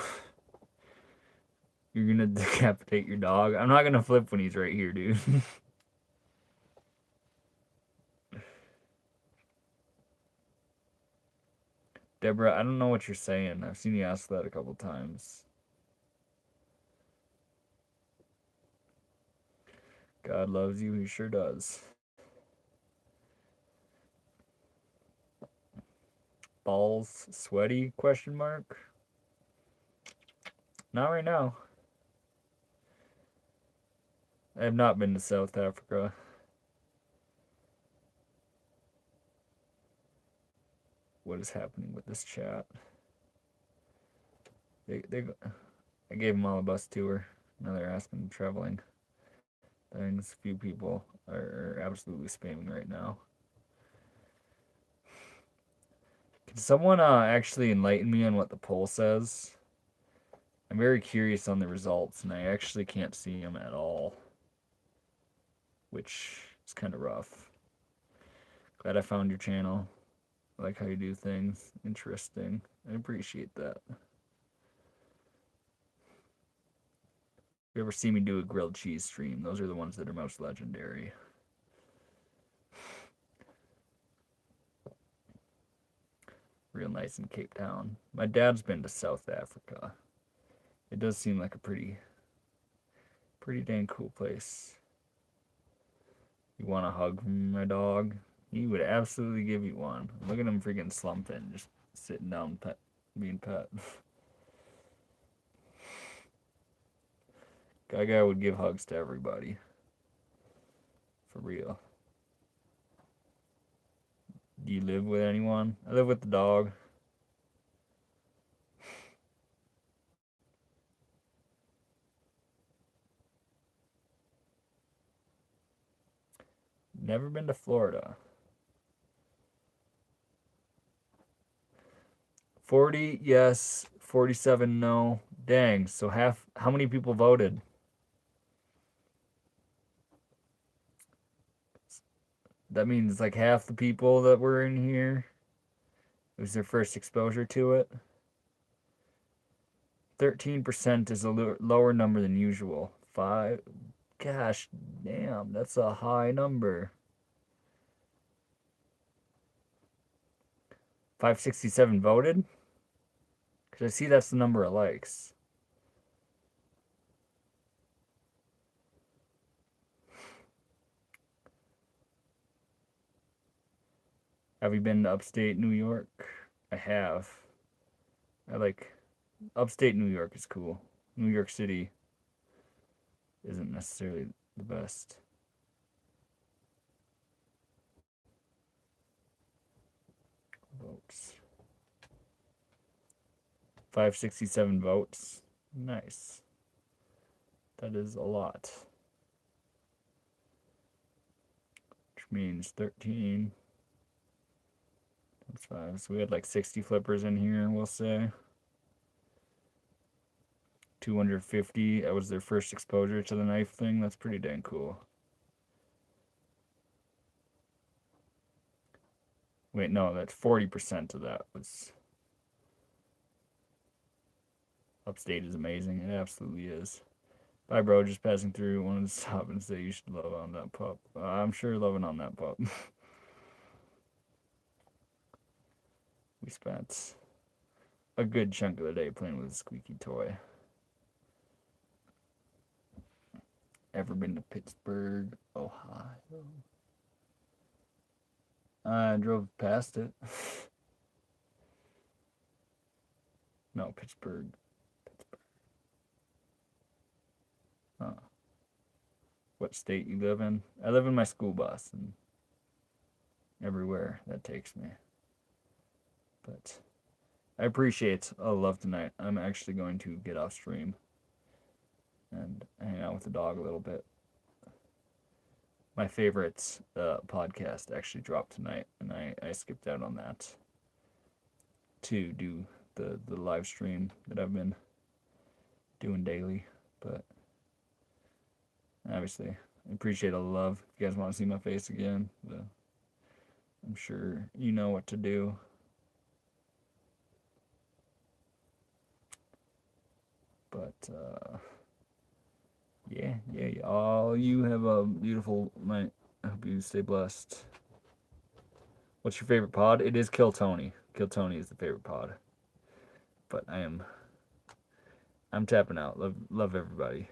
S2: You're gonna decapitate your dog? I'm not gonna flip when he's right here, dude. Deborah, I don't know what you're saying. I've seen you ask that a couple times. God loves you, he sure does. Balls sweaty? Question mark. Not right now. I have not been to South Africa. What is happening with this chat? I gave them all a bus tour. Now they're asking traveling things. Few people are absolutely spamming right now. Can someone actually enlighten me on what the poll says? I'm very curious on the results, and I actually can't see them at all, which is kind of rough. Glad I found your channel. I like how you do things. Interesting. I appreciate that. If you ever see me do a grilled cheese stream, those are the ones that are most legendary. Real nice in Cape Town. My dad's been to South Africa. It does seem like a pretty dang cool place. You want a hug from my dog? He would absolutely give you one. Look at him freaking slumping, just sitting down, being pet. Guy would give hugs to everybody. For real. Do you live with anyone? I live with the dog. Never been to Florida. 40 yes, 47 no. Dang, so how many people voted? That means like half the people that were in here, it was their first exposure to it. 13% is a lower number than usual. 5, gosh damn, that's a high number. 567 voted? Because I see that's the number of likes. Have you been to upstate New York? I have. I like upstate New York is cool. New York City isn't necessarily the best. votes. 567 votes. Nice. That is a lot. Which means 13. That's 5. So we had like 60 flippers in here, we'll say. 250. That was their first exposure to the knife thing. That's pretty dang cool. Wait, no, that's 40% of that was. Upstate is amazing. It absolutely is. Bye, bro. Just passing through. Wanted to stop and say you should love on that pup. I'm sure loving on that pup. We spent a good chunk of the day playing with a squeaky toy. Ever been to Pittsburgh, Ohio? I drove past it. No, Pittsburgh. Huh. What state you live in? I live in my school bus, and everywhere that takes me. But I appreciate all the love tonight. I'm actually going to get off stream and hang out with the dog a little bit. My favorite podcast actually dropped tonight, and I skipped out on that to do the live stream that I've been doing daily. But obviously, I appreciate all the love. If you guys want to see my face again, I'm sure you know what to do. But yeah, all you have a beautiful night. I hope you stay blessed. What's your favorite pod? It is Kill Tony. Kill Tony is the favorite pod. But I'm tapping out. Love everybody.